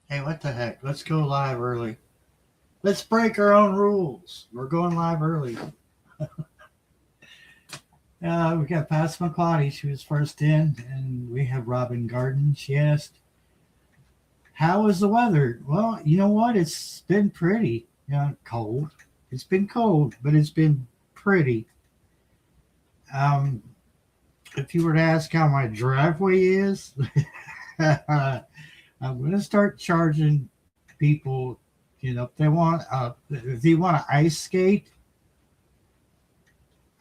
Hey, what the heck? Let's go live early. Let's break our own rules. We're going live early. We got Pat McClotty. She was first in, and we have Robin Garden. She asked, "How is the weather?" Well, you know what? It's been pretty. Cold. It's been cold, but it's been pretty. Um, if you were to ask how my driveway is, I'm going to start charging people. If they want to ice skate,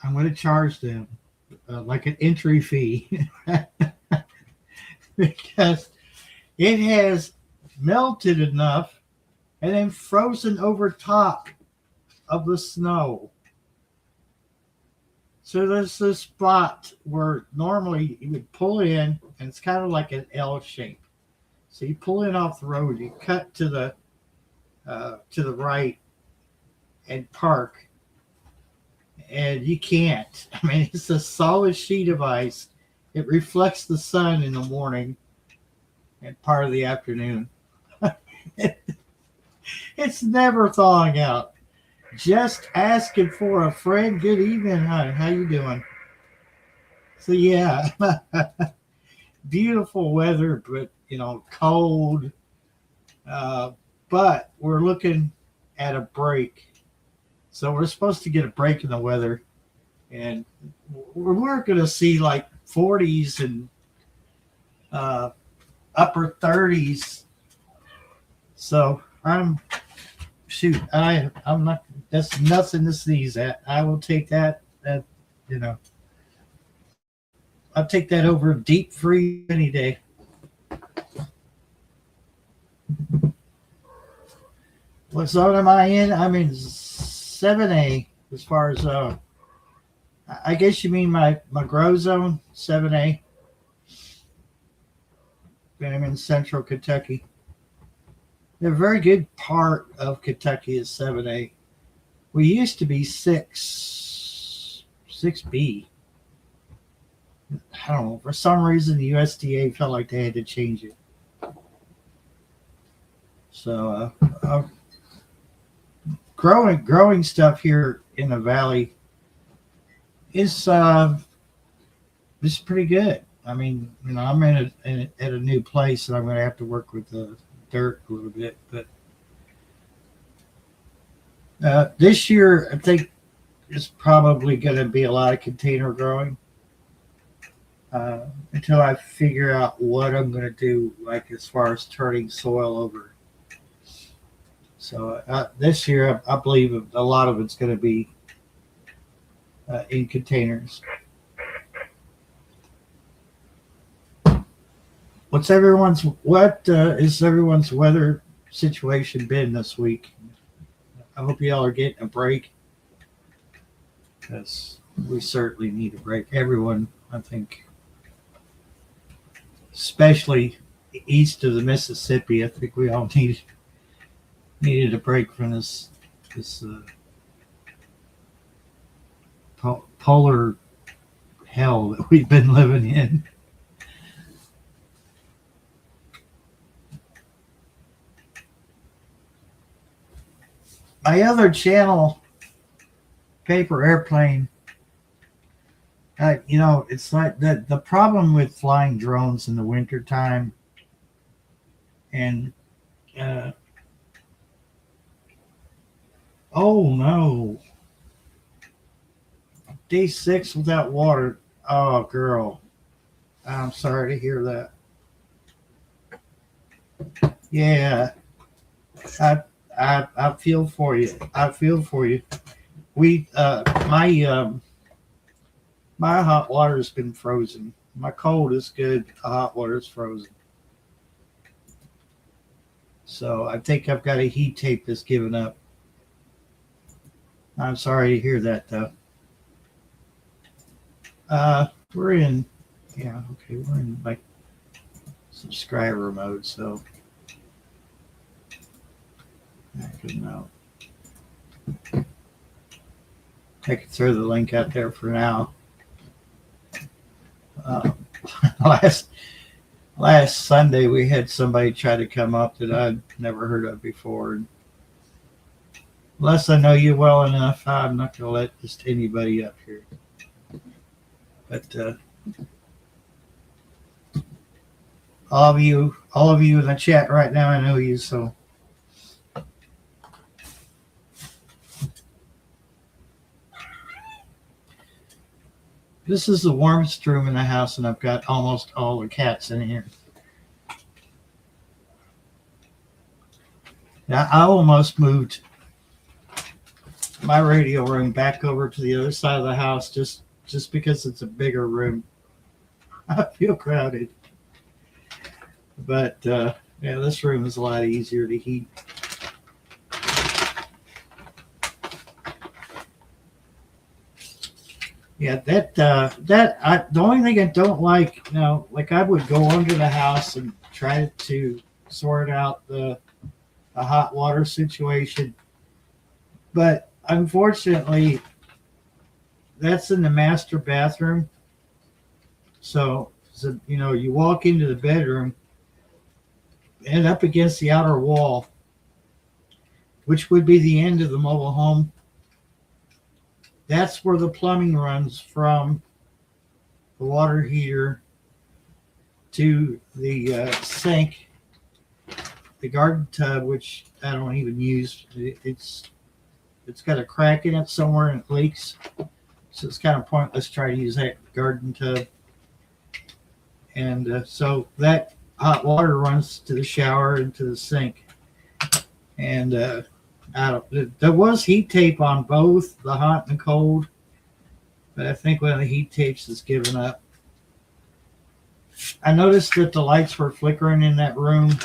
I'm going to charge them like an entry fee because it has melted enough and then frozen over top of the snow. So there's this spot where normally you would pull in, and it's kind of like an L shape. So you pull in off the road, you cut to the right and park, and you can't. I mean, it's a solid sheet of ice. It reflects the sun in the morning and part of the afternoon. It's never thawing out. Just asking for a friend. Good evening, hon. How you doing? So yeah, beautiful weather, but cold. Uh, but we're looking at a break. So we're supposed to get a break in the weather, and we're going to see like 40s and uh, upper 30s. So I'm not. That's nothing to sneeze at. I will take that. You know, I'll take that over deep freeze any day. What zone am I in? I'm in 7A as far as I guess you mean my grow zone, 7A. And I'm in central Kentucky. A very good part of Kentucky is 7A. We used to be 6B. I don't know. For some reason, the USDA felt like they had to change it. So growing stuff here in the valley is pretty good. I mean, I'm at a new place, and I'm going to have to work with the dirt a little bit. But this year, I think it's probably going to be a lot of container growing until I figure out what I'm going to do, like as far as turning soil over. So this year, I believe a lot of it's going to be in containers. What is everyone's weather situation been this week? I hope you all are getting a break, because we certainly need a break. Everyone, I think, especially east of the Mississippi, I think we all needed a break from this polar hell that we've been living in. My other channel, Paper Airplane, it's like the problem with flying drones in the wintertime, and oh no, day 6 without water. Oh girl, I'm sorry to hear that. Yeah, I feel for you. I feel for you. We my hot water has been frozen. My cold is good. The hot water is frozen. So I think I've got a heat tape that's given up. I'm sorry to hear that, though. We're in, yeah, okay, we're in like subscriber mode, so I don't know. I can throw the link out there for now. last Last Sunday we had somebody try to come up that I'd never heard of before. And unless I know you well enough, I'm not going to let just anybody up here. But all of you in the chat right now, I know you. So this is the warmest room in the house, and I've got almost all the cats in here. Now, I almost moved my radio room back over to the other side of the house just because it's a bigger room. I feel crowded. But yeah, this room is a lot easier to heat. Yeah, the only thing I don't like, like I would go under the house and try to sort out the hot water situation, but unfortunately, that's in the master bathroom. So you walk into the bedroom and up against the outer wall, which would be the end of the mobile home. That's where the plumbing runs from the water heater to the sink, the garden tub, which I don't even use. It's got a crack in it somewhere and it leaks. So it's kind of pointless to try to use that garden tub. And so that hot water runs to the shower and to the sink. And there was heat tape on both the hot and the cold, but I think one of the heat tapes has given up. I noticed that the lights were flickering in that room,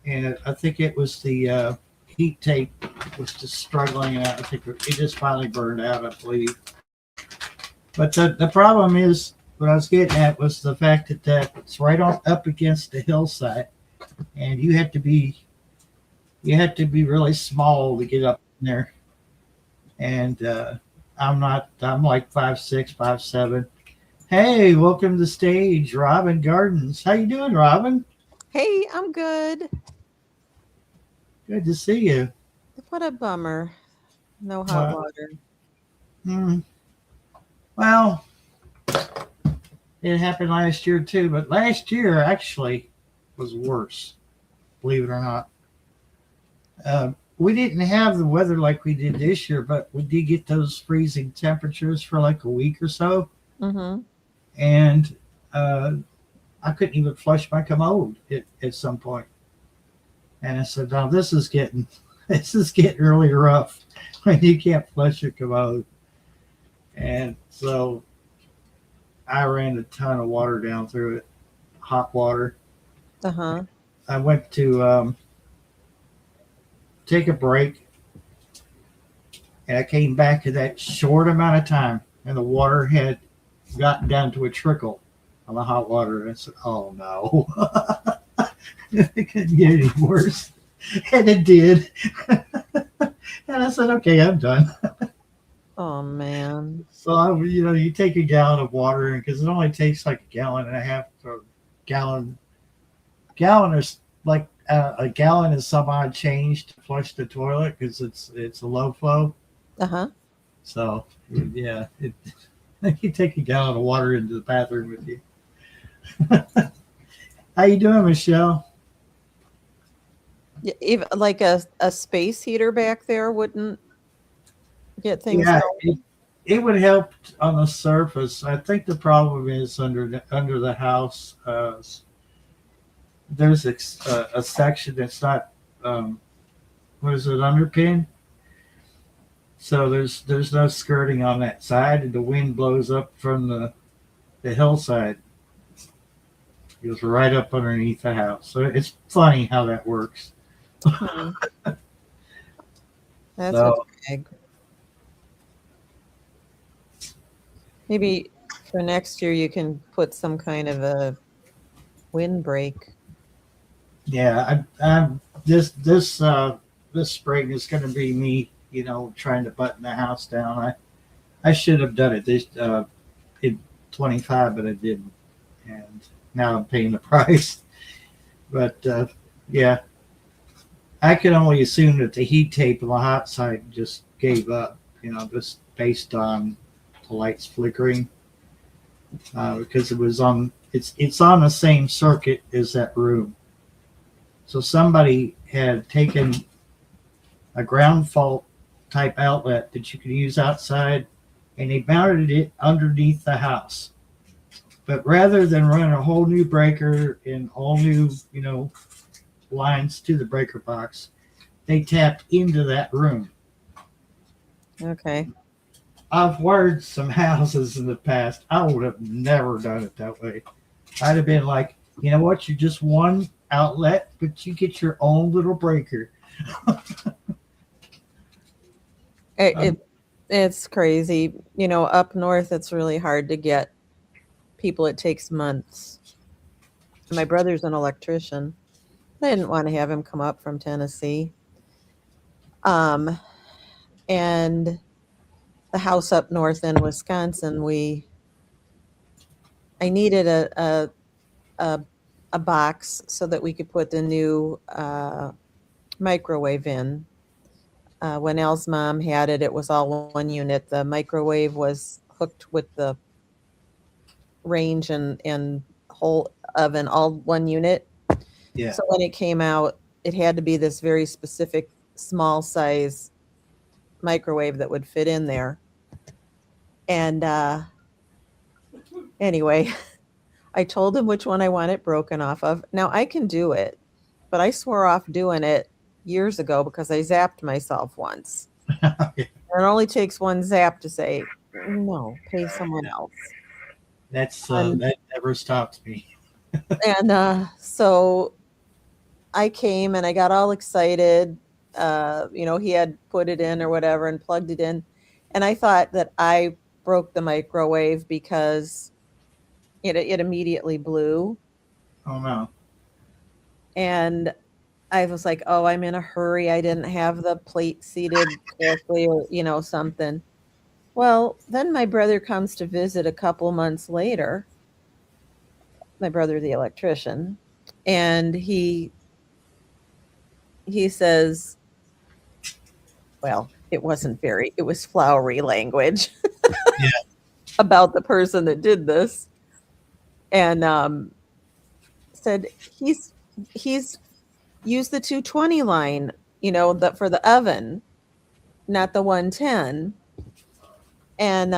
and I think it was the heat tape was just struggling out. I think it just finally burned out, I believe. But the problem is, what I was getting at was the fact that it's right on up against the hillside, and you have to be really small to get up in there. And I'm like 5'6", 5'7". Hey, welcome to the stage, Robin Gardens. How you doing, Robin? Hey, I'm good. Good to see you. What a bummer. No hot water. Well, it happened last year too, but last year actually was worse, believe it or not. We didn't have the weather like we did this year, but we did get those freezing temperatures for like a week or so. Mm-hmm. And I couldn't even flush my commode at some point. And I said, "No, this is getting really rough when you can't flush your commode." And so I ran a ton of water down through it, hot water. Uh-huh. I went to take a break, and I came back in that short amount of time, and the water had gotten down to a trickle on the hot water. And I said, "Oh no." It couldn't get any worse. And it did. And I said, "Okay, I'm done." Oh man. So you take a gallon of water, because it only takes like a gallon and a half or gallon is like a gallon is some odd change to flush the toilet, because it's a low flow. Uh-huh. So yeah, you take a gallon of water into the bathroom with you. How you doing, Michelle? Yeah, even like a space heater back there wouldn't get things Yeah, going. it would help on the surface. I think the problem is under the house. There's a section that's not what is it, underpinned? So there's no skirting on that side, and the wind blows up from the hillside. It goes right up underneath the house. So it's funny how that works. That's So, a drag. Maybe for next year you can put some kind of a windbreak. yeah, I'm this spring is going to be me, trying to button the house down. I should have done it this in 25, but I didn't. and now I'm paying the price. But yeah, I could only assume that the heat tape on the hot side just gave up, just based on the lights flickering, because it's on the same circuit as that room. So somebody had taken a ground fault type outlet that you could use outside, and they mounted it underneath the house. But rather than run a whole new breaker and all new, lines to the breaker box, they tapped into that room. Okay. I've wired some houses in the past. I would have never done it that way. I'd have been like, you know what? You're just one outlet, but you get your own little breaker. It's crazy. Up north, it's really hard to get people. It takes months. My brother's an electrician. I didn't want to have him come up from Tennessee. And the house up north in Wisconsin, I needed a box so that we could put the new microwave in. When Elle's mom had it, it was all one unit. The microwave was hooked with the range and whole oven, all one unit. Yeah. So when it came out, it had to be this very specific small size microwave that would fit in there. And anyway, I told him which one I want it broken off of. Now I can do it, but I swore off doing it years ago because I zapped myself once. It only takes one zap to say, no, pay someone else. That never stops me. And so I came and I got all excited. He had put it in or whatever and plugged it in. And I thought that I broke the microwave because it immediately blew. Oh, no. And I was like, oh, I'm in a hurry. I didn't have the plate seated correctly or, something. Well, then my brother comes to visit a couple months later, my brother, the electrician, and he says, well, it was flowery language Yeah. about the person that did this. And said he's used the 220 line, for the oven, not the 110. And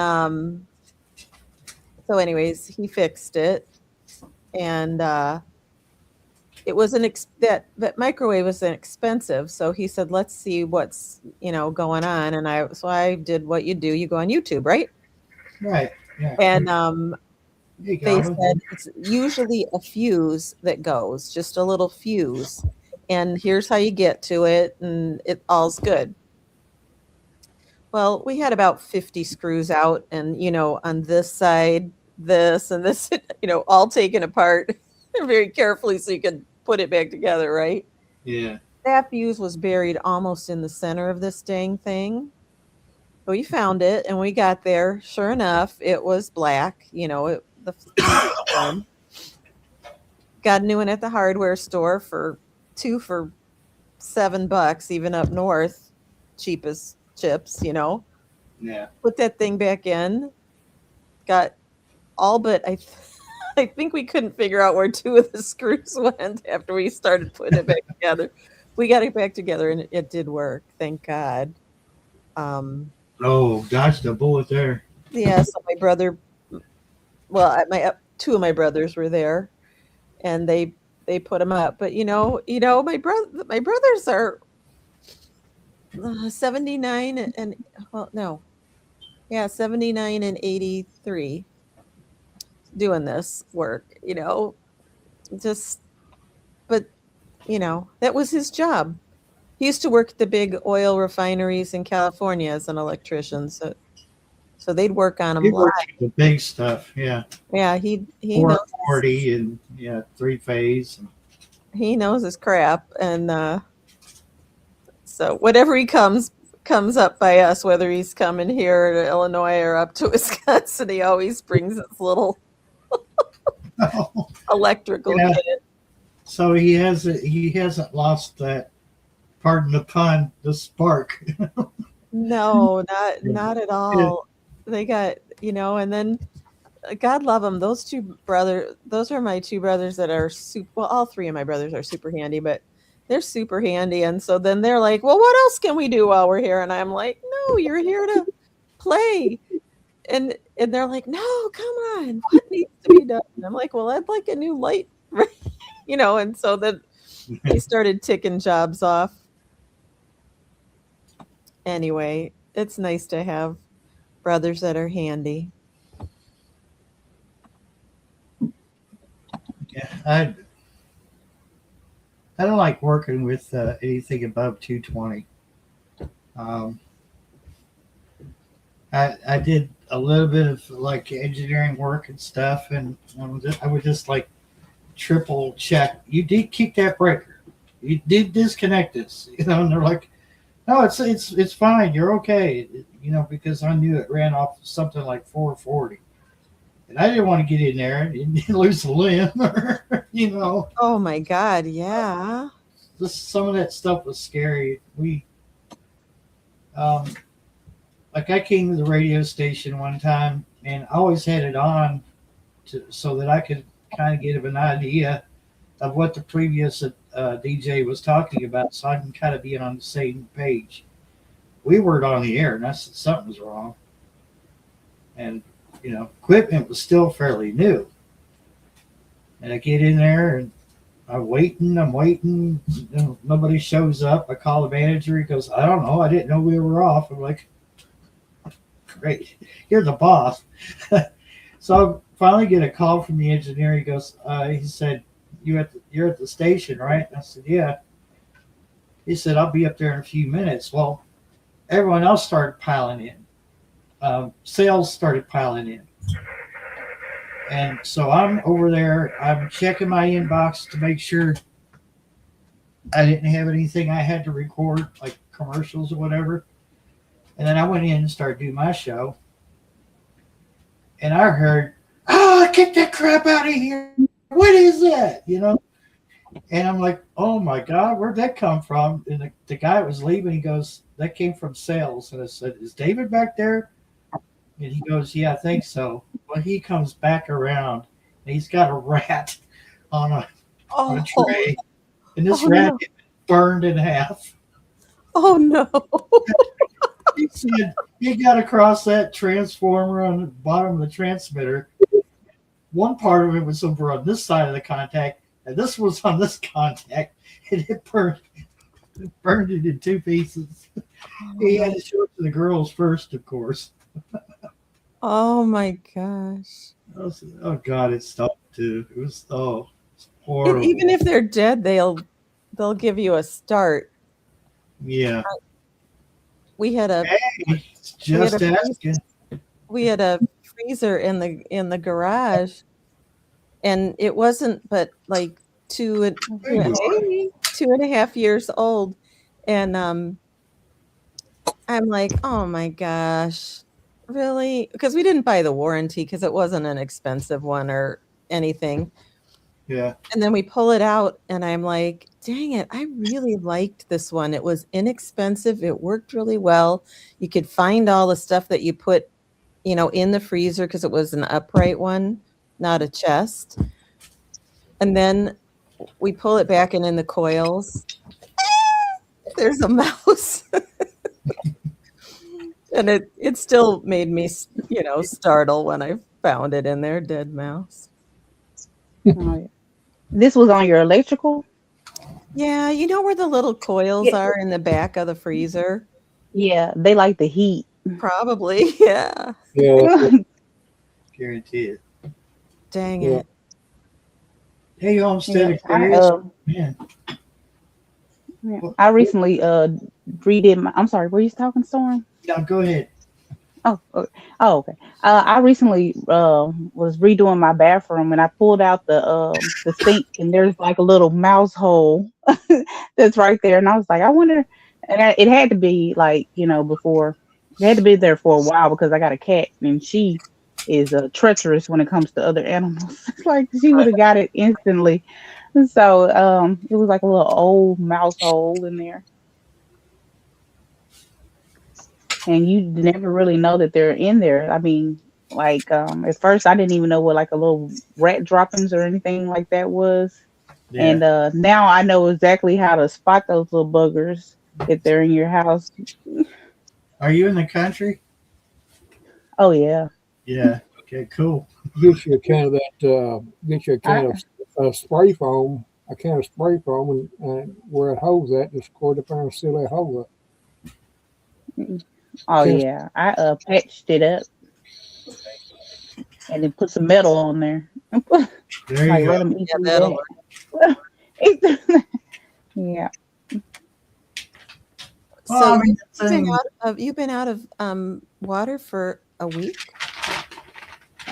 so anyways, he fixed it. And it was that microwave was inexpensive. So he said, let's see what's, going on. And I did what you do. You go on YouTube, right? Right. Yeah. And they said it's usually a fuse that goes, just a little fuse. And here's how you get to it. And it all's good. Well, we had about 50 screws out and, on this side, this and this, all taken apart very carefully so you could put it back together, right? Yeah. That fuse was buried almost in the center of this dang thing. But we found it and we got there. Sure enough, it was black, got a new one at the hardware store for $7, even up north, cheapest chips, Yeah. Put that thing back in, got all but I think we couldn't figure out where two of the screws went after we started putting it back together. We got it back together and it did work, thank God. Oh, dodged the bullet there. Yeah, so my brother, two of my brothers were there, and they put them up. But my brothers are 79 and 79 and 83 doing this work. But that was his job. He used to work at the big oil refineries in California as an electrician. So they'd work on them He live. works with the big stuff. Yeah. Yeah, he knows 440 and 3-phase. he knows his crap, and so whatever he comes up by us, whether he's coming here to Illinois or up to Wisconsin, he always brings his little Electrical Yeah. kid. So he hasn't lost that, pardon the pun, the spark. No, Yeah. not at all. They got, and then God love them. Those are my two brothers that are super, well, all three of my brothers are super handy, but they're super handy. And so then they're like, well, what else can we do while we're here? And I'm like, no, you're here to play. And they're like, no, come on, what needs to be done? And I'm like, well, I'd like a new light, and so then they started ticking jobs off. Anyway, it's nice to have brothers that are handy. Yeah, I don't like working with anything above 220. Um, I did a little bit of like engineering work and stuff, and I would just like triple check. You did keep that breaker. You did disconnect this, and they're like, no, it's fine. You're okay, because I knew it ran off something like 440, and I didn't want to get in there and lose a limb, Oh my God, yeah. Some of that stuff was scary. Um, like I came to the radio station one time, and I always had it on so that I could kind of get an idea of what the previous DJ was talking about, so I can kind of be on the same page. We weren't on the air, and I said something was wrong. And equipment was still fairly new. And I get in there, and I'm waiting. Nobody shows up. I call the manager. He goes, I don't know. I didn't know we were off. I'm like, great. You're the boss. So I finally get a call from the engineer. He goes, he said, you're at the station, right? I said, yeah. He said, I'll be up there in a few minutes. Well, everyone else started piling in. Sales started piling in. And so I'm over there. I'm checking my inbox to make sure I didn't have anything I had to record, like commercials or whatever. And then I went in and started doing my show. And I heard, get that crap out of here. What is that? And I'm like, oh my God, where'd that come from? And the guy was leaving. He goes, that came from sales. And I said, is David back there? And he goes, yeah, I think so. Well, he comes back around, and he's got a rat on a tray. And this rat no. burned in half. Oh, no. He said he got across that transformer on the bottom of the transmitter. One part of it was over on this side of the contact, and this was on this contact, and it burned it in two pieces. He had to show it to the girls first, of course. Oh my gosh. Oh God, it stopped too. It was it's horrible. And even if they're dead, they'll give you a start. Yeah. We had a we had a freezer in the garage, and it wasn't but like 2.5 years old, and I'm like, oh my gosh, really? Because we didn't buy the warranty because it wasn't an expensive one or anything. Yeah. And then we pull it out, and I'm like, dang it, I really liked this one. It was inexpensive. It worked really well. You could find all the stuff that you put, in the freezer because it was an upright one, not a chest. And then we pull it back, and in the coils, there's a mouse. And it still made me, startle when I found it in there, dead mouse. This was on your electrical? Yeah, you know where the little coils are in the back of the freezer? Yeah, they like the heat. Probably, yeah. Guarantee it. Dang it. Hey, Homestead Aquarius. Man. I recently redid my. I'm sorry, were you talking, Storm? No, go ahead. Oh, okay. I recently was redoing my bathroom, and I pulled out the sink, and there's like a little mouse hole that's right there, and I was like, I wonder, and it had to be like before, it had to be there for a while because I got a cat, and she is treacherous when it comes to other animals. It's like she would have got it instantly. So it was like a little old mouse hole in there, and you never really know that they're in there. I mean, like at first I didn't even know what like a little rat droppings or anything like that was, Yeah. and now I know exactly how to spot those little buggers if they're in your house. Are you in the country? Oh yeah. Yeah. Okay. Cool. Get you a can of that. Get you a I, can of spray foam. A can of spray foam, and where it holds at, just squirt up there and seal that hole up. oh Can yeah, I patched it up and then put some metal on there. There Like you let go. them eat Yeah, through that'll that. work. Yeah. Well, I So mean, you've been out of water for a week?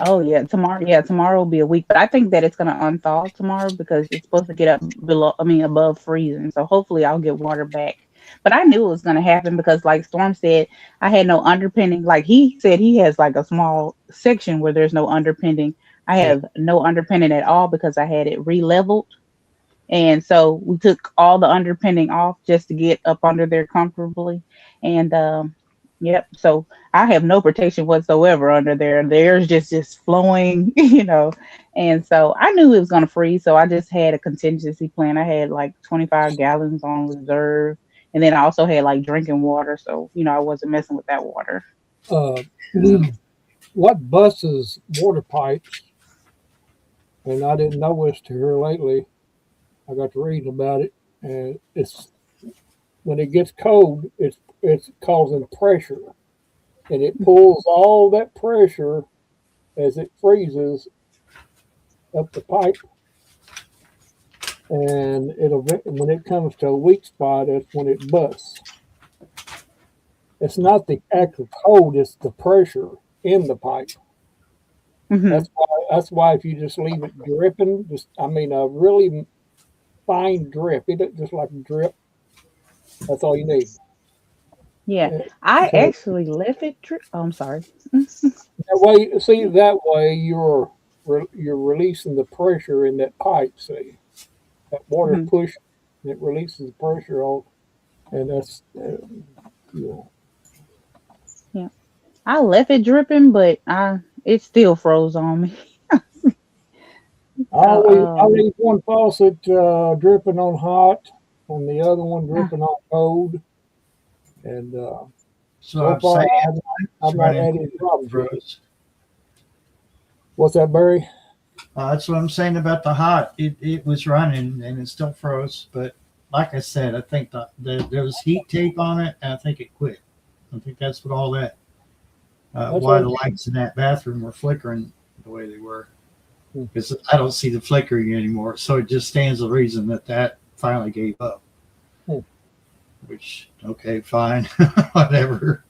Oh yeah, tomorrow. Yeah, tomorrow will be a week, but I think that it's gonna unthaw tomorrow because it's supposed to get up below. I mean, above freezing. So hopefully, I'll get water back. But I knew it was gonna happen because, like Storm said, I had no underpinning. Like he said, he has like a small section where there's no underpinning. I Yeah. have no underpinning at all because I had it re-leveled, and so we took all the underpinning off just to get up under there comfortably. And yep, so I have no protection whatsoever under there. The air's just flowing, And so I knew it was gonna freeze, so I just had a contingency plan. I had like 25 gallons on reserve, and then I also had like drinking water, so I wasn't messing with that water. uh, what buses water pipes? And I didn't know this to her lately. I got to reading about it, and it's when it gets cold, it's causing pressure, and it pulls all that pressure as it freezes up the pipe, and when it comes to a weak spot, that's when it busts. It's not the actual cold; it's the pressure in the pipe. Hmm. That's why if you just leave it dripping, a really fine drip, it just like a drip. That's all you need. Yeah, Uh, I So actually left it. Oh, I'm sorry. that way you're releasing the pressure in that pipe. See, that water Mhm. push, it releases the pressure off, and that's you know. Yeah, I left it dripping, but it still froze on me. So I leave one faucet dripping on hot, and the other one dripping on cold, and So so I'm far saying I've it's not running had any problems yet. froze. What's that, Barry? That's what I'm saying about the hot. It was running and it still froze. But like I said, I think there was heat tape on it, and I think it quit. I think that's what all that. That's Why all. the lights in that bathroom were flickering the way they were. Hmm. Because I don't see the flickering anymore. So it just stands the reason that finally gave up. Hmm. Which okay, fine, whatever.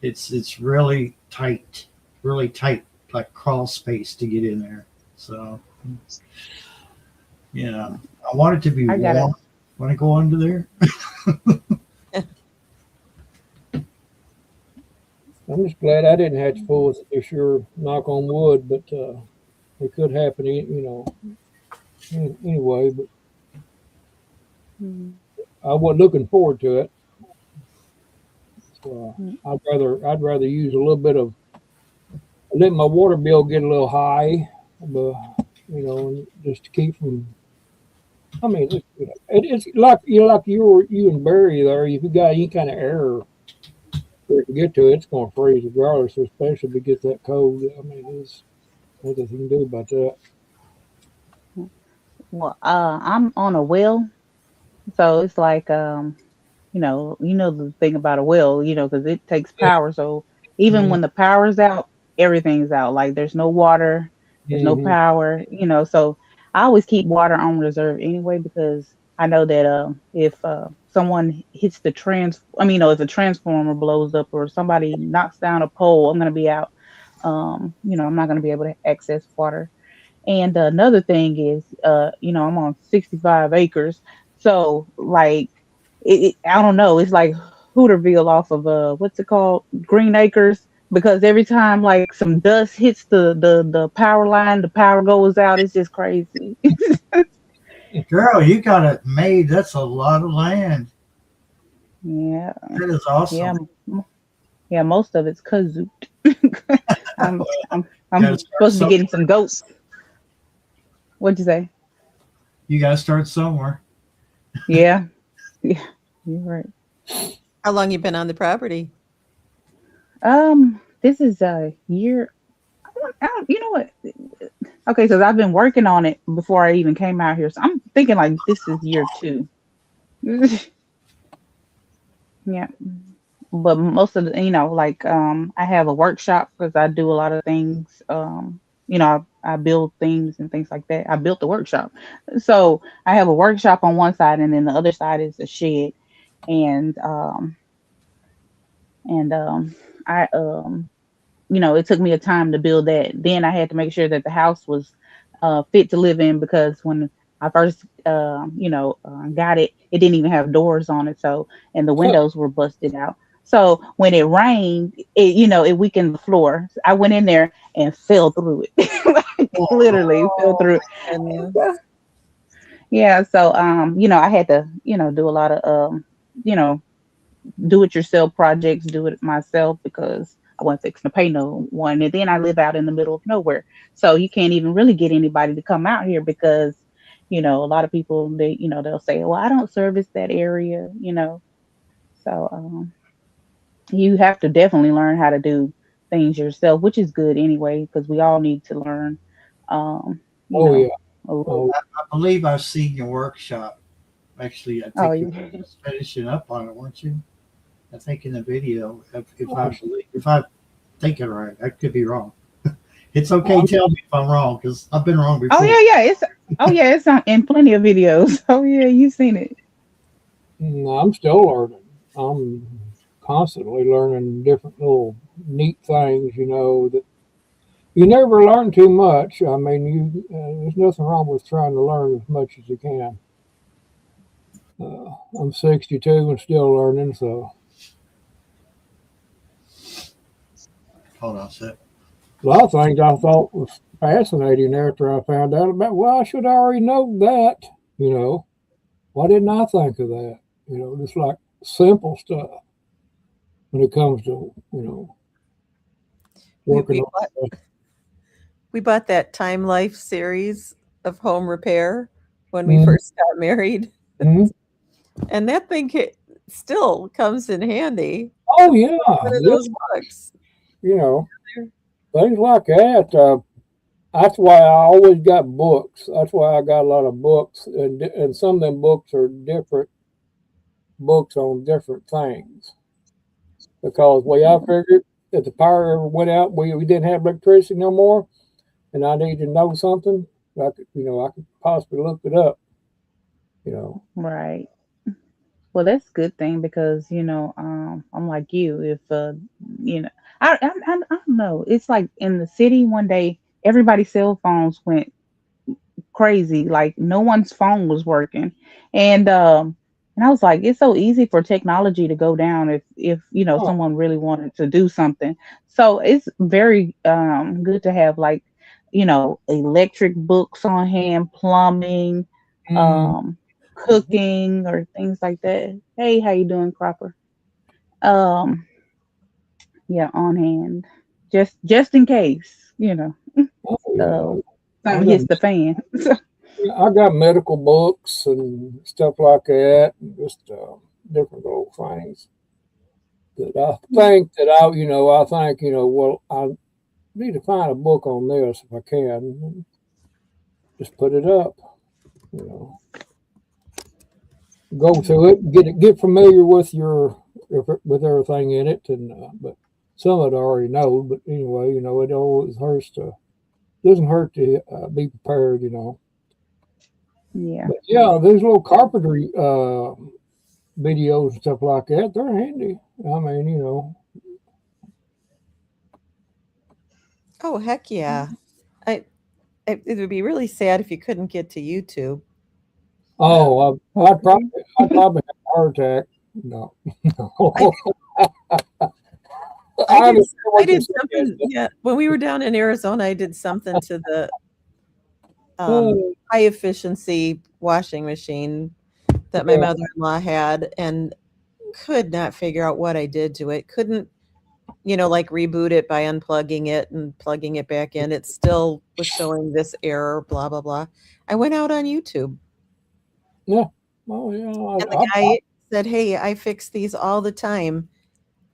It's really tight, like crawl space to get in there. So I want it to be I got it. warm when I go under there. I'm just glad I didn't have to fool with it this year. Knock on wood, but it could happen. Anyway. But Mhm. I wasn't looking forward to it. So Mhm. I'd rather use a little bit of let my water bill get a little high, but just to keep from. I mean, it's like you and Barry there. If you got any kind of error where it can get to it, it's going to freeze regardless. Especially if it gets that cold. I mean, there's nothing you can do about that. Well, I'm on a well, so it's like the thing about a well, because it takes power. So even Mm-hmm. when the power's out, everything's out. Like there's no water, there's no Mm-hmm. power. So I always keep water on reserve anyway because I know that if someone hits if a transformer blows up or somebody knocks down a pole, I'm gonna be out. I'm not gonna be able to access water. And another thing is, I'm on 65 acres. So, like, I don't know. It's like Hooterville off of, what's it called? Green Acres. because every time like some dust hits the power line, the power goes out. It's just crazy. Girl, you got it made. That's a lot of land. Yeah, That is yeah, awesome. yeah. Most of it's kazoo. I'm I'm Gotta I'm start supposed to be getting somewhere. some goats. What'd you say? You got to start somewhere. Yeah, yeah, you're right. How long you been on the property? This is a year. You know what? Okay, so I've been working on it before I even came out here. So I'm thinking like this is year 2. Yeah, but most of the, like I have a workshop because I do a lot of things. I build things and things like that. I built the workshop, so I have a workshop on one side, and then the other side is a shed, and and I it took me a time to build that. Then I had to make sure that the house was fit to live in because when I first, got it, it didn't even have doors on it. So, and the windows were busted out. So when it rained, it weakened the floor. So I went in there and fell through it, like literally fell Oh through it. my And, goodness. yeah. So, I had to, do a lot of, you know, do it yourself projects, do it myself because I wasn't fixing to pay no one. And then I live out in the middle of nowhere. So you can't even really get anybody to come out here because, a lot of people they'll say, well, I don't service that area. So you have to definitely learn how to do things yourself, which is good anyway, because we all need to learn um, you Oh know, yeah. a little. Oh, I believe I've seen your workshop. Actually, I Oh think you yeah. were just finishing up on it, weren't you? I think in the video, I'm, if I think it right, I could be wrong. It's okay. I'm, Tell me if I'm wrong because I've been wrong Oh before. yeah, yeah. It's on in plenty of videos. Oh yeah, you've seen it. I'm still learning. I'm constantly learning different little neat things. That you never learn too much. I mean, there's nothing wrong with trying to learn as much as you can. I'm 62 and still learning, so Hold on a sec. a lot of things I thought was fascinating after I found out about. Well, I should already know that. You know, why didn't I think of that? Just like simple stuff when it comes to We working we on bought stuff. we bought that Time Life series of home repair when we Mm-hmm. first got married, Mm-hmm. and that thing still comes in handy. Oh yeah, One of yeah. those books. You know things like that. That's why I always got books. That's why I got a lot of books, and some of them books are different books on different things. Because the way I figured, if the power ever went out, we didn't have electricity no more, and I need to know something, I could possibly look it up. You know, Right. Well, that's a good thing because I'm like you. If you know, I don't know. It's like in the city one day, everybody's cell phones went crazy. Like no one's phone was working, and I was like, it's so easy for technology to go down if oh, someone really wanted to do something. So it's very good to have like electric books on hand, plumbing, mm, um, cooking, or things like that. Hey, how you doing, Cropper? Um, yeah, on hand, just in case oh uh, yeah. I something got hits the fan. I got medical books and stuff like that, and just different little things that I think that I think well, I need to find a book on this if I can. Just put it up. You know, go through it, get familiar with with everything in it, and but some of it I already know. But anyway, it always hurts to doesn't hurt to be prepared. Yeah. But yeah, those little carpentry videos and stuff like that, they're handy. I mean, Oh, heck yeah. I it would be really sad if you couldn't get to YouTube. oh, I'd probably have a heart attack. No, I I did, understand I what you're did saying. something. Yeah, when we were down in Arizona, I did something to the Oh, high efficiency washing machine that my yeah. mother-in-law had, and could not figure out what I did to it. Couldn't, like reboot it by unplugging it and plugging it back in. It still was showing this error, blah, blah, blah. I went out on YouTube Yeah. Oh, yeah. and the guy said, "Hey, I fix these all the time.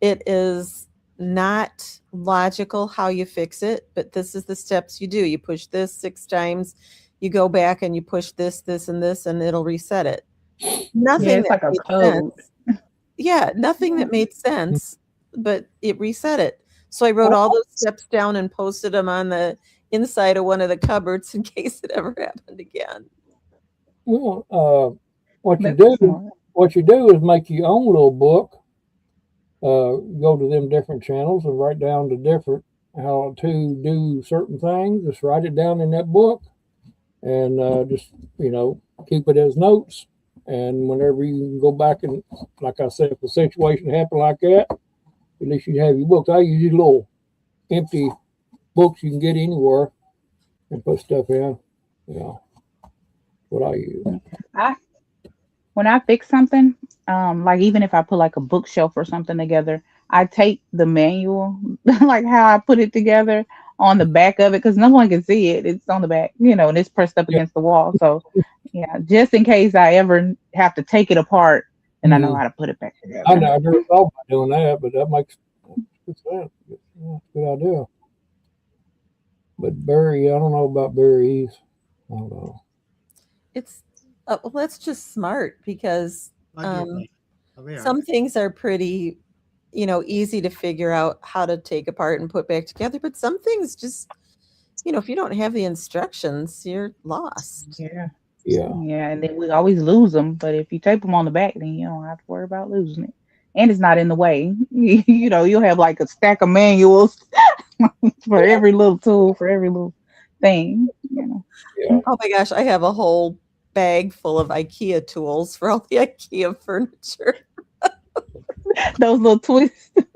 It is not logical how you fix it, but this is the steps you do. You push this 6 times, you go back and you push this, this, and this, and it'll reset it." Yeah, Nothing it's that like a made code. sense. Yeah, nothing that made sense, but it reset it. So I wrote all those steps down and posted them on the inside of one of the cupboards in case it ever happened again. Well, what you That's do, smart. is make your own little book. Go to them different channels and write down the different how to do certain things. Just write it down in that book, and just keep it as notes. And whenever you can go back and, like I said, if a situation happened like that, at least you have your books. I use these little empty books you can get anywhere and put stuff in. What I use. When I fix something, like even if I put like a bookshelf or something together, I take the manual, like how I put it together on the back of it, because no one can see it. It's on the back, and it's pressed up Yeah. against the wall. So yeah, just in case I ever have to take it apart, then I know how to put it back together. I never thought about doing that, but that makes good sense. Yeah, good idea. But berry, I don't know about berries. I don't know. It's well, that's just smart because I get that. Oh, they are. some things are pretty, easy to figure out how to take apart and put back together, but some things just, if you don't have the instructions, you're lost. Yeah. Yeah. Yeah, and then we always lose them. But if you tape them on the back, then you don't have to worry about losing it. And it's not in the way. You'll have like a stack of manuals for every little tool, for every little thing. Yeah. Oh my gosh, I have a whole bag full of IKEA tools for all the IKEA furniture. Those little twist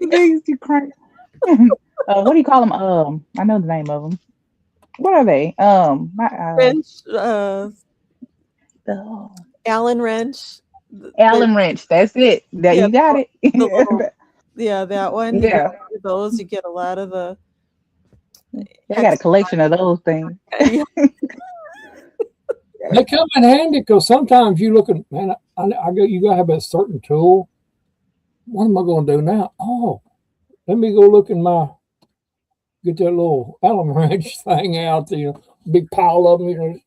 things you crank. What do you call them? I know the name of them. What are they? Wrench, Oh, Allen wrench. Allen wrench. That's it. That Yeah, you got it. the little- Yeah, that one. You Yeah. get those, you get a lot of the. I got a collection of those things. Yeah. They come in handy because sometimes you looking, man, you gotta have a certain tool. What am I gonna do now? Oh, let me go look in get that little Allen wrench thing out, big pile of them,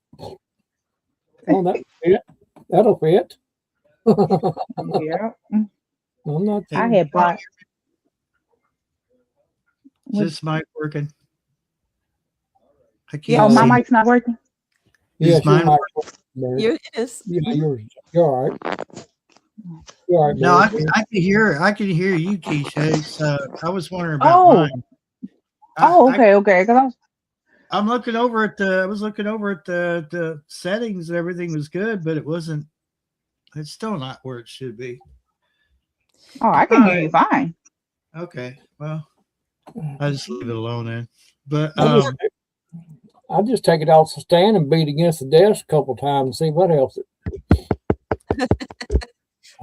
Oh, that'll fit. Yeah. I'm not I had bought. Is this mic working? I Yeah, Oh, can't my see. mic's not working. Yeah, Is mine It is. yours. You're all right. You're all right. No, I Barry. can hear. I can hear you, Keisha. I was wondering about Oh. mine. Okay. Because I'm looking over at the. I was looking over at the settings. And everything was good, but it wasn't. It's still not where it should be. I can hear you fine. Okay, well, I just leave it alone then. But I just take it off the stand and beat against the desk a couple times and see what helps it.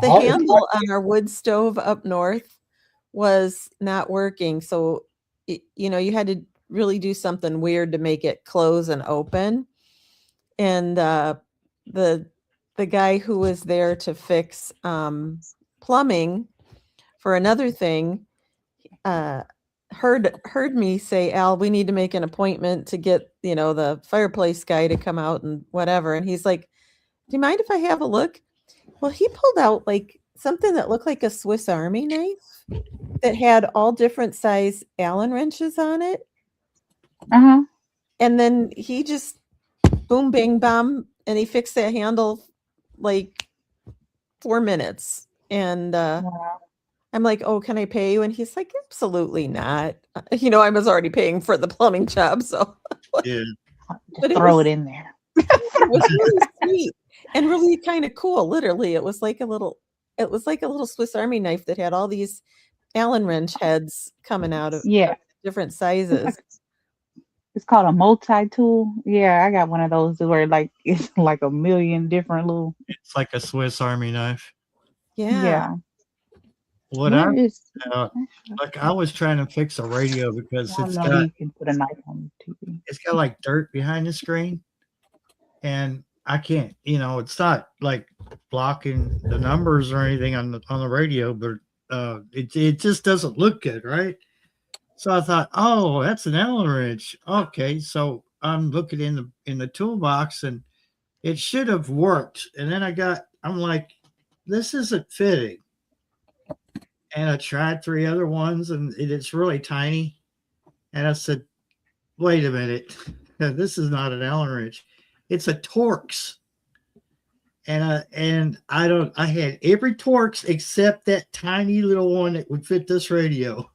The handle on our wood stove up north was not working. So, you had to really do something weird to make it close and open. And the guy who was there to fix plumbing for another thing heard me say, "Al, we need to make an appointment to get, the fireplace guy to come out and whatever." And he's like, "Do you mind if I have a look?" Well, he pulled out like something that looked like a Swiss Army knife that had all different size Allen wrenches on it. Uh-huh. And then he just boom, bang, bam, and he fixed that handle like 4 minutes. And Wow. I'm like, "Oh, can I pay you?" And he's like, "Absolutely not." I was already paying for the plumbing job, so yeah, Just throw it in there. it was really sweet and really kind of cool. Literally, it was like a little Swiss Army knife that had all these Allen wrench heads coming out of Yeah. different sizes. It's called a multi-tool. Yeah, I got one of those where like it's like a million different little. It's like a Swiss Army knife. Yeah. Yeah. What Where I is? like, I was trying to fix a radio because I know you can put a knife on the TV. it's got like dirt behind the screen, and I can't, it's not like blocking the numbers or anything on the radio, but it just doesn't look good, right? So I thought, oh, that's an Allen wrench. Okay, so I'm looking in the toolbox, and it should have worked. And then I'm like, this isn't fitting. And I tried 3 other ones, and it's really tiny. And I said, wait a minute, this is not an Allen wrench. It's a Torx. And I had every Torx except that tiny little one that would fit this radio.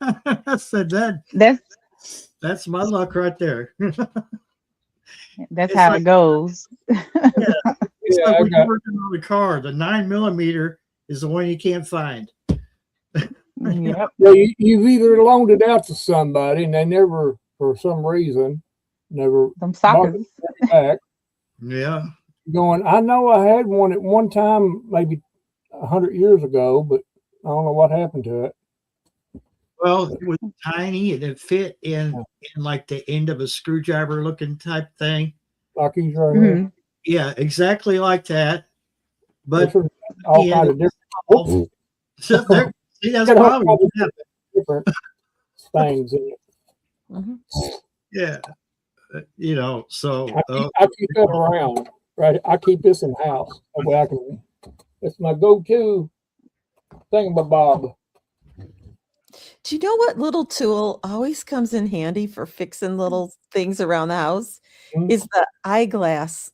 I said that's my luck right there. That's how it goes. It's Yeah, like I when got- you're working on the car, the 9mm is the one you can't find. Yep. Well, you've either loaned it out to somebody and they never, for some reason, never Them sockets. back. Yeah. Going, I know I had one at one time, maybe 100 years ago, but I don't know what happened to it. Well, it was tiny and it fit in like the end of a screwdriver looking type thing. Like he's right here. Mhm. Yeah, exactly like that. But Different, all yeah, kind of different. so there, see, that's Got all probably kinds what of happened. different things in it. Mhm. Yeah. So I keep that around. Right, I keep this in house. That way I can. It's my go-to thingamabob. Do you know what little tool always comes in handy for fixing little things around the house? Mhm. Is the eyeglass.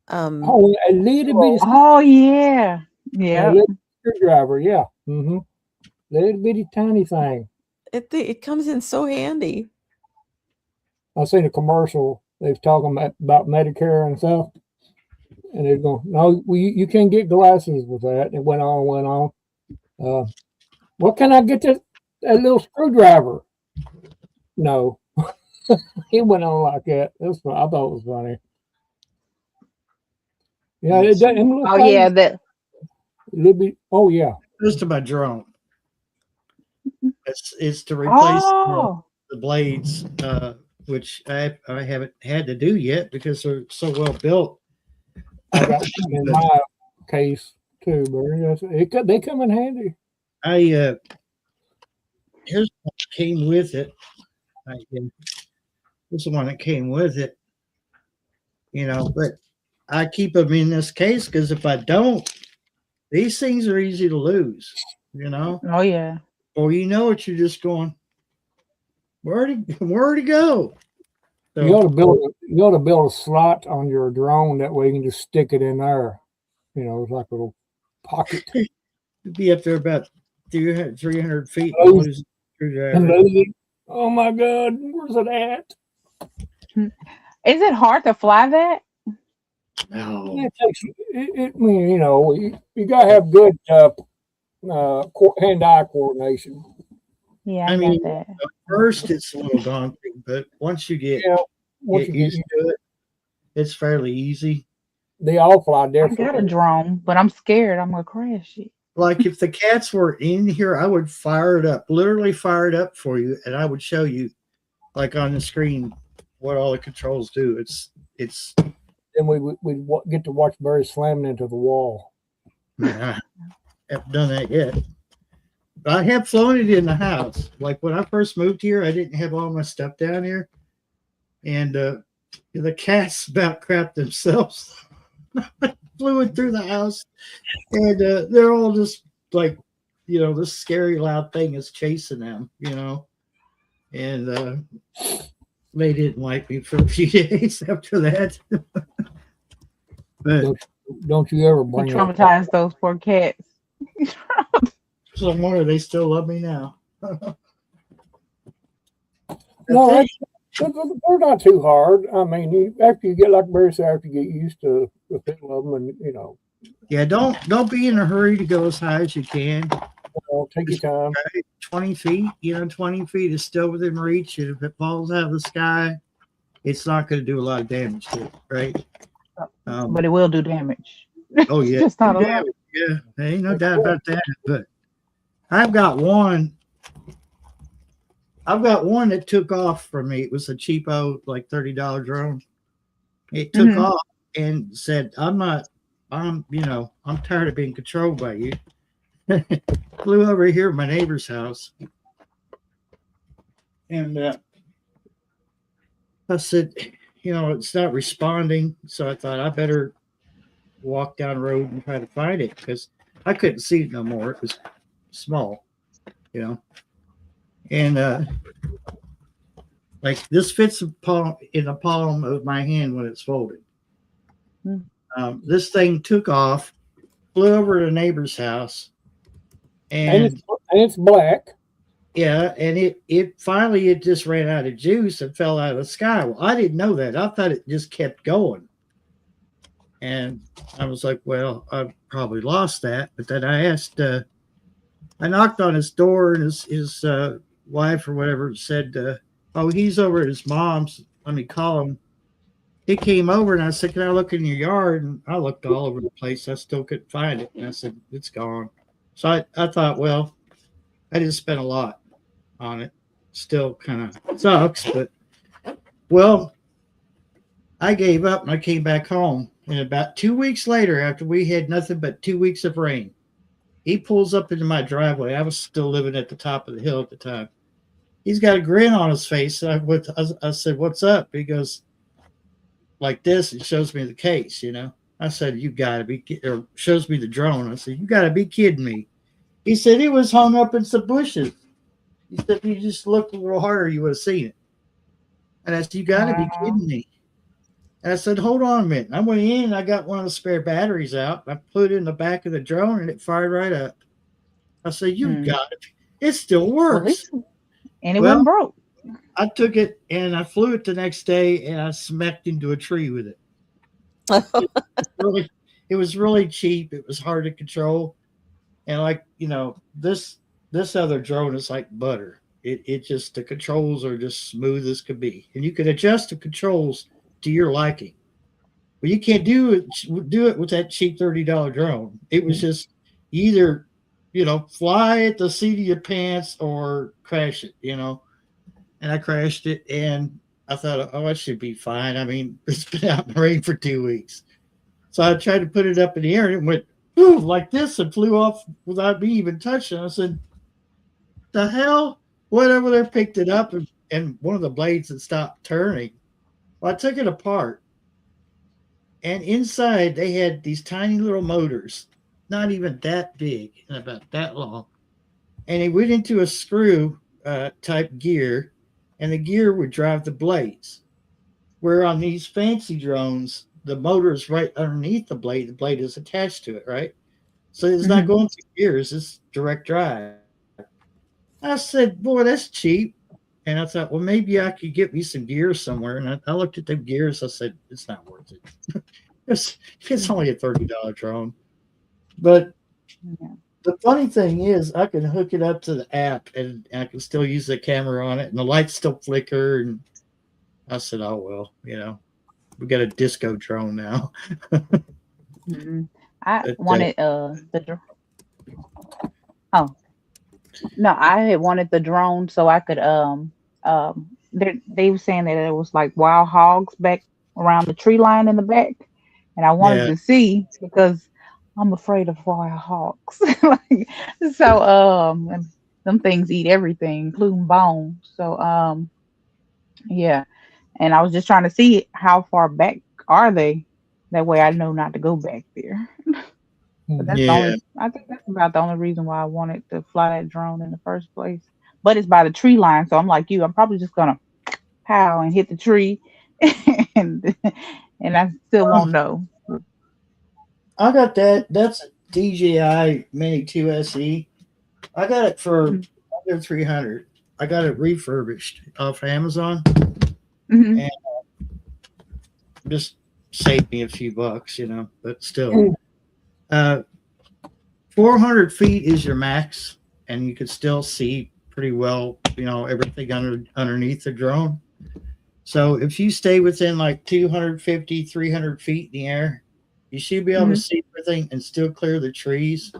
Oh, a little bitty Oh yeah. Yeah. screwdriver. Yeah. Mm-hmm. Little bitty tiny thing. It comes in so handy. I seen a commercial. They was talking about Medicare and stuff, and they're going, "No, you can't get glasses with that." And it went on. What can I get that little screwdriver? No, it went on like that. That's what I thought was funny. Yeah, it doesn't. Oh yeah. That. Little bit. Oh yeah. just to my drone. It's to replace Oh. the blades, which I haven't had to do yet because they're so well built. I got some in my case too, but they come in handy. Here's what came with it. This is the one that came with it. But I keep them in this case because if I don't, these things are easy to lose. Oh yeah. Or what, you're just going, where to go? So, You ought to build a slot on your drone that way you can just stick it in there. It's like a little pocket. be up there about 300 feet. Oh. Lose the screwdriver. And lose it. Oh my God, where's it at? Is it hard to fly that? No. It takes. I mean, you gotta have good hand-eye coordination. Yeah, I I mean, got that. At first it's a little daunting, but once you get Yeah, once you get used to it, it's fairly easy. they all fly I different. got a drone, but I'm scared I'm gonna crash it. Like if the cats were in here, I would fire it up, literally fire it up for you, and I would show you, like on the screen, what all the controls do. It's. Then we'd get to watch Barry slamming into the wall. I haven't done that yet. But I have flown it in the house. Like when I first moved here, I didn't have all my stuff down here, and the cats about crapped themselves. Flew it through the house, and they're all just like, this scary loud thing is chasing them, and they didn't like me for a few days after that. But Don't you ever You bring it. traumatized those poor cats. so I wonder they still love me now. No, they're not too hard. I mean, after you get, like Barry said, after you get used to the feel of them, and Yeah, don't be in a hurry to go as high as you can. Well, take your time. 20 feet, 20 feet is still within reach. And if it falls out of the sky, it's not going to do a lot of damage to it, right? But it will do damage. Oh, yeah. Just not a lot. Damage, yeah, there ain't no doubt about that. But I've got one that took off from me. It was a cheapo, like $30 drone. It took Mhm. off and said, I'm tired of being controlled by you. Flew over here to my neighbor's house. And I said, it's not responding. So I thought I better walk down the road and try to find it because I couldn't see it no more. It was small, And like this fits in the palm of my hand when it's folded. This thing took off, flew over to the neighbor's house, and it's black. Yeah, and it finally just ran out of juice and fell out of the sky. Well, I didn't know that. I thought it just kept going. And I was like, well, I probably lost that. But then I knocked on his door, and his wife or whatever said, oh, he's over at his mom's. Let me call him. He came over, and I said, can I look in your yard? And I looked all over the place. I still couldn't find it. And I said, it's gone. So I thought, well, I didn't spend a lot on it. Still kind of sucks, but well, I gave up and I came back home. And about 2 weeks later, after we had nothing but 2 weeks of rain, he pulls up into my driveway. I was still living at the top of the hill at the time. He's got a grin on his face. I said, what's up? He goes like this and shows me the case, I said, you gotta be, or shows me the drone. I said, you gotta be kidding me. He said it was hung up in some bushes. He said, if you just looked a little harder, you would have seen it. And I said, you got to be kidding me. And I said, hold on a minute. I went in and I got one of the spare batteries out. I put it in the back of the drone and it fired right up. I said, you got it. It still works. And it wasn't broke. I took it and I flew it the next day and I smacked into a tree with it. It was really cheap. It was hard to control. And like, this other drone is like butter. It just, the controls are just smooth as could be. And you can adjust the controls to your liking. But you can't do it with that cheap $30 drone. It was just either, fly at the seat of your pants or crash it, And I crashed it and I thought, oh, I should be fine. I mean, it's been out in the rain for 2 weeks. So I tried to put it up in the air and it went like this and flew off without me even touching. I said, the hell? Whatever, they picked it up and one of the blades had stopped turning. Well, I took it apart. And inside they had these tiny little motors, not even that big and about that long. And it went into a screw type gear, and the gear would drive the blades. Where on these fancy drones, the motor is right underneath the blade is attached to it, right? So it's not going through gears, it's direct drive. I said, boy, that's cheap. And I thought, well, maybe I could get me some gears somewhere. And I looked at the gears. I said, it's not worth it. it's only a $30 drone. But the funny thing is, I can hook it up to the app and I can still use the camera on it. And the lights still flicker. And I said, oh, well, we got a disco drone now. I wanted I had wanted the drone so I could they were saying that it was like wild hogs back around the tree line in the back, and I wanted to see because I'm afraid of wild hogs. So them things eat everything, including bones. So and I was just trying to see how far back are they. That way I know not to go back there. But that's I think that's about the only reason why I wanted to fly that drone in the first place. But it's by the tree line, so I'm like you. I'm probably just gonna pow and hit the tree, and I still won't know. I got that. That's a DJI Mini 2 SE. I got it for under $300. I got it refurbished off Amazon, and just saved me a few bucks, but still. 400 feet is your max and you could still see pretty well, everything underneath the drone. So if you stay within like 250, 300 feet in the air, you should be able to see everything and still clear the trees.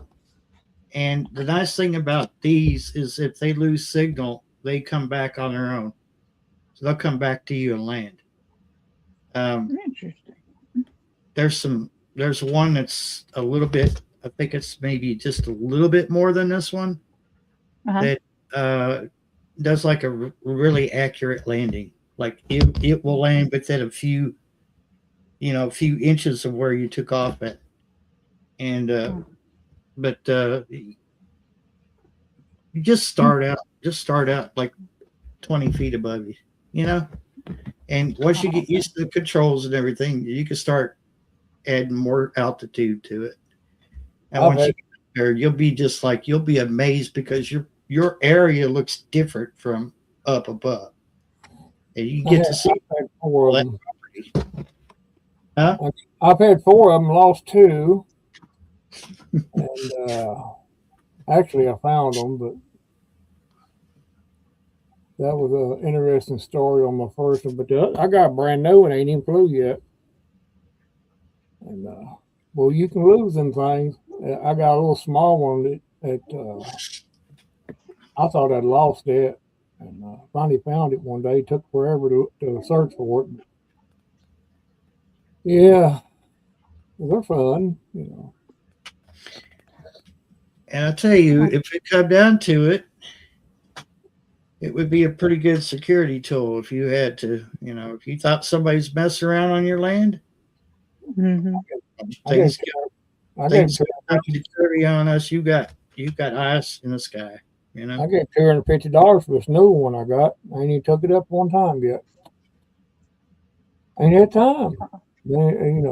And the nice thing about these is if they lose signal, they come back on their own. So they'll come back to you and land. Interesting. There's one that's a little bit, I think it's maybe just a little bit more than this one, that does like a really accurate landing. Like it will land within a few inches of where you took off at. And but you just start out like 20 feet above you, and once you get used to the controls and everything, you can start adding more altitude to it. And once you get there, you'll be amazed because your area looks different from up above. And you get to see four of them. Huh? I've had 4 of them, lost 2. And actually I found them, but that was an interesting story on my first one. But I got a brand new one, ain't even flew yet. And well, you can lose them things. I got a little small one that I thought I'd lost it, and finally found it one day. It took forever to search for it. Yeah, they're fun, And I'll tell you, if it come down to it, it would be a pretty good security tool if you had to, if you thought somebody's messing around on your land. Things get security on us. You got eyes in the sky. I get $250 for this new one I got. I ain't even took it up one time yet. Ain't had time. During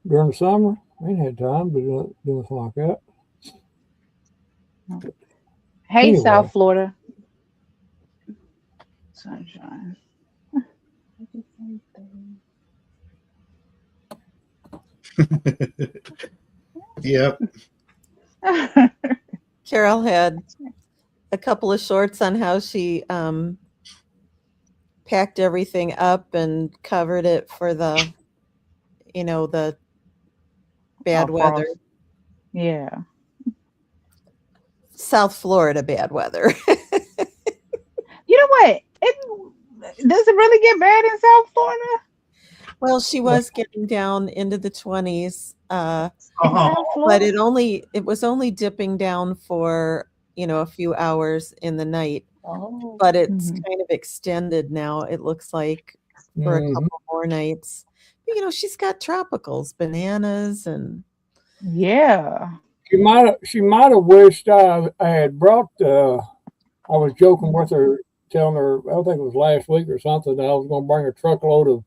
the summer, I ain't had time to do anything like that. Hey, anyway. South Florida. Sunshine. Yep. Carol had a couple of shorts on how she packed everything up and covered it for the bad weather. Yeah. South Florida bad weather. You know what? Does it really get bad in South Florida? Well, she was getting down into the 20s, but it was only dipping down for a few hours in the night. But it's kind of extended now. It looks like for a couple more nights. But, she's got tropicals, bananas, and She might have wished I had brought. I was joking with her, telling her I think it was last week or something that I was going to bring a truckload of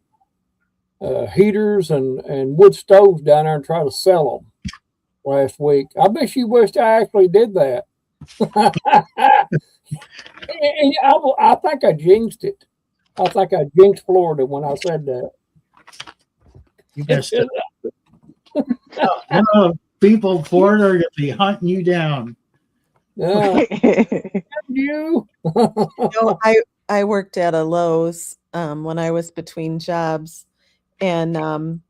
heaters and wood stoves down there and try to sell them last week. I bet she wished I actually did that. And I think I jinxed it. I think I jinxed Florida when I said that. You messed up. People in Florida are going to be hunting you down. You. I worked at a Lowe's when I was between jobs, and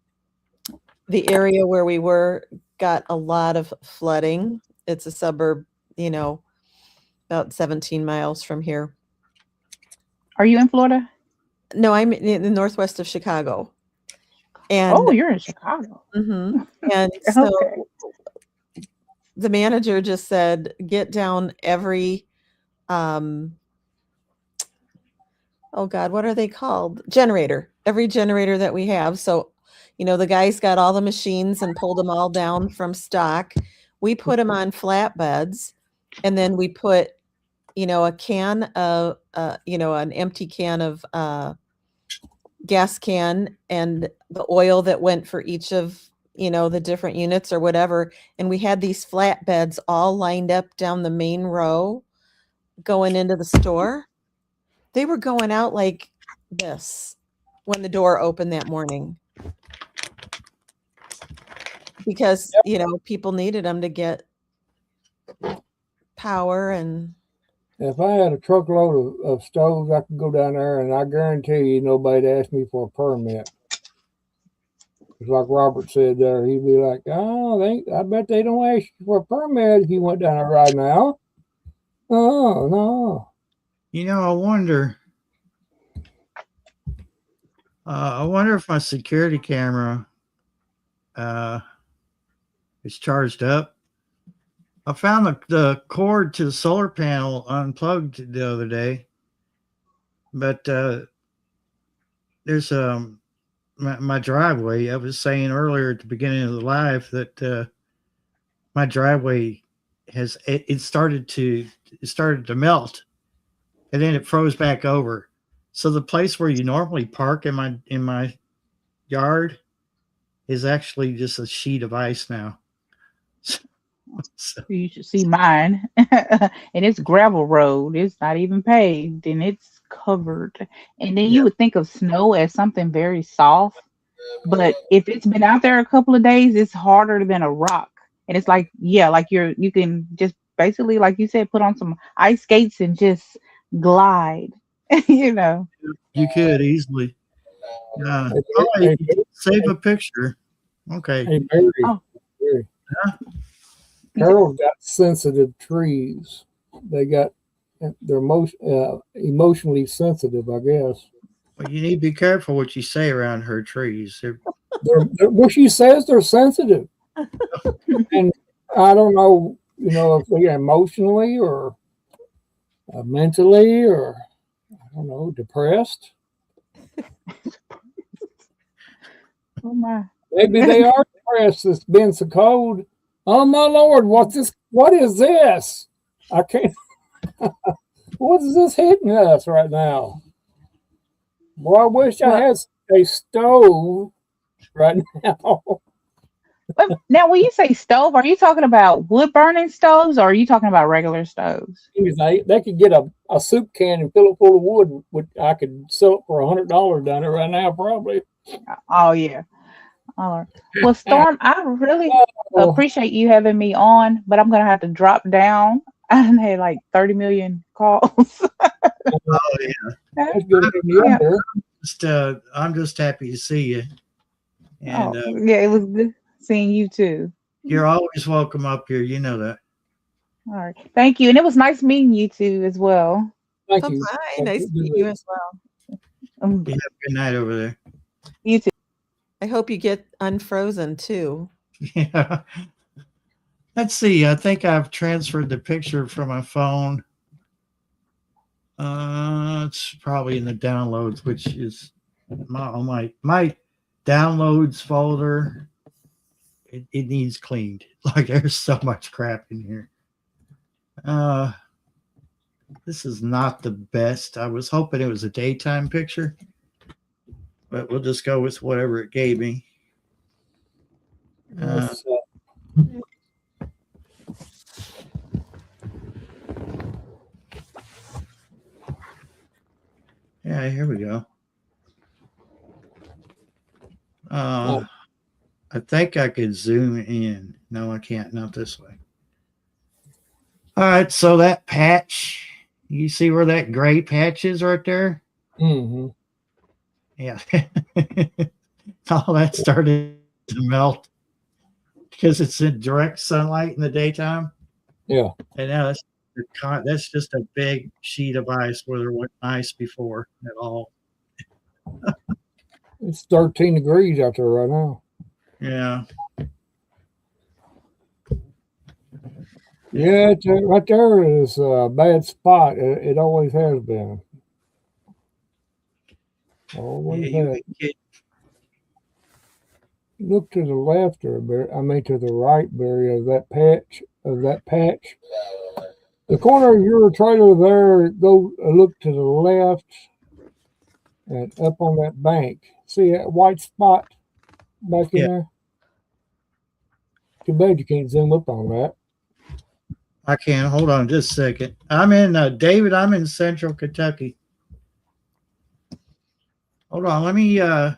the area where we were got a lot of flooding. It's a suburb, about 17 miles from here. Are you in Florida? No, I'm in the northwest of Chicago. And you're in Chicago. Mm-hmm. And so the manager just said, get down every, oh God, what are they called? Generator. Every generator that we have. So, the guys got all the machines and pulled them all down from stock. We put them on flatbeds, and then we put, a can of, an empty can of gas can and the oil that went for each of, the different units or whatever. And we had these flatbeds all lined up down the main row going into the store. They were going out like this when the door opened that morning. Because, people needed them to get power and If I had a truckload of stoves, I could go down there and I guarantee you nobody'd ask me for a permit. It's like Robert said there. He'd be like, "Oh, I bet they don't ask you for a permit if you went down there right now." Oh no. You know, I wonder if my security camera is charged up. I found the cord to the solar panel unplugged the other day, but there's my driveway. I was saying earlier at the beginning of the live that my driveway it started to melt, and then it froze back over. So the place where you normally park in my yard is actually just a sheet of ice now. So, You should see mine. And it's gravel road. It's not even paved and it's covered. And then yeah. you would think of snow as something very soft. But if it's been out there a couple of days, it's harder than a rock. And it's like, yeah, like you can just basically, like you said, put on some ice skates and just glide, you know. You could easily. All Hey, right, save a picture. Okay. hey, Mary. Oh. Mary. Carol's got sensitive trees. They're most emotionally sensitive, I guess. Well, you need to be careful what you say around her trees. Well, she says they're sensitive, and I don't know, if they're emotionally or mentally or I don't know, depressed. Oh my. Maybe they are depressed. It's been so cold. Oh my Lord, what's this? What is this? I can't. What is this hitting us right now? Boy, I wish I had a stove right now. Now, when you say stove, are you talking about wood burning stoves or are you talking about regular stoves? They could get a soup can and fill it full of wood. I could sell it for $100 down there right now, probably. Oh yeah. All right. Well, Storm, I really appreciate you having me on, but I'm gonna have to drop down. I had like 30 million calls. Oh yeah. That's good to be Yeah. there. I'm just happy to see you. And Yeah, it was good seeing you too. you're always welcome up here. You know that. All right. Thank you. And it was nice meeting you too as well. Thank you. Bye-bye. Nice to meet you as well. You have a good night over there. You too. I hope you get unfrozen too. Yeah. Let's see. I think I've transferred the picture from my phone. It's probably in the downloads, which is my downloads folder. It needs cleaned. Like there's so much crap in here. This is not the best. I was hoping it was a daytime picture, but we'll just go with whatever it gave me. Yeah, here we go. I think I could zoom in. No, I can't. Not this way. All right, so that patch, you see where that gray patch is right there? Mm-hmm. Yeah. All that started to melt because it's in direct sunlight in the daytime. Yeah. And now that's just a big sheet of ice where there wasn't ice before at all. It's 13 degrees out there right now. Yeah. Yeah, right there is a bad spot. It always has been. Always has. Look to the left or to the right, Barry, of that patch. The corner of your trailer there, go look to the left and up on that bank. See that white spot back in there? Too bad you can't zoom up on that. I can. Hold on just a second. I'm in, David, I'm in Central Kentucky. Hold on. Let me, I'm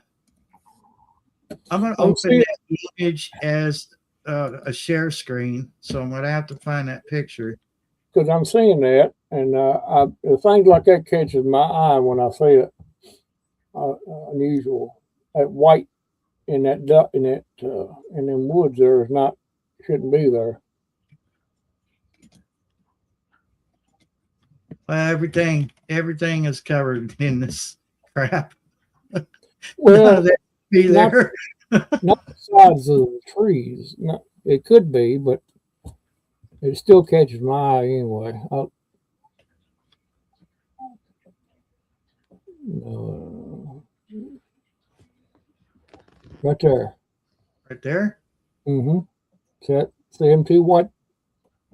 going to open that image as a share screen. So I'm going to have to find that picture. because I'm seeing that, and things like that catches my eye when I see it. Unusual. That white in that duck in them woods there is not shouldn't be there. Well, everything is covered in this crap. None Well, of that be not there. not the size of the trees. Not, it could be, but it still catches my eye anyway. Right there. Right there. Mm-hmm. See them two white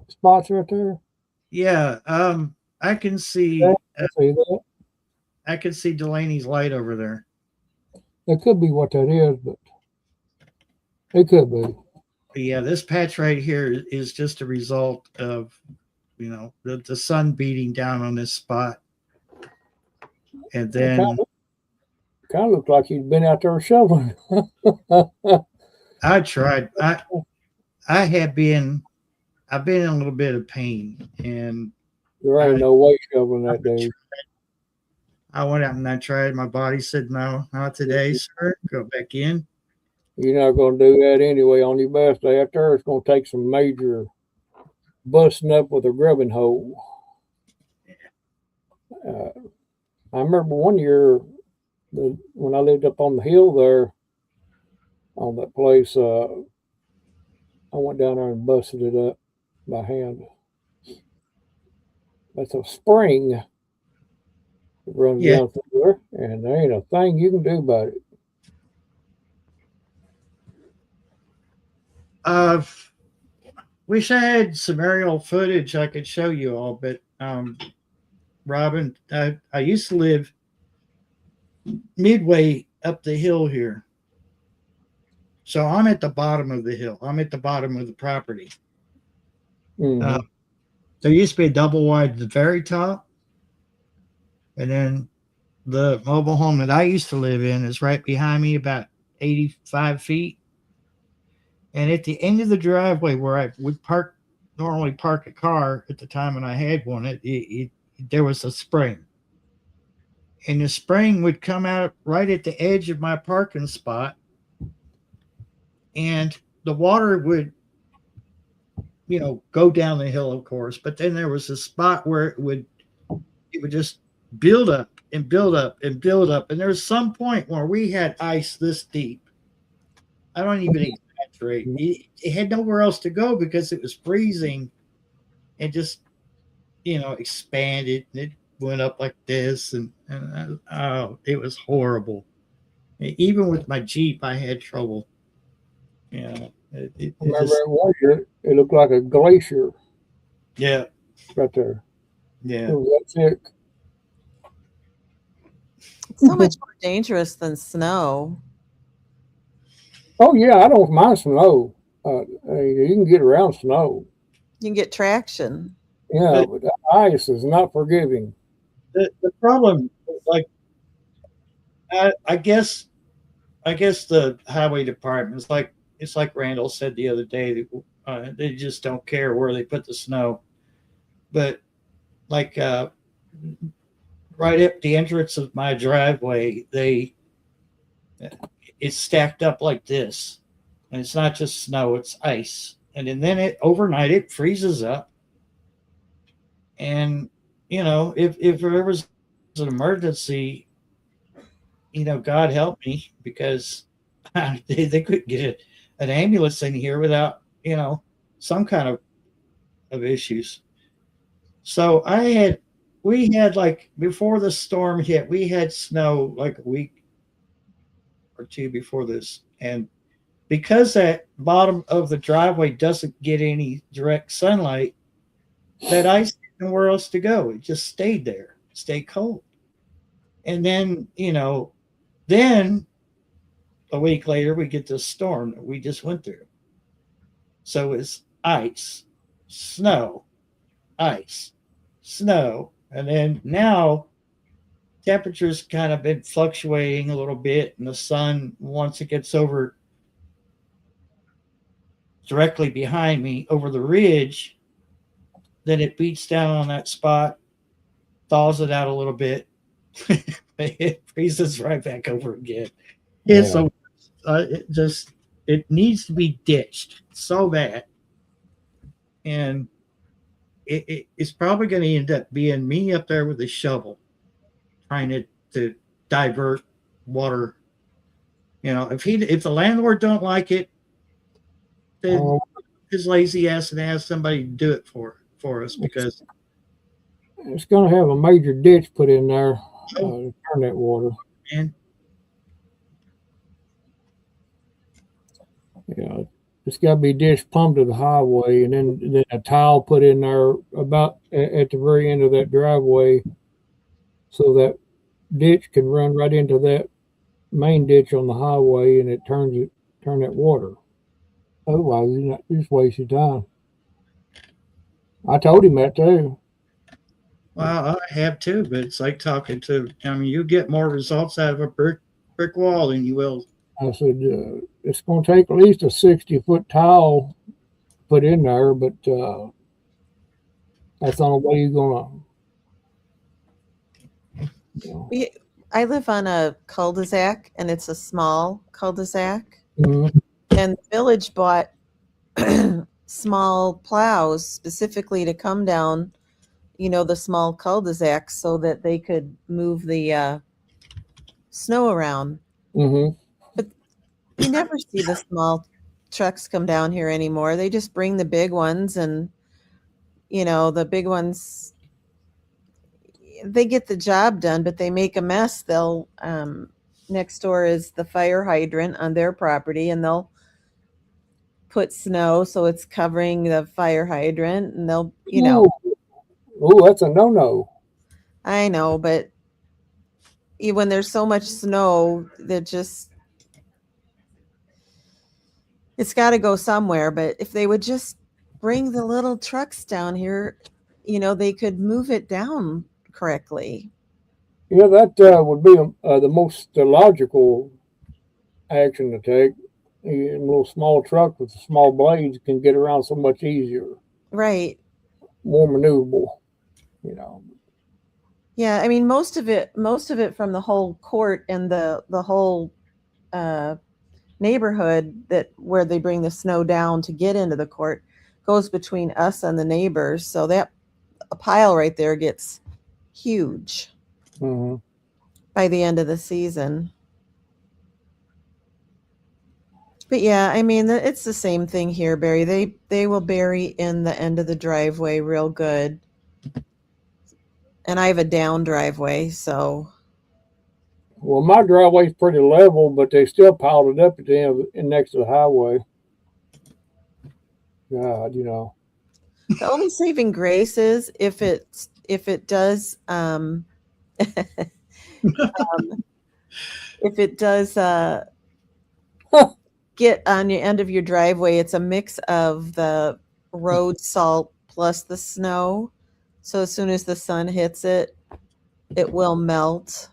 spots right there? Yeah. I can see. See that? I can see Delaney's light over there. That could be what that is, but it could be. But yeah, this patch right here is just a result of, the sun beating down on this spot, and then Kind of looked like he'd been out there shoveling. I tried. I've been in a little bit of pain, and There ain't no way shoveling that day. I went out and I tried. My body said, no, not today, sir. Go back in. You're not going to do that anyway on your best day. After it's going to take some major busting up with a grubbing hoe. I remember one year when I lived up on the hill there on that place, I went down there and busted it up by hand. That's a spring that runs down through there, and there ain't a thing you can do about it. Wish I had some aerial footage I could show you all, but Robin, I used to live midway up the hill here. So I'm at the bottom of the hill. I'm at the bottom of the property. Mm-hmm. There used to be a double wide at the very top. And then the mobile home that I used to live in is right behind me, about 85 feet. And at the end of the driveway where I would normally park a car at the time when I had one, there was a spring. And the spring would come out right at the edge of my parking spot. And the water would, go down the hill, of course. But then there was a spot where it would just build up and build up and build up. And there was some point where we had ice this deep. I don't even exaggerate. It had nowhere else to go because it was freezing and just, expanded. It went up like this. And it was horrible. Even with my Jeep, I had trouble. I remember one year, it looked like a glacier. Yeah. Right there. Yeah. It was that thick. It's so much more dangerous than snow. Oh, yeah, I don't mind snow. You can get around snow. You can get traction. Yeah, but the ice is not forgiving. The problem, I guess the highway department is it's like Randall said the other day, they just don't care where they put the snow. But right up the entrance of my driveway, it's stacked up like this. And it's not just snow, it's ice. And then overnight it freezes up. And, if there was an emergency, God help me, because they couldn't get an ambulance in here without, some kind of issues. So we had before the storm hit, we had snow like a week or two before this. And because that bottom of the driveway doesn't get any direct sunlight, that ice had nowhere else to go. It just stayed there, stayed cold. And then, then a week later, we get this storm that we just went through. So it's ice, snow, ice, snow. And then now temperatures kind of been fluctuating a little bit. And the sun, once it gets over directly behind me over the ridge, then it beats down on that spot, thaws it out a little bit, it freezes right back over again. It's Yeah. it needs to be ditched so bad, and it's probably going to end up being me up there with a shovel trying to divert water. If the landlord don't like it, then Oh, his lazy ass and ask somebody to do it for us, because it's going to have a major ditch put in there to turn that water. man, Yeah, it's got to be dish pumped to the highway, and then a tile put in there about at the very end of that driveway, so that ditch can run right into that main ditch on the highway, and it turn that water. Otherwise, you just waste your time. I told him that too. well, I have too, but it's like talking to. I mean, you get more results out of a brick wall than you will. I said it's going to take at least a 60-foot tile put in there, but that's the only way you're going to. I live on a cul-de-sac, and it's a small cul-de-sac. Mhm. And the village bought small plows specifically to come down, the small cul-de-sac, so that they could move the snow around. Mm-hmm. But you never see the small trucks come down here anymore. They just bring the big ones, and the big ones, they get the job done, but they make a mess. They'll next door is the fire hydrant on their property, and they'll put snow so it's covering the fire hydrant, and they'll Oh, that's a no-no. I know, but when there's so much snow, it's got to go somewhere. But if they would just bring the little trucks down here, they could move it down correctly. Yeah, that would be the most logical action to take. A little small truck with small blades can get around so much easier, Right. more maneuverable. Yeah, I mean, most of it from the whole court and the whole neighborhood where they bring the snow down to get into the court goes between us and the neighbors. So that a pile right there gets huge Mm-hmm. by the end of the season. But yeah, I mean, it's the same thing here, Barry. They will bury in the end of the driveway real good. And I have a down driveway, so. Well, my driveway's pretty level, but they still piled it up at the end next to the highway. God, The only saving grace is if it does if it does get on the end of your driveway, it's a mix of the road salt plus the snow. So as soon as the sun hits it, it will melt.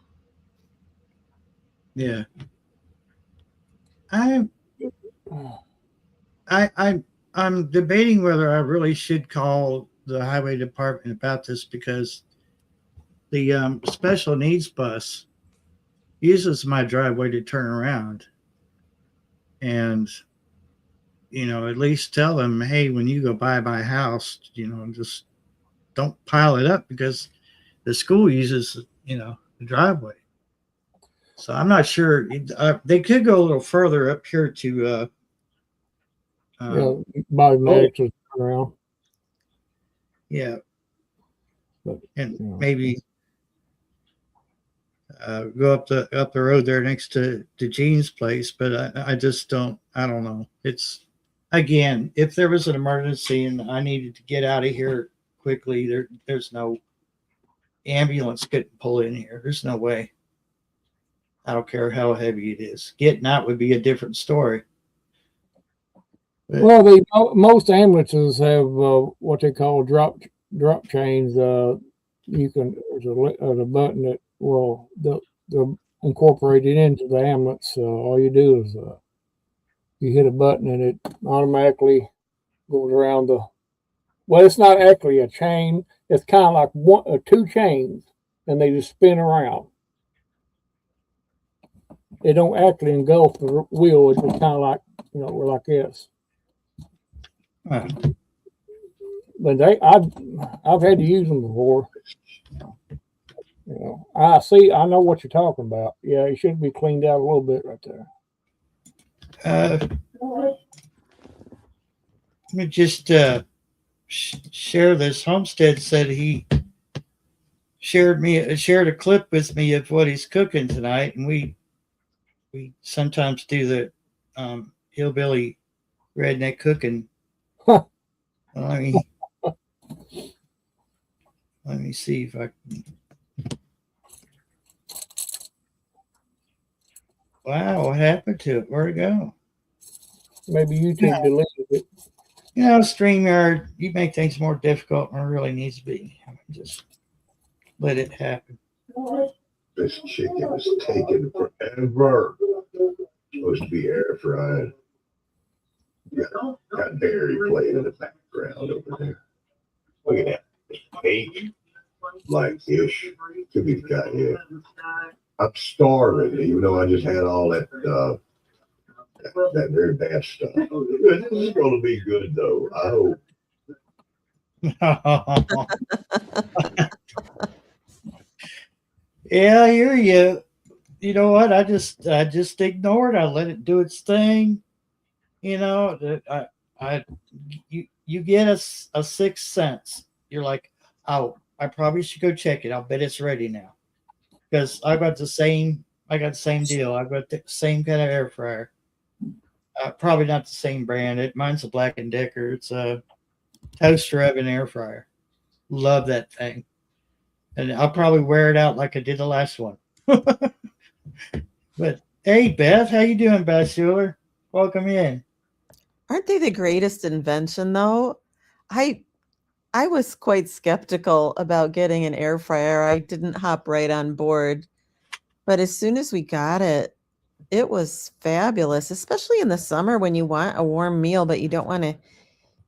Yeah. I'm debating whether I really should call the highway department about this, because the special needs bus uses my driveway to turn around, and at least tell them, hey, when you go by my house, just don't pile it up, because the school uses the driveway. So I'm not sure. They could go a little further up here to by Max is around. Yeah. But, and maybe go up the road there next to Gene's place. But I just don't know. It's, again, if there was an emergency and I needed to get out of here quickly, there's no ambulance couldn't pull in here. There's no way. I don't care how heavy it is. Getting out would be a different story. But, well, most ambulances have what they call drop chains. There's a button that they'll incorporate it into the ambulance. All you do is you hit a button and it automatically goes around Well, it's not actually a chain. It's kind of like one or two chains, and they just spin around. They don't actually engulf the wheel. It's just kind of like, we're like this. Huh. But I've had to use them before. I see. I know what you're talking about. Yeah, it should be cleaned out a little bit right there. Let me just share this. Homestead said he shared a clip with me of what he's cooking tonight, and we sometimes do the hillbilly redneck cooking. Huh. Let me see if I can. Wow, what happened to it? Where'd it go? Maybe YouTube deleted it. StreamYard, you make things more difficult than it really needs to be. Just let it happen. This chicken is taking forever. Supposed to be air fried. Got Barry playing in the background over there. Look at that. Pink, blackish. Could be the guy, yeah. I'm starving, even though I just had all that very bad stuff. This is going to be good, though. I hope. Yeah, I hear you. You know what? I just ignored. I let it do its thing. You get a sixth sense. You're like, oh, I probably should go check it. I'll bet it's ready now. Because I got the same deal. I got the same kind of air fryer. Probably not the same brand. Mine's a Black & Decker. It's a toaster oven air fryer. Love that thing. And I'll probably wear it out like I did the last one. But hey, Beth, how you doing, Beth Schuler? Welcome in. Aren't they the greatest invention, though? I was quite skeptical about getting an air fryer. I didn't hop right on board. But as soon as we got it, it was fabulous, especially in the summer when you want a warm meal, but you don't want to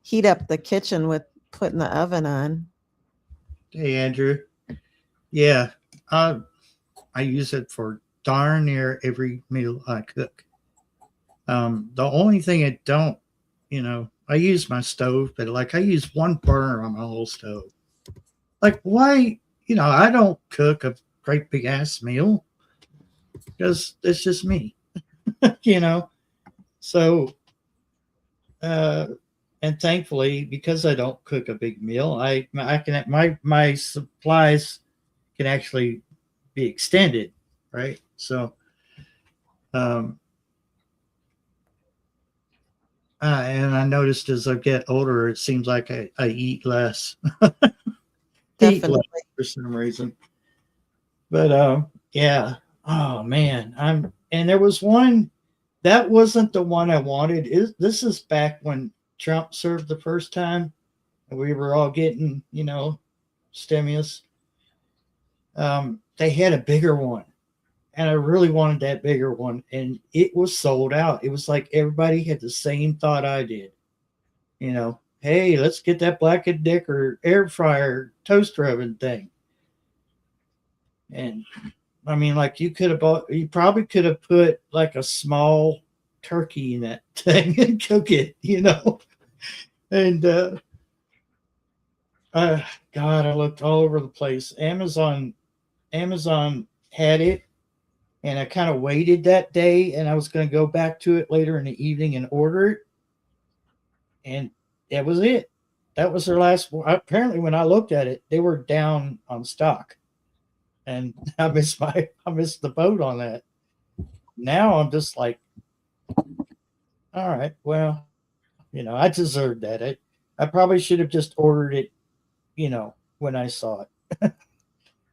heat up the kitchen with putting the oven on. Hey, Andrew. Yeah, I use it for darn near every meal I cook. The only thing I don't, I use my stove, but like I use one burner on my whole stove. Like, why? I don't cook a great big ass meal because it's just me, So, and thankfully, because I don't cook a big meal, I can my supplies can actually be extended, right? So, and I noticed as I get older, it seems like I eat less. Eat less Definitely. for some reason. But yeah. Oh man, and there was one that wasn't the one I wanted. This is back when Trump served the first time, and we were all getting, stimulus. They had a bigger one, and I really wanted that bigger one, and it was sold out. It was like everybody had the same thought I did. Hey, let's get that Black & Decker air fryer toaster oven thing. And I mean, like you probably could have put like a small turkey in that thing and cook it, And God, I looked all over the place. Amazon had it, and I kind of waited that day, and I was going to go back to it later in the evening and order it, and that was it. That was their last. Apparently, when I looked at it, they were down on stock, and I missed the boat on that. Now I'm just like, all right, well, I deserved that. I probably should have just ordered it, when I saw it,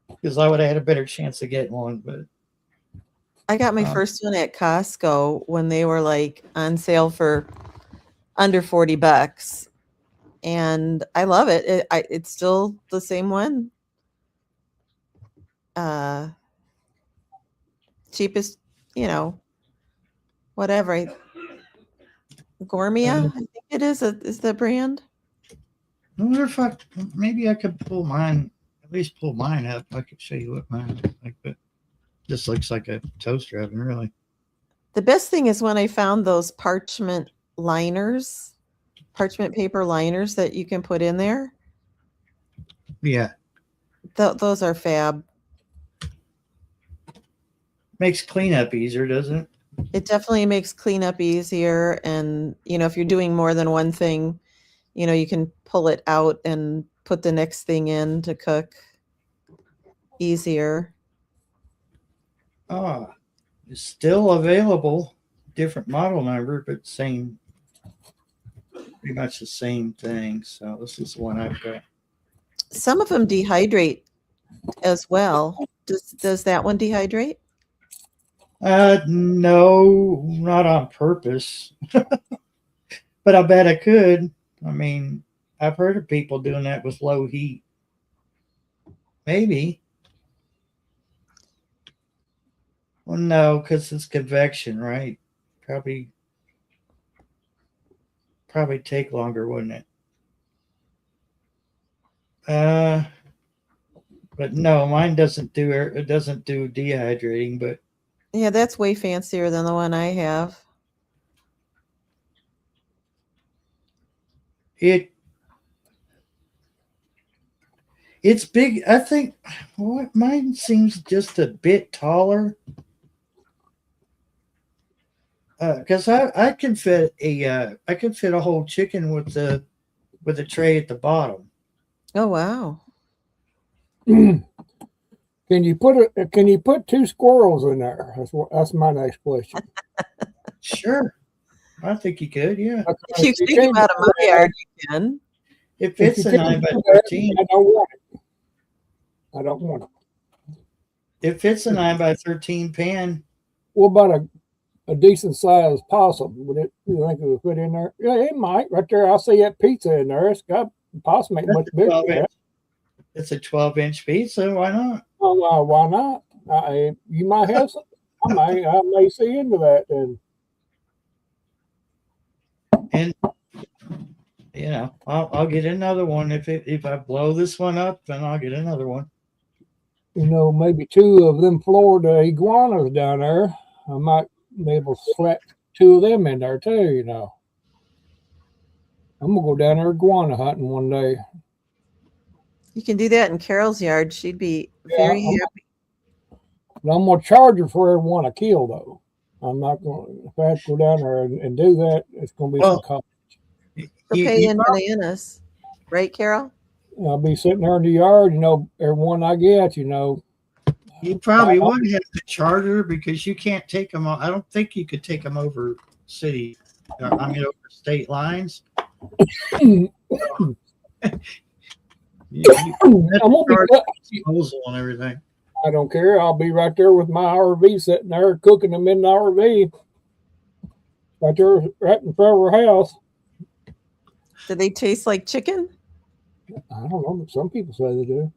because I would have had a better chance of getting one. But I got my first one at Costco when they were like on sale for under $40, and I love it. It's still the same one. Cheapest, whatever. Gourmia, I think it is the brand. I wonder if maybe I could pull mine, at least pull mine up. I could show you what mine looks like, but this looks like a toaster oven, really. The best thing is when I found those parchment paper liners that you can put in there. Yeah, Those are fab. makes cleanup easier, doesn't it? It definitely makes cleanup easier. And, if you're doing more than one thing, you can pull it out and put the next thing in to cook easier. It's still available. Different model number, but pretty much the same thing. So this is the one I've got. Some of them dehydrate as well. Does that one dehydrate? No, not on purpose. But I bet I could. I mean, I've heard of people doing that with low heat. Maybe. Well, no, because it's convection, right? Probably take longer, wouldn't it? But no, mine doesn't do dehydrating, but Yeah, that's way fancier than the one I have. it's big. I think mine seems just a bit taller. Because I can fit a whole chicken with the tray at the bottom. Oh, wow. Can you put 2 squirrels in there? That's my next question. Sure, I think you could. Yeah, If you take them out of my yard, you can. if it's a 9x13, I don't want it. I don't want it. if it's a 9x13 pan, What about a decent sized possum? Would it? You think it would fit in there? Yeah, it might. Right there, I see that pizza in there. It's got possum ain't much bigger. Than that. it's a 12-inch pizza. Why not? Oh, why not? You might have some. I may see into that then. And I'll get another one if I blow this one up, then I'll get another one. Maybe 2 of them Florida iguanas down there. I might be able to select 2 of them in there too. I'm gonna go down there iguana hunting one day. You can do that in Carol's yard. She'd be very happy. But I'm gonna charge her for every one I kill, though. I'm not gonna. If I have to go down there and do that, it's gonna be some cost. For paying bananas, right, Carol? I'll be sitting there in the yard. Every one I get, You probably would have to charter because you can't take them. I don't think you could take them over over state lines. I'm gonna be disposal and everything. I don't care. I'll be right there with my RV sitting there cooking them in the RV. Right there, right in front of our house. Do they taste like chicken? I don't know, but some people say they do.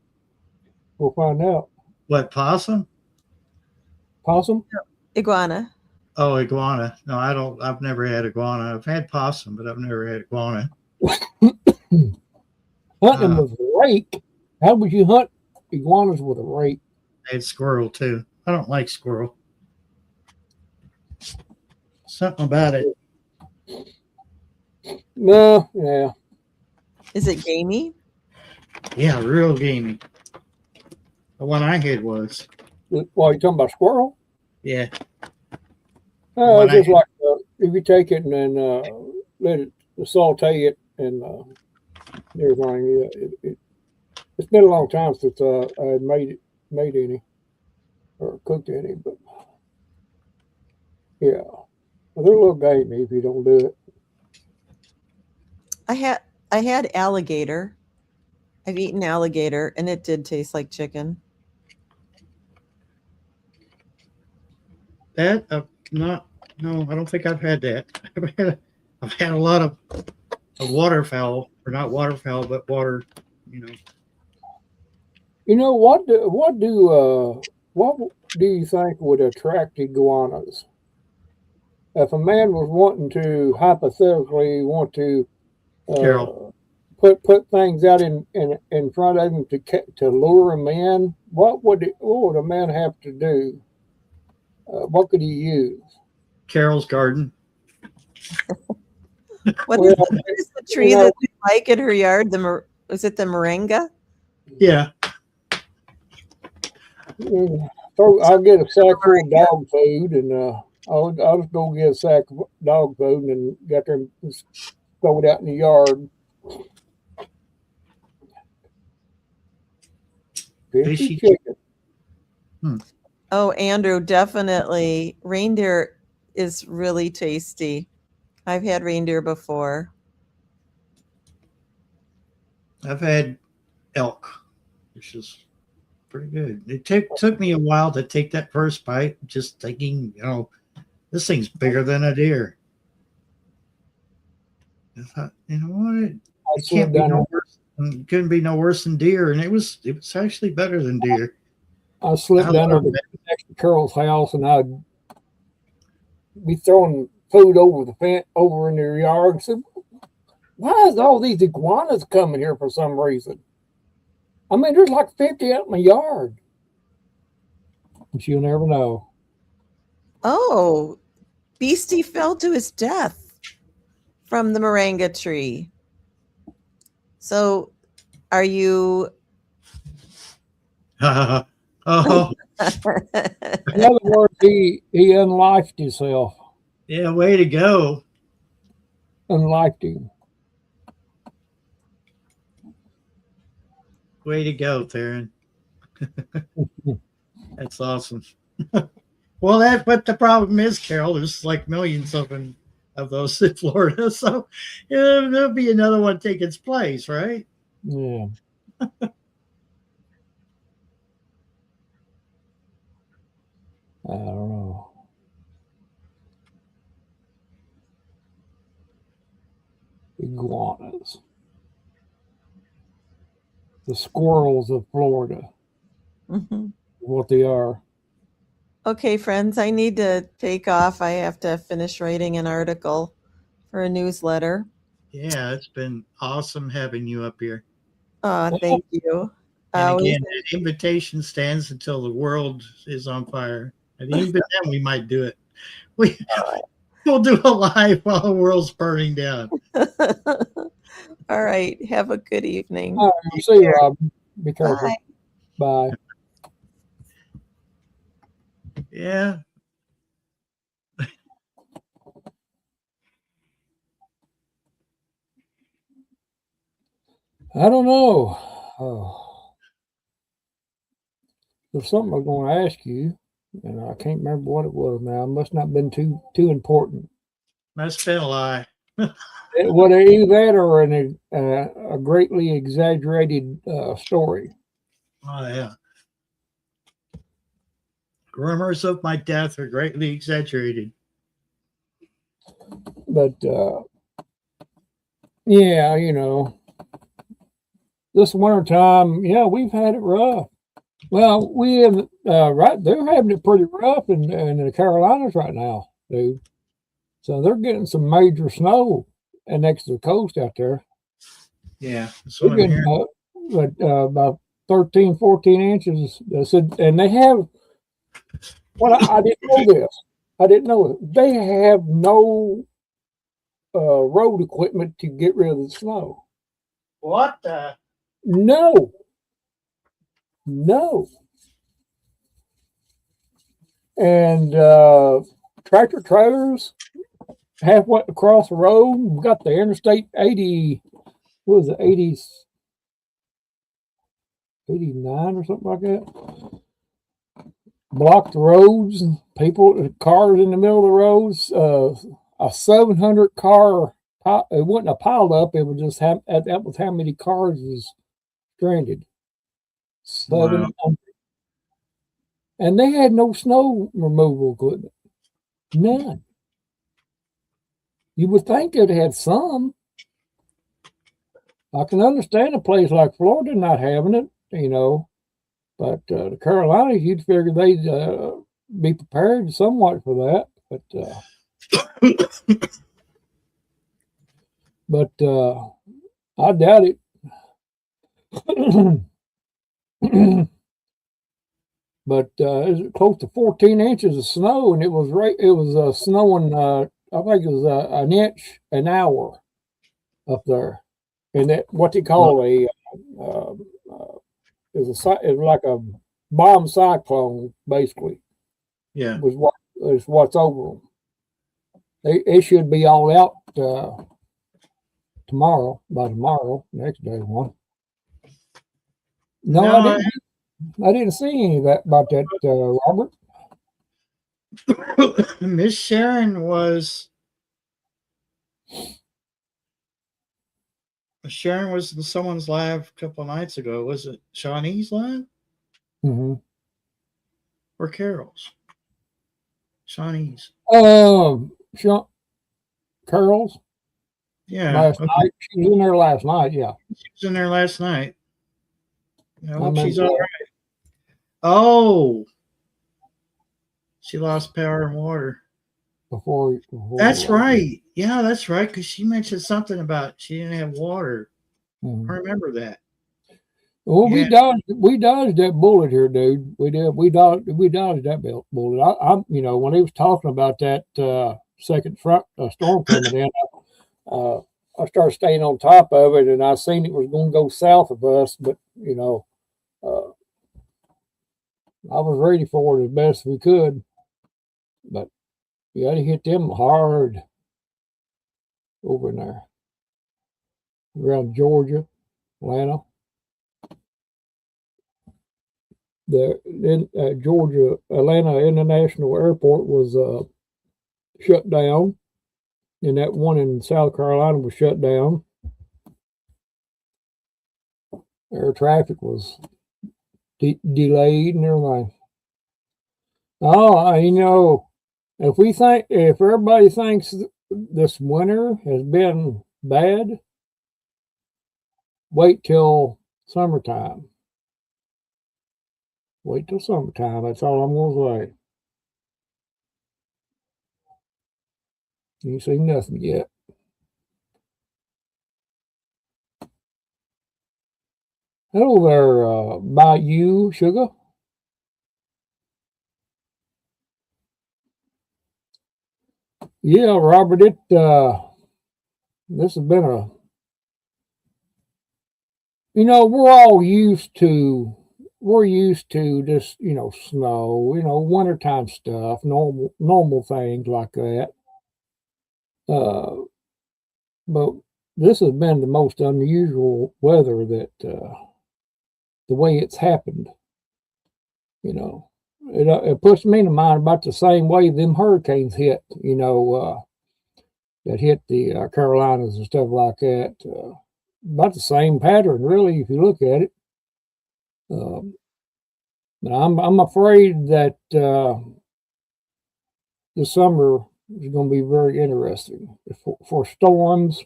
We'll find out. What, possum? Possum? Iguana. Oh, iguana. No, I don't. I've never had iguana. I've had possum, but I've never had iguana. Hunting with a rake? How would you hunt iguanas with a rake? I had squirrel too. I don't like squirrel. Something about it. No, yeah. Is it gamey? Yeah, real gamey. The one I had was. Well, you talking about squirrel? Yeah. It's just like if you take it and then let it saute it and everything. It's been a long time since I had made any or cooked any, but yeah, well, they're a little gamey if you don't do it. I had alligator. I've eaten alligator, and it did taste like chicken. That no, I don't think I've had that. I've had a lot of waterfowl, or not waterfowl, but water. What do you think would attract iguanas? If a man was wanting to hypothetically want to Carol. put things out in front of him to lure him in, what would a man have to do? What could he use? Carol's Garden. What Well, is the tree that we like in her yard? Was it the moringa? Yeah. I'll get a sack full of dog food, and I'll just go get a sack of dog food and get there and just throw it out in the yard. Fishy chicken. Oh, Andrew, definitely. Reindeer is really tasty. I've had reindeer before. I've had elk, which is pretty good. It took me a while to take that first bite, just thinking, this thing's bigger than a deer. I thought, you know what? It can't be no worse. It couldn't be no worse than deer, and it was actually better than deer. I slipped down there next to Carol's house, and I'd be throwing food over the fence over in their yard. And said, "Why is all these iguanas coming here for some reason? I mean, there's like 50 out in my yard." And she'll never know. Oh, Beastie fell to his death from the moringa tree. So, are you? Oh, In other words, he unlifed himself. yeah, way to go. Unlifed him. Way to go, Theron. That's awesome. Well, but the problem is, Carol, there's like millions of those in Florida, so there'll be another one take its place, right? Yeah. I don't know. Iguanas. The squirrels of Florida. Mhm. What they are. Okay, friends, I need to take off. I have to finish writing an article for a newsletter. Yeah, it's been awesome having you up here. Thank you. And again, the invitation stands until the world is on fire. And even then, we might do it. We'll do a live while the world's burning down. All right. Have a good evening. All right, see you, Rob. Be careful. Bye. Bye. Yeah. I don't know. Oh. There's something I was going to ask you, and I can't remember what it was now. It must not have been too important. Must have been a lie. What are either that or a greatly exaggerated story? Oh, yeah. Rumors of my death are greatly exaggerated. But yeah, this winter time, yeah, we've had it rough. Well, we have they're having it pretty rough in the Carolinas right now, dude. So they're getting some major snow and next to the coast out there. Yeah. That's They're what I'm getting hearing. about 13, 14 inches. And they have, well, I didn't know this. I didn't know it. They have no road equipment to get rid of the snow. What the? No. And tractor trailers halfway across the road. We got the Interstate 80, what was it, 89 or something like that. Blocked the roads, cars in the middle of the roads. A 700 car, it wasn't a pile up, it was just that was how many cars was stranded. 700. Wow. And they had no snow removal equipment. None. You would think they'd have some. I can understand a place like Florida not having it, but the Carolinas, you'd figure they'd be prepared somewhat for that. But I doubt it. But it was close to 14 inches of snow, and it was snowing. I think it was an inch an hour up there, and that what they call is like a bomb cyclone, basically. Yeah. Is what's over them. It should be all out tomorrow. By tomorrow, next day one. No, I didn't see any of that about that, Robert. Miss Sharon was in someone's live a couple of nights ago. Was it Shawnee's live Mm-hmm. or Carol's? Shawnee's. Carol's Yeah. last night. She was in there last night. Yeah, She was in there last night. I hope remember she's all that. right. Oh, she lost power and water. Before That's right. Yeah, that's right. Because she mentioned something about she didn't have water. Mhm. I remember that. Well, Yeah. we dodged that bullet here, dude. We did. We dodged that bullet. I when he was talking about that second front storm coming in, I started staying on top of it, and I seen it was going to go south of us, but I was ready for it as best we could. But you got to hit them hard over in there around Georgia, Atlanta. Georgia Atlanta International Airport was shut down, and that one in South Carolina was shut down. Air traffic was delayed and everything. Oh, if everybody thinks this winter has been bad, wait till summertime. Wait till summertime. That's all I'm going to say. You ain't seen nothing yet. Hello there, Bayou Sugar. Yeah, Robert, this has been we're used to just, snow, wintertime stuff, normal things like that. But this has been the most unusual weather that, the way it's happened, it puts me to mind about the same way them hurricanes hit, that hit the Carolinas and stuff like that. About the same pattern, really, if you look at it. But I'm afraid that the summer is going to be very interesting for storms.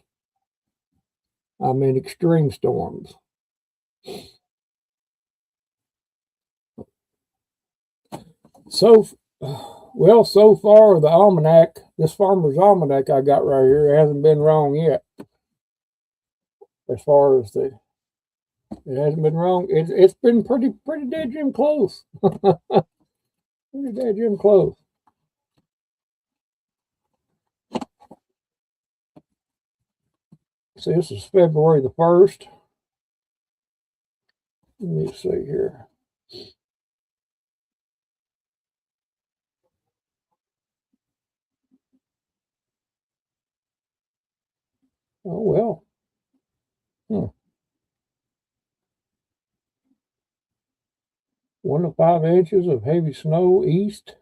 I mean, extreme storms. So far the almanac, this farmer's almanac I got right here, hasn't been wrong yet. As far as it hasn't been wrong. It's been pretty dead Jim close. Pretty dead Jim close. See, this is February the 1st. Let me see here. Oh, well. 1 to 5 inches of heavy snow east.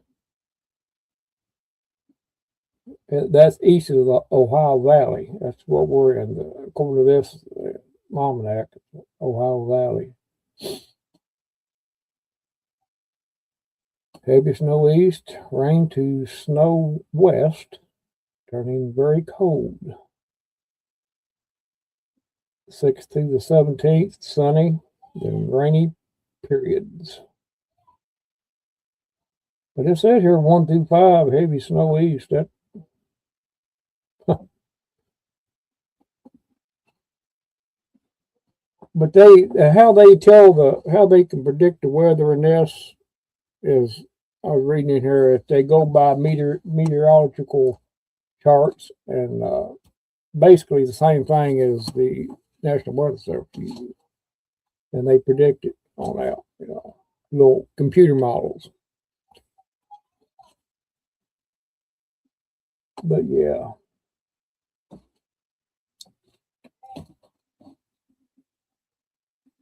That's east of the Ohio Valley. That's what we're in, according to this almanac, Ohio Valley. Heavy snow east, rain to snow west, turning very cold. 6th through the 17th, sunny, then rainy periods. But it said here 1 through 5, heavy snow east. That but they how they how they can predict the weather in this is, I was reading in here, if they go by meteorological charts, and basically the same thing as the National Weather Service uses, and they predict it on out, little computer models. But yeah.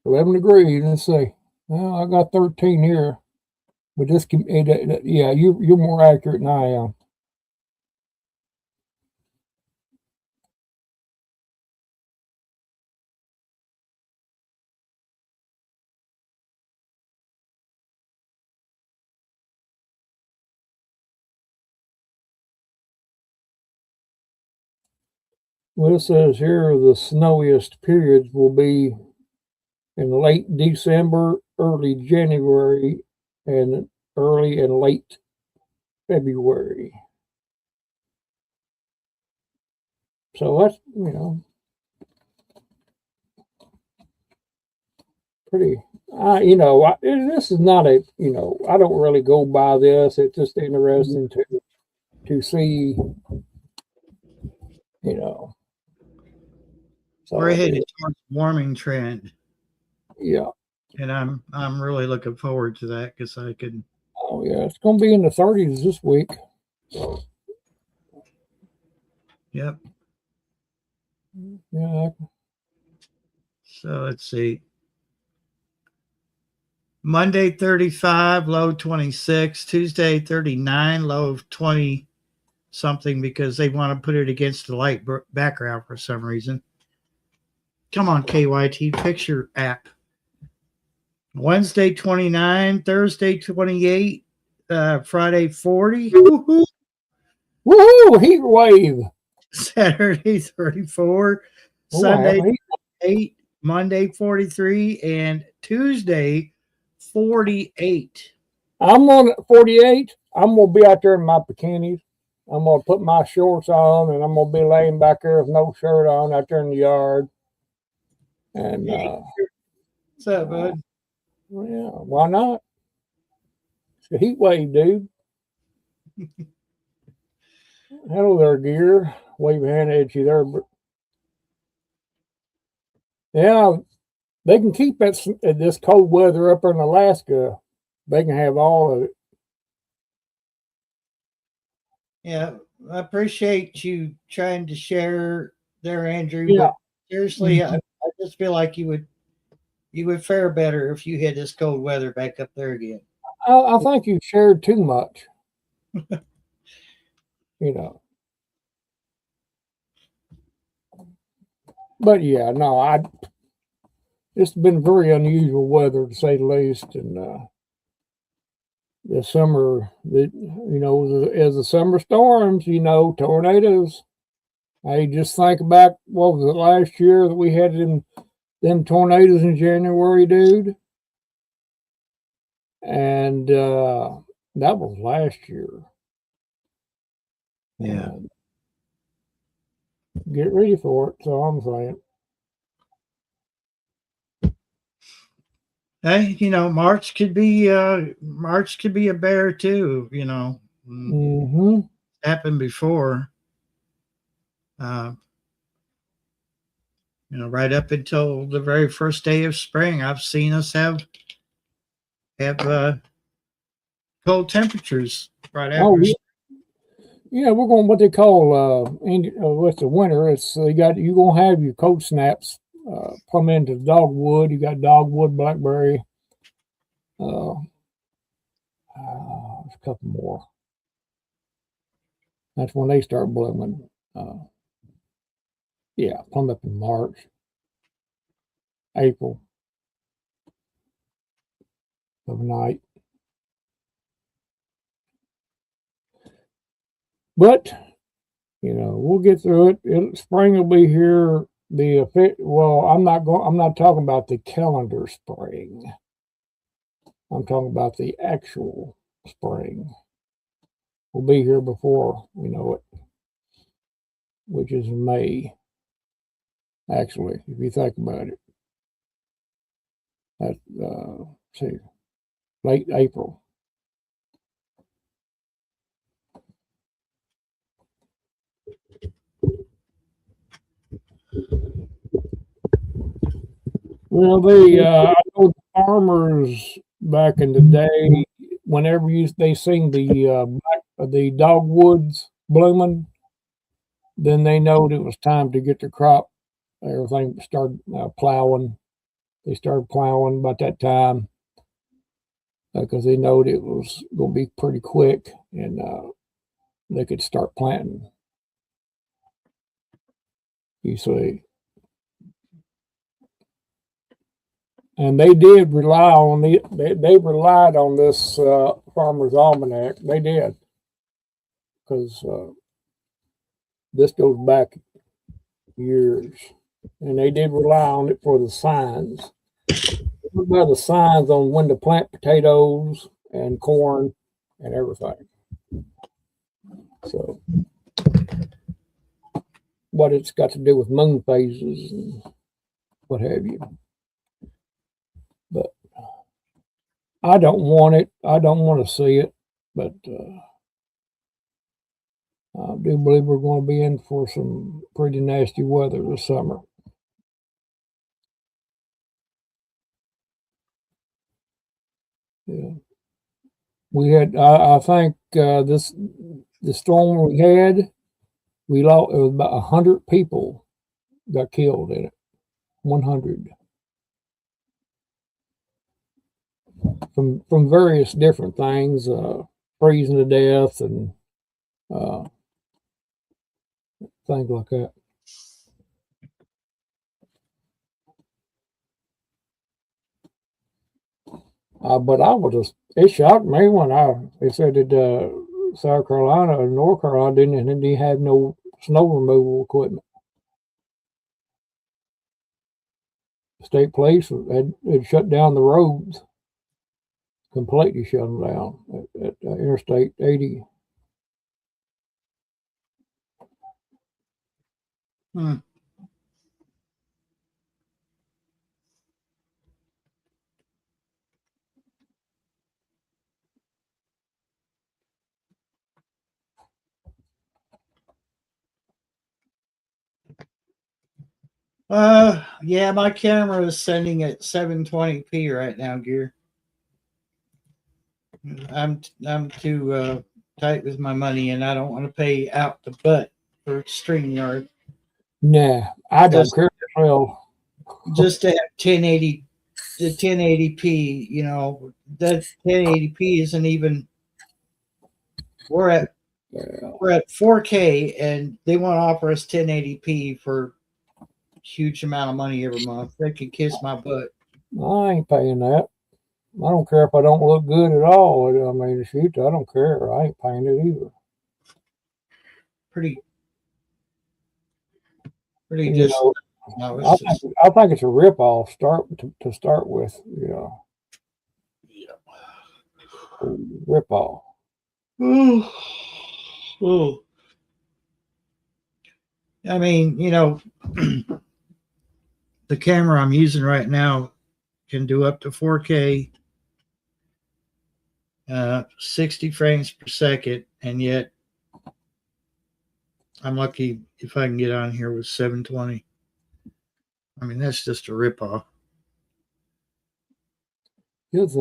$11 degrees. Let's see. Well, I got 13 here, but this can, yeah, you're more accurate than I am. Well, it says here the snowiest periods will be in late December, early January, and early and late February. So that's, pretty, this is not a, I don't really go by this. It's just interesting to see, So We're headed towards warming trend, yeah. and I'm really looking forward to that because I could. Oh yeah, it's going to be in the 30s this week. Yep. Yeah. So let's see. Monday 35, low 26. Tuesday 39, low of 20 something because they want to put it against the light background for some reason. Come on, KYT picture app. Wednesday 29, Thursday 28, Friday 40. Woohoo! Woohoo! Heat wave. Saturday 34, Sunday 8, Monday 43, and Tuesday 48. I'm on 48. I'm gonna be out there in my bikinis. I'm gonna put my shorts on, and I'm gonna be laying back there with no shirt on out there in the yard. And What's up, bud? yeah, why not? It's a heat wave, dude. Hello there, Gear. Wave a hand at you there, but yeah, they can keep this cold weather up in Alaska. They can have all of it. Yeah, I appreciate you trying to share there, Andrew. Yeah. But seriously, I just feel like you would fare better if you had this cold weather back up there again. I think you shared too much. But yeah, no, it's been very unusual weather to say the least, and the summer, as the summer storms, tornadoes. I just think about what was it last year that we had them tornadoes in January, dude, and that was last year. Yeah. Get ready for it. So I'm saying. Hey, March could be a bear too. Mm-hmm. Happened before. Right up until the very first day of spring, I've seen us have cold temperatures right after. Oh, yeah, we're going what they call what's the winter. It's you're gonna have your cold snaps plumb into dogwood. You got dogwood, blackberry. There's a couple more. That's when they start blooming. Yeah, plumb up in March, April, overnight. But we'll get through it. Spring will be here. I'm not talking about the calendar spring. I'm talking about the actual spring. We'll be here before we know it, which is May. Actually, if you think about it, That see, late April. Well, I know the farmers back in the day, whenever they sing the dogwoods blooming, then they knowed it was time to get the crop. Everything started plowing. They started plowing about that time because they knowed it was going to be pretty quick, and they could start planting. You see. And they did rely on they relied on this Farmer's Almanac. They did, because this goes back years, and they did rely on it for the signs. By the signs on when to plant potatoes and corn and everything. So, what it's got to do with moon phases and what have you. But I don't want it. I don't want to see it. But I do believe we're going to be in for some pretty nasty weather this summer. Yeah. We had, I think, the storm we had, we lost, it was about 100 people got killed in it. 100. From various different things, freezing to death and things like that. But I was just, it shocked me when they said that South Carolina and North Carolina didn't have no snow removal equipment. The state police had shut down the roads, completely shut them down at Interstate 80. Hmm. Yeah, my camera is sending at 720p right now, Gear. I'm too tight with my money, and I don't want to pay out the butt for StreamYard. Nah, I don't care. Well, just to have 1080, the 1080p. You know, that 1080p isn't even. We're at 4K, and they want to offer us 1080p for huge amount of money every month. They could kiss my butt. I ain't paying that. I don't care if I don't look good at all. I mean, shoot, I don't care. I ain't paying it either. Pretty You just. know, No, I think it's a ripoff. To start with, you know. Yeah. Ripoff. Oh. I mean, you know, the camera I'm using right now can do up to 4K, 60 frames per second, and yet I'm lucky if I can get on here with 720. I mean, that's just a ripoff. It's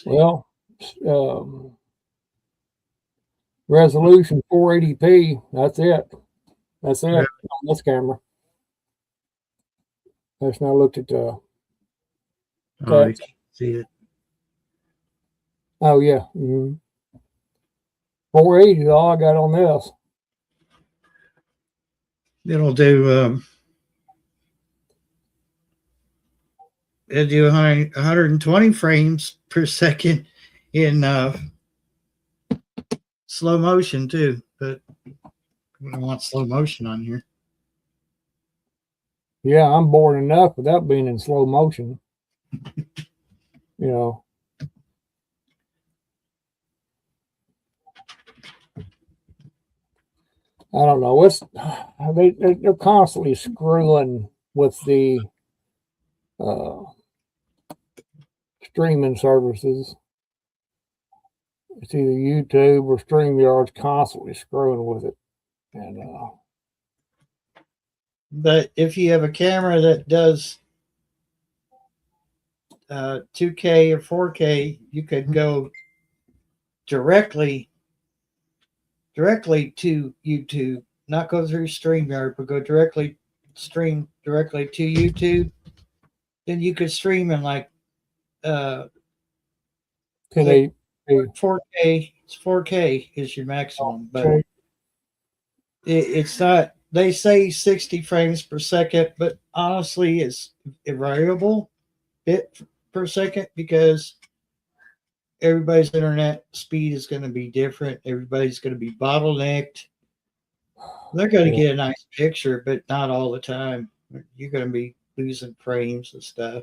well, resolution 480p. That's it. That's it on this camera. Let's now look at the. Oh, you can see it. Oh yeah. 480 is all I got on this. It'll do. It'll do 120 frames per second in slow motion too, but we don't want slow motion on here. Yeah, I'm bored enough without being in slow motion. You know. I don't know. They're constantly screwing with the uh, streaming services. It's either YouTube or StreamYard's constantly screwing with it. And But if you have a camera that does 2K or 4K, you could go directly to YouTube, not go through StreamYard, but go stream directly to YouTube. Then you could stream in like can they 4K. It's 4K is your maximum, but okay. it's not. They say 60 frames per second, but honestly, it's a variable bit per second because everybody's internet speed is going to be different. Everybody's going to be bottlenecked. They're going to get a nice picture, but not all the time. You're going to be losing frames and stuff.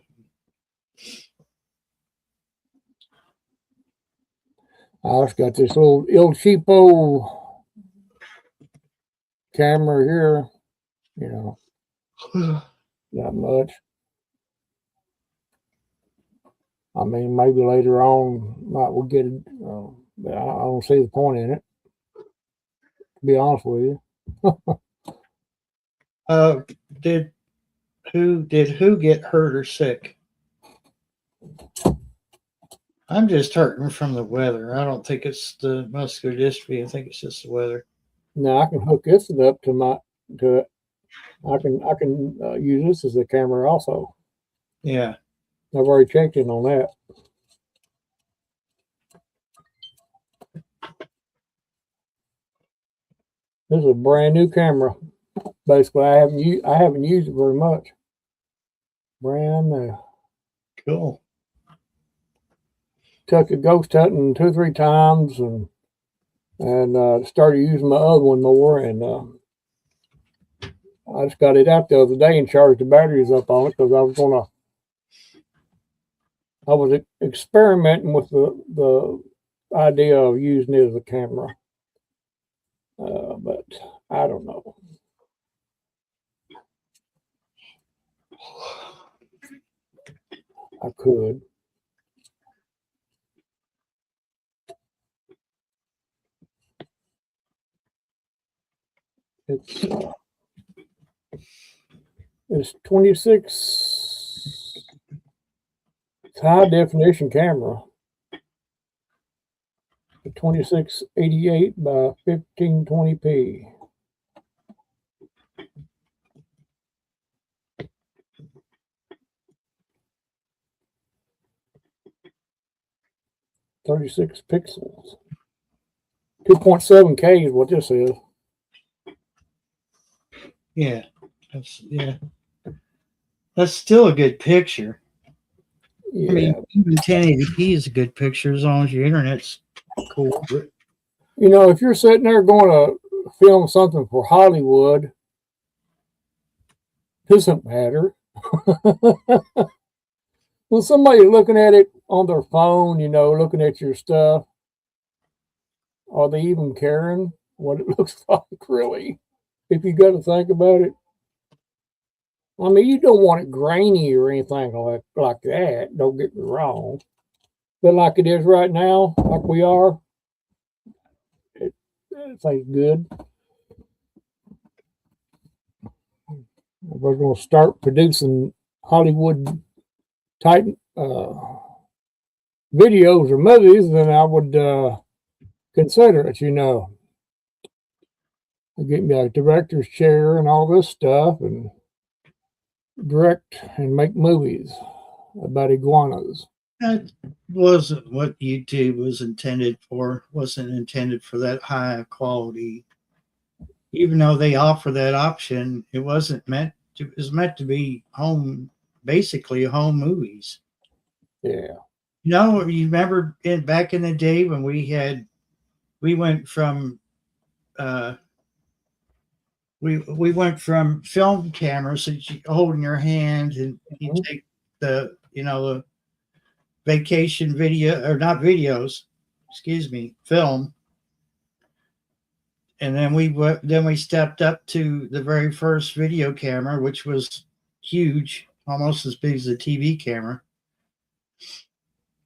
I've got this little Il Cheapo camera here, you know, not much. I mean, maybe later on, we'll get it, but I don't see the point in it, to be honest with you. Did who get hurt or sick? I'm just hurting from the weather. I don't think it's the muscular dystrophy. I think it's just the weather. Now I can hook this up to it. I can use this as a camera also. Yeah. I've already checked in on that. This is a brand new camera. Basically, I haven't used it very much. Brand new. Cool. Took it ghost hunting 2 or 3 times and started using my other one more, and I just got it out the other day and charged the batteries up on it because I was experimenting with the idea of using it as a camera, but I don't know. I could. It's 26. It's high definition camera. 2688 by 1520p. .36 pixels. 2.7K is what this is. Yeah. That's still a good picture. Yeah. I mean, even 1080p is a good picture as long as your internet's cool. You know, if you're sitting there going to film something for Hollywood, it doesn't matter. When somebody's looking at it on their phone, you know, looking at your stuff, are they even caring what it looks like, really? If you got to think about it. I mean, you don't want it grainy or anything like that. Don't get me wrong. But like it is right now, like we are, it's good. We're going to start producing Hollywood type videos or movies, then I would consider it, you know. Get me a director's chair and all this stuff and direct and make movies about iguanas. That wasn't what YouTube was intended for. Wasn't intended for that high quality. Even though they offer that option, it wasn't meant to. It was meant to be basically home movies. Yeah. You know, you remember back in the day when we went from we went from film cameras that you hold in your hand and you take the vacation video, or not videos, excuse me, film, And then we stepped up to the very first video camera, which was huge, almost as big as a TV camera.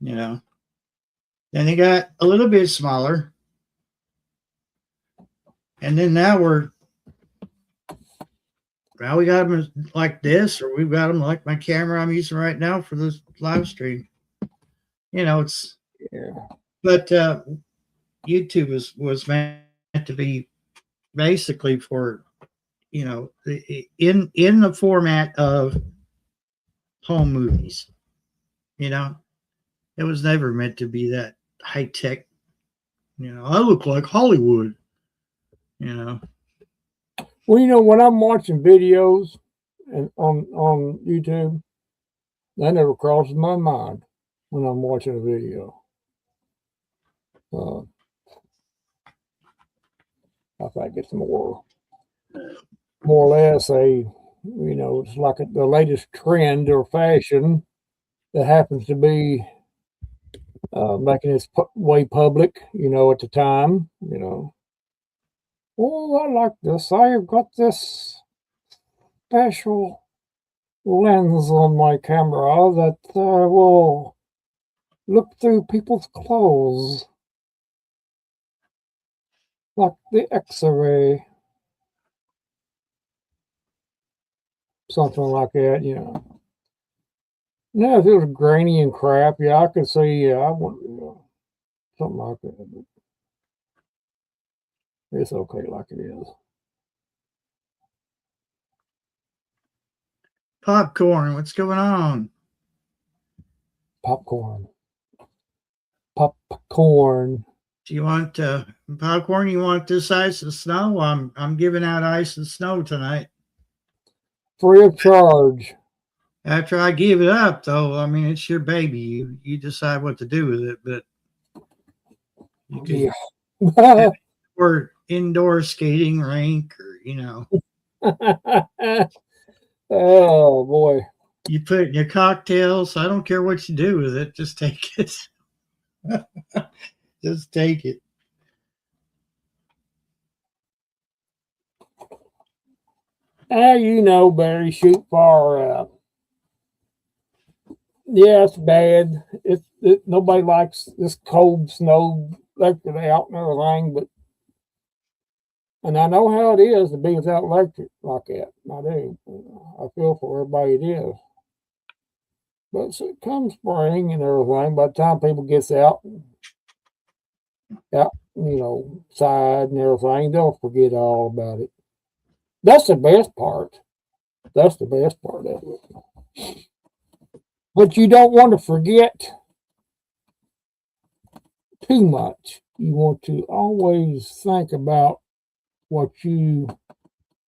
You know. Then it got a little bit smaller. And then now we got them like this, or we've got them like my camera I'm using right now for this live stream. You know, it's Yeah. but YouTube was meant to be basically for, you know, in the format of home movies. You know, it was never meant to be that high tech. You know, I look like Hollywood. You know. Well, you know, when I'm watching videos and on YouTube, that never crosses my mind when I'm watching a video. I think it's more or less it's like the latest trend or fashion that happens to be making its way public, you know, at the time, you know. Oh, I like this. I've got this special lens on my camera that will look through people's clothes like the X-ray. Something like that, you know. Now, if it was grainy and crap, yeah, I could see, I want, you know, something like that. But it's okay like it is. Popcorn, what's going on? Popcorn. Popcorn. Do you want popcorn? You want this ice and snow? I'm giving out ice and snow tonight. Free of charge. After I give it up, though, I mean, it's your baby. You decide what to do with it, but you can Yeah. or indoor skating rink, or you know, Oh boy. you put it in your cocktails. I don't care what you do with it. Just take it. Just take it. You know, Barry, shoot far out. Yeah, it's bad. Nobody likes this cold snow electric out and everything, and I know how it is to be without electric like that. I do. I feel for everybody it is. But so it comes spring and everything, by the time people gets out, you know, side and everything, they'll forget all about it. That's the best part. That's the best part of it. But you don't want to forget too much. You want to always think about what you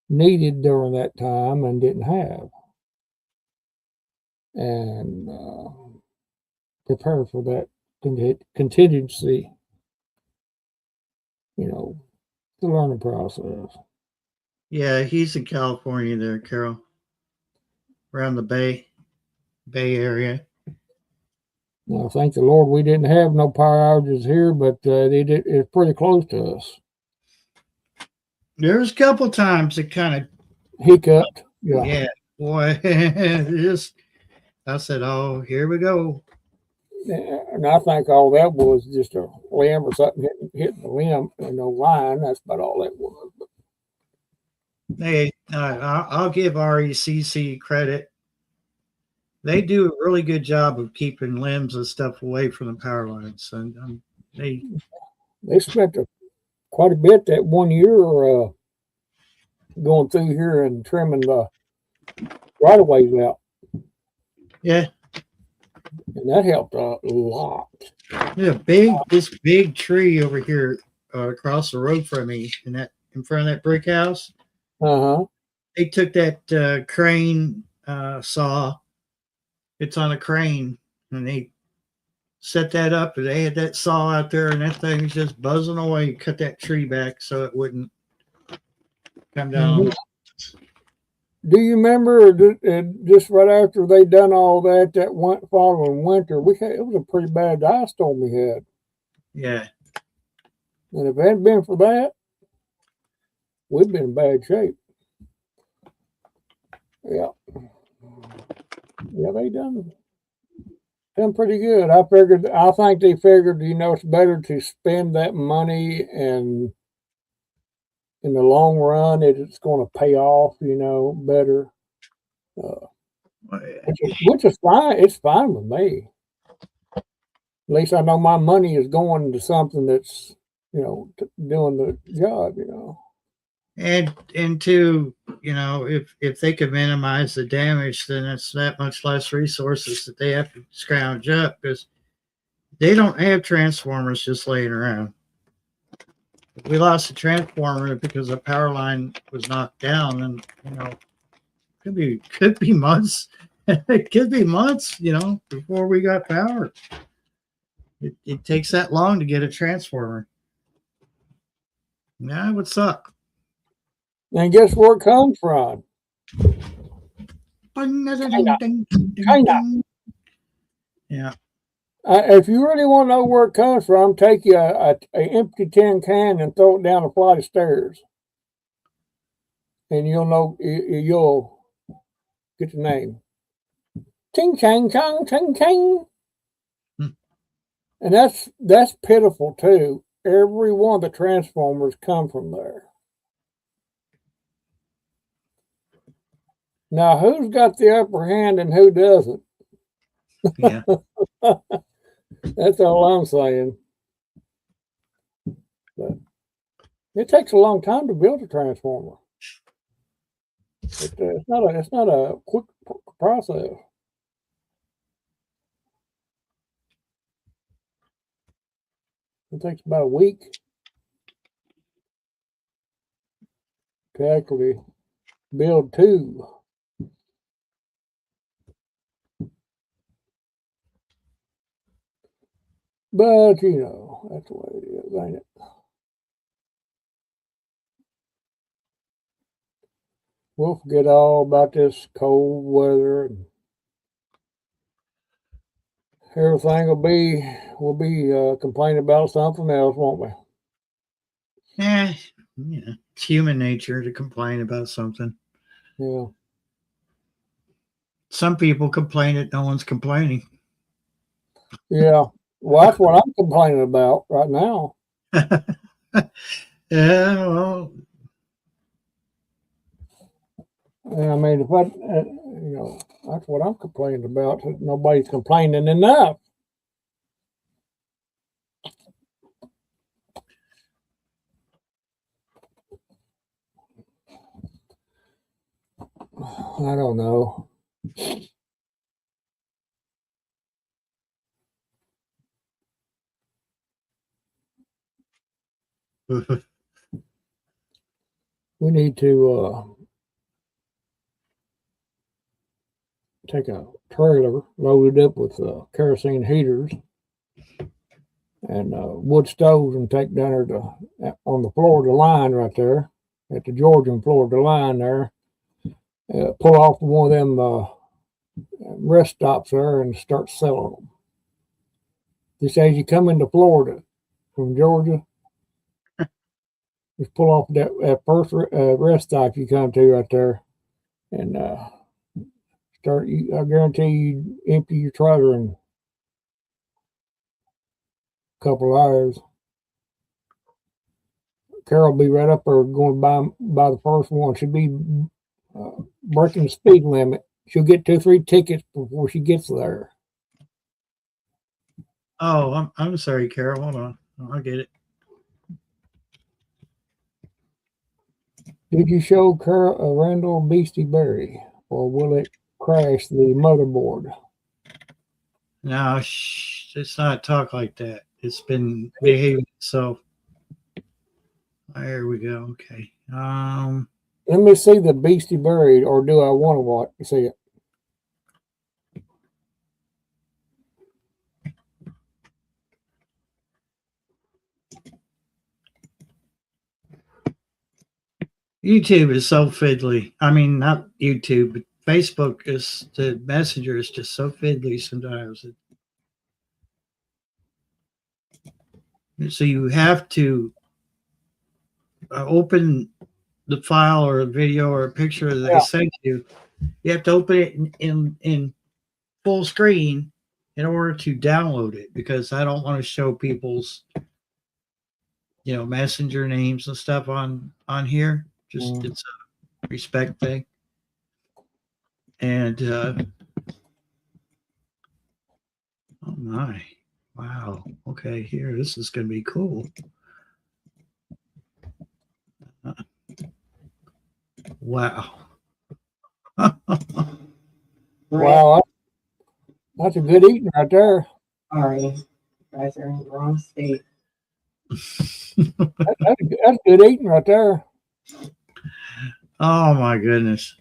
needed during that time and didn't have. And prepare for that contingency, you know, the learning process. Yeah, he's in California there, Carol. Around the Bay Area. Now, thank the Lord we didn't have no power outages here, but it's pretty close to us. There's a couple times it kind of Hiccuped. Yeah. Yeah, boy. Just I said, oh, here we go. And I think all that was just a limb or something hitting the limb and no line. That's about all that was. But Hey, I'll give RECC credit. They do a really good job of keeping limbs and stuff away from the power lines, and they spent quite a bit that 1 year going through here and trimming the right of ways out. Yeah, and that helped a lot. Yeah, this big tree over here across the road from me, in front of that brick house. They took that crane saw. It's on a crane, and they set that up, and they had that saw out there, and that thing was just buzzing away. Cut that tree back so it wouldn't come down. Do you remember just right after they done all that following winter, it was a pretty bad ice storm we had. Yeah. And if it hadn't been for that, we've been in bad shape. Yeah. Yeah, they done pretty good. I think they figured, it's better to spend that money, and in the long run, it's going to pay off, better. Which is fine. It's fine with me. At least I know my money is going to something that's, doing the job, And to, if they could minimize the damage, then it's that much less resources that they have to scrounge up, because they don't have transformers just laying around. We lost a transformer because a power line was knocked down, and could be months. It could be months, before we got power. It takes that long to get a transformer. Yeah, it would suck. And guess where it comes from? China. Yeah. If you really want to know where it comes from, take you a empty tin can and throw it down a flight of stairs, and you'll know. You'll get the name. Ting chang chang chang chang. And that's pitiful too. Every one of the transformers come from there. Now, who's got the upper hand and who doesn't? Yeah. That's all I'm saying. But it takes a long time to build a transformer. It's not a quick process. It takes about a week to actually build two. But, that's the way it is, ain't it? We'll forget all about this cold weather, and everything we'll be complaining about something else, won't we? Yeah. It's human nature to complain about something. Yeah. Some people complain that no one's complaining. Yeah. Well, that's what I'm complaining about right now. Yeah, well. I mean, if that's what I'm complaining about. Nobody's complaining enough. I don't know. We need to take a trailer loaded up with kerosene heaters and wood stoves, and take down there on the Florida line right there at the Georgia and Florida line there. Pull off one of them rest stops there and start selling them. Just as you come into Florida from Georgia, just pull off that first rest stop you come to right there, and start. I guarantee you empty your trailer in a couple of hours. Carol will be right up there going by the first one. She'll be breaking the speed limit. She'll get 2-3 tickets before she gets there. Oh, I'm sorry, Carol. Hold on. Oh, I get it. Did you show Carol Randall Beastie Berry, or will it crash the motherboard? No, it's not talk like that. It's been behaving. So there we go. Okay. Let me see the Beastie Berry, or do I want to see it? YouTube is so fiddly. I mean, not YouTube, but Facebook is, the Messenger is just so fiddly sometimes. So you have to open the file or a video or a picture that they Yeah. sent you, you have to open it in full screen in order to download it, because I don't want to show people's messenger names and stuff on here. Just it's a respect thing. And oh my, wow. Okay, here, this is going to be cool. Wow. Wow, that's a good eating right there. Sorry, you guys are in the wrong state. That's good eating right there. Oh my goodness.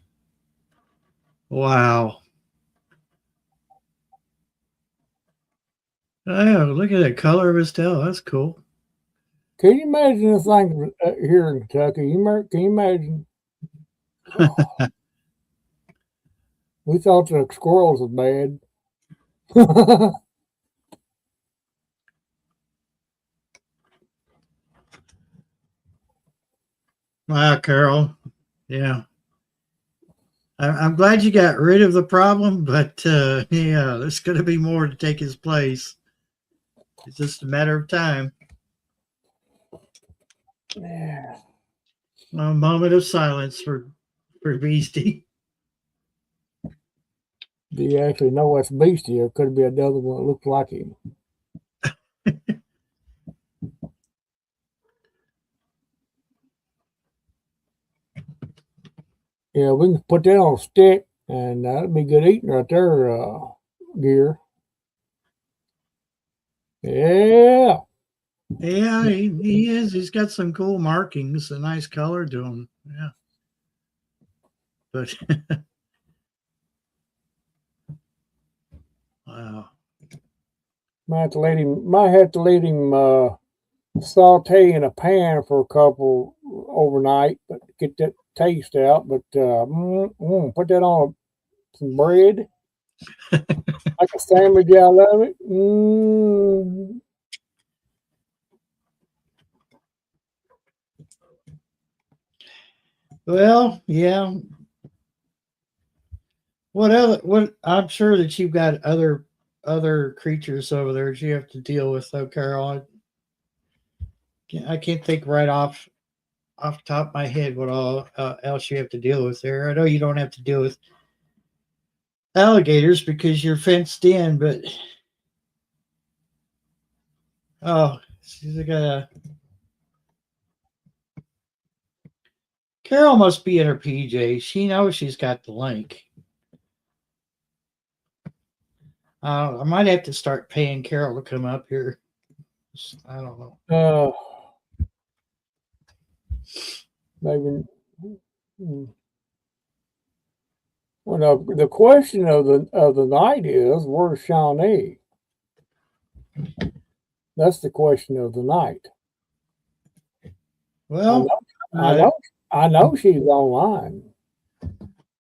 Wow. Oh, look at the color of his tail. That's cool. Can you imagine this thing here in Kentucky? Can you imagine? We thought the squirrels was bad. Wow, Carol. Yeah. I'm glad you got rid of the problem, but yeah, there's going to be more to take his place. It's just a matter of time. Yeah. A moment of silence for Beastie. Do you actually know what's Beastie, or could it be another one that looks like him? Yeah, we can put that on a stick, and that'd be good eating right there, Gear. Yeah. Yeah, he is. He's got some cool markings, a nice color to him. Yeah. But wow. Might have to let him saute in a pan for a couple overnight, but get that taste out. But put that on some bread, like a sandwich. I love it. Well, yeah. What I'm sure that you've got other creatures over there that you have to deal with, though, Carol. I can't think right off the top of my head what all else you have to deal with there. I know you don't have to deal with alligators because you're fenced in, but oh, she's got a Carol must be in her PJ. She knows she's got the link. I might have to start paying Carol to come up here. I don't know. Maybe. Well, the question of the night is, where's Shawnee? That's the question of the night. Well, I know she's online.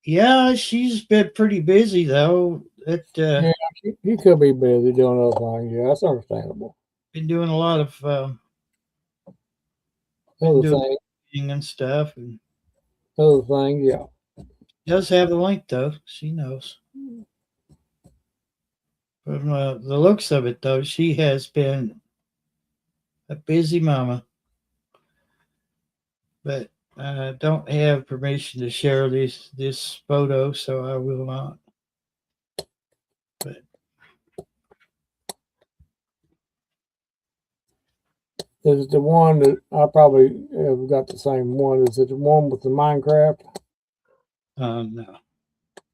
Yeah, she's been pretty busy though. Yeah, she could be busy doing other things. Yeah, that's understandable. Been doing a lot of Other things, and stuff, and other things, yeah. does have the link though. She knows. From the looks of it, though, she has been a busy mama. But I don't have permission to share this photo, so I will not. But Is it the one that I probably have got the same one? Is it the one with the Minecraft? no.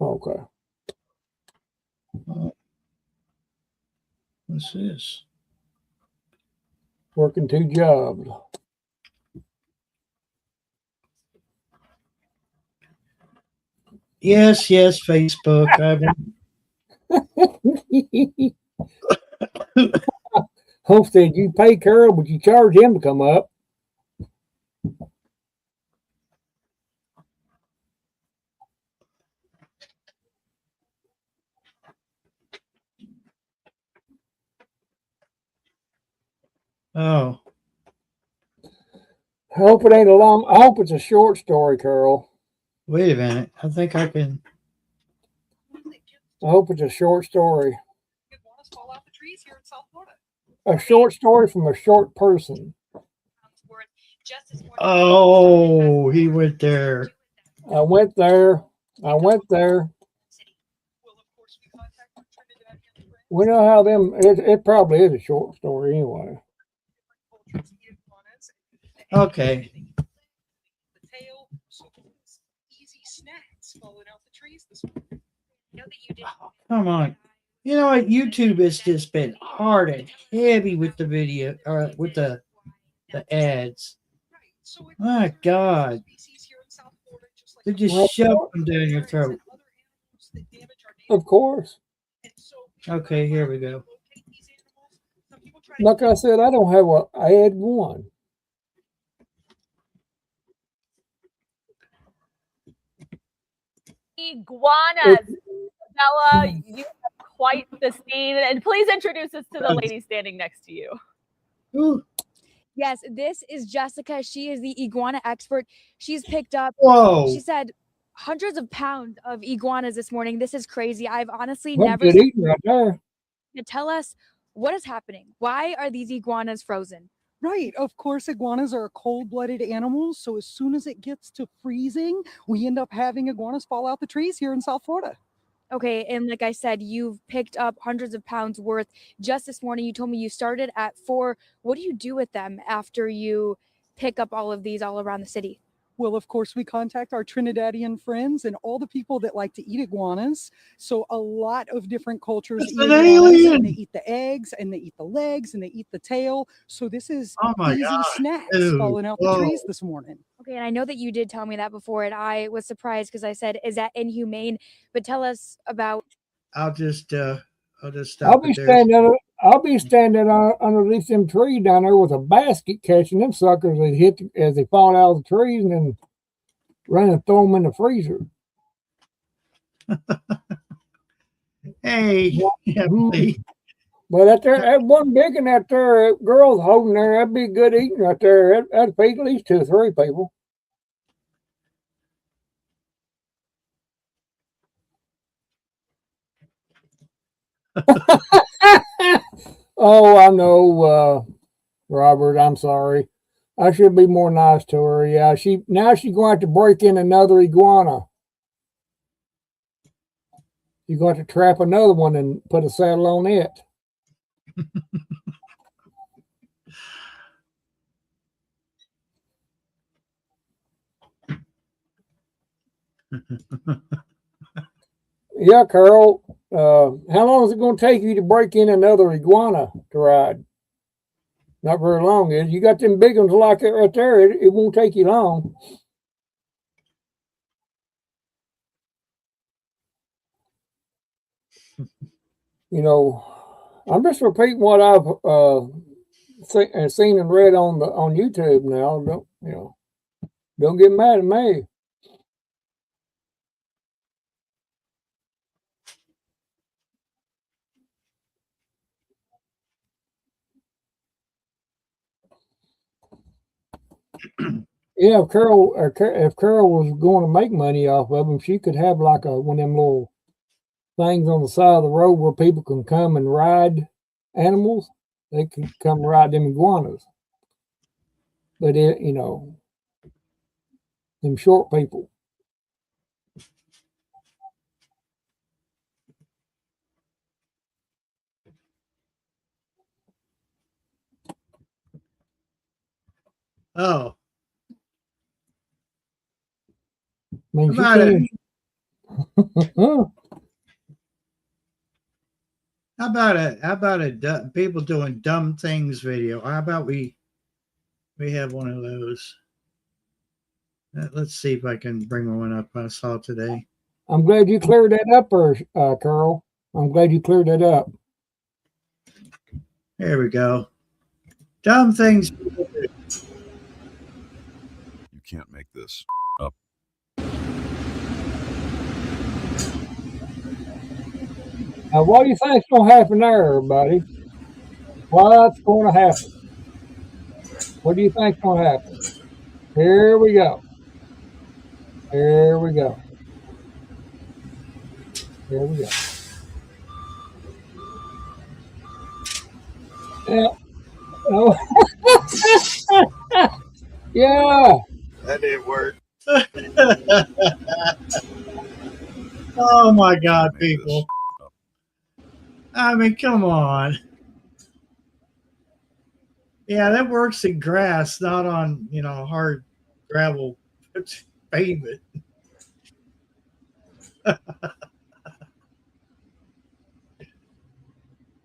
Okay. What's this? Working 2 jobs. Yes, Facebook. Hope said you pay Carol, but you charge him to come up. Oh. I hope it ain't a long. I hope it's a short story, Carol. Wait a minute. I think I can. I hope it's a short story. A short story from a short person. Oh, he went there. I went there. We know how them. It probably is a short story anyway. Okay. Come on. You know what? YouTube has just been hard and heavy with the video or with the ads. My God. They just shove them down your throat. Of course. Okay, here we go. Like I said, I don't have a. I had one. Iguanas. Bella, you have quite the scene. And please introduce us to the lady standing next to you. Ooh. Yes, this is Jessica. She is the iguana expert. She's picked up, Whoa. she said, hundreds of pounds of iguanas this morning. This is crazy. I've honestly That's never good seen eating right there. it. Tell us what is happening. Why are these iguanas frozen? Right. Of course, iguanas are cold-blooded animals. So as soon as it gets to freezing, we end up having iguanas fall out the trees here in South Florida. Okay, and like I said, you've picked up hundreds of pounds worth just this morning. You told me you started at 4. What do you do with them after you pick up all of these all around the city? Well, of course, we contact our Trinidadian friends and all the people that like to eat iguanas. So a lot of different cultures It's eat an iguanas, alien. and they eat the eggs, and they eat the legs, and they eat the tail. So this is Oh my easy God. snacks Dude. falling out Whoa. the trees this morning. Okay, and I know that you did tell me that before, and I was surprised because I said, "Is that inhumane?" But tell us about. I'll just stop I'll be it there. standing. I'll be standing underneath them trees down there with a basket, catching them suckers as they fall out of the trees, and then run and throw them in the freezer. Hey, Emily. But that one big one out there, that girl's holding there, that'd be good eating right there. That'd feed at least 2 or 3 people. Oh, I know, Robert. I'm sorry. I should be more nice to her. Yeah, she's going to have to break in another iguana. You're going to have to trap another one and put a saddle on it. Yeah, Carol. How long is it going to take you to break in another iguana to ride? Not very long. You got them big ones like that right there. It won't take you long. You know, I'm just repeating what I've seen and read on YouTube. Now, don't get mad at me. Yeah, if Carol was going to make money off of them, she could have like one of them little things on the side of the road where people can come and ride animals. They can come ride them iguanas. But them short people. Oh, I mean, How about it? How about a people doing dumb things video? How about we have one of those? Let's see if I can bring one up. I saw today. I'm glad you cleared that up, Carol. I'm glad you cleared that up. There we go. Dumb things. You can't make this up. Now, what do you think's going to happen there, everybody? What's going to happen? What do you think's going to happen? Here we go. Here we go. Here we go. Yeah. Oh. Yeah. That didn't work. Oh my God, Make this people. up. I mean, come on. Yeah, that works in grass, not on, hard gravel pavement.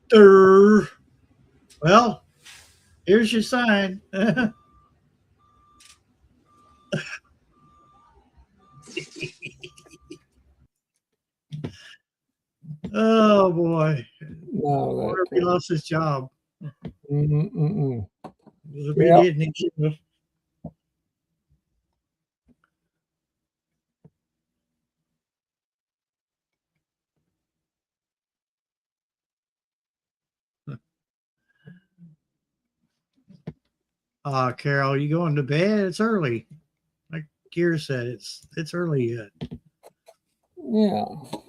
Durr. Well, here's your sign. Oh boy. No, Wonder if he lost his job. mm-mm. If he Yeah. didn't, he should have. Carol, you going to bed? It's early. Like Kier said, it's early yet. Yeah.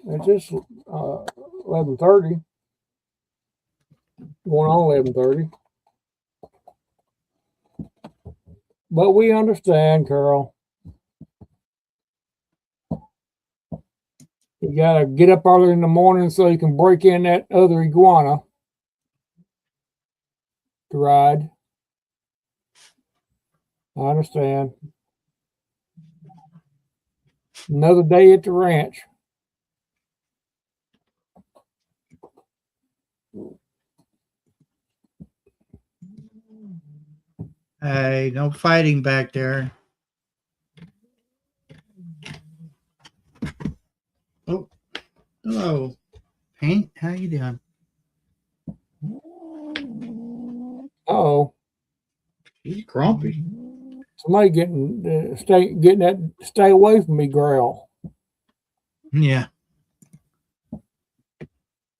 It's just 11:30. Going on 11:30. But we understand, Carol. You gotta get up early in the morning so you can break in that other iguana to ride. I understand. Another day at the ranch. Hey, no fighting back there. Oh, hello, Paint. How you doing? Oh, He's grumpy. somebody getting stay away from me growl. Yeah.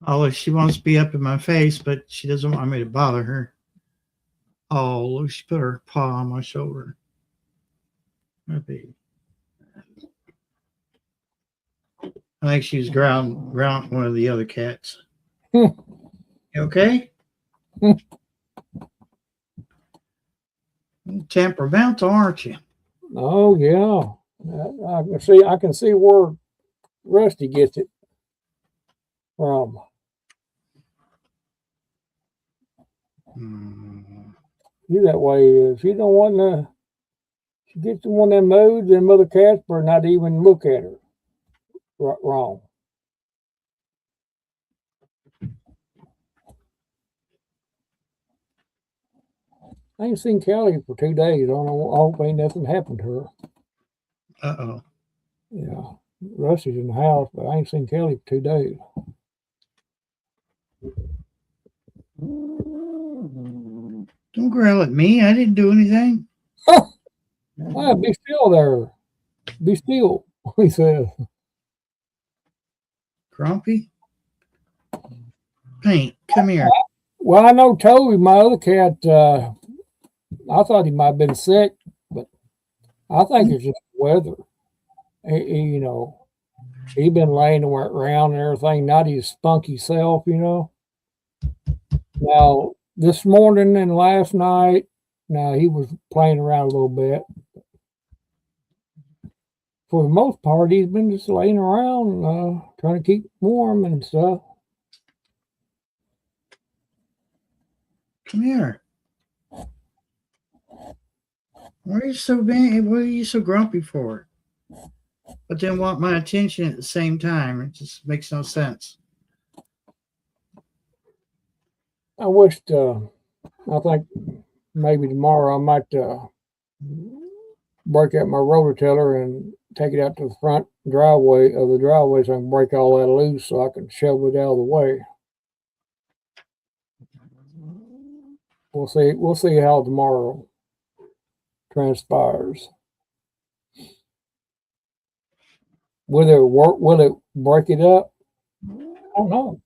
Although she wants to be up in my face, but she doesn't want me to bother her. Oh, look, she put her paw on my shoulder. My baby. I think she was ground one of the other cats. You okay? Temperamental, aren't you? Oh yeah, I can see where Rusty gets it from. You that way is. She don't want to. She gets in one of them moods, and Mother Casper not even look at her wrong. I ain't seen Kelly for 2 days. I don't know. I hope ain't nothing happened to her. Uh-oh. Yeah, Rusty's in the house, but I ain't seen Kelly for 2 days. Don't growl at me. I didn't do anything. Ah, be still there. Be still, he says. Grumpy? Paint, come here. Well, I know Toby, my other cat, I thought he might have been sick, but I think it's just weather. He been laying around and everything, not his spunky self, Now, this morning and last night, now he was playing around a little bit. For the most part, he's been just laying around, trying to keep warm and stuff. Come here. Why are you so bad? What are you so grumpy for? But then want my attention at the same time. It just makes no sense. I wished, I think maybe tomorrow I might break out my rototiller and take it out to the front driveway so I can break all that loose so I can shovel it out of the way. We'll see how tomorrow transpires. Will it work? Will it break it up? I don't know.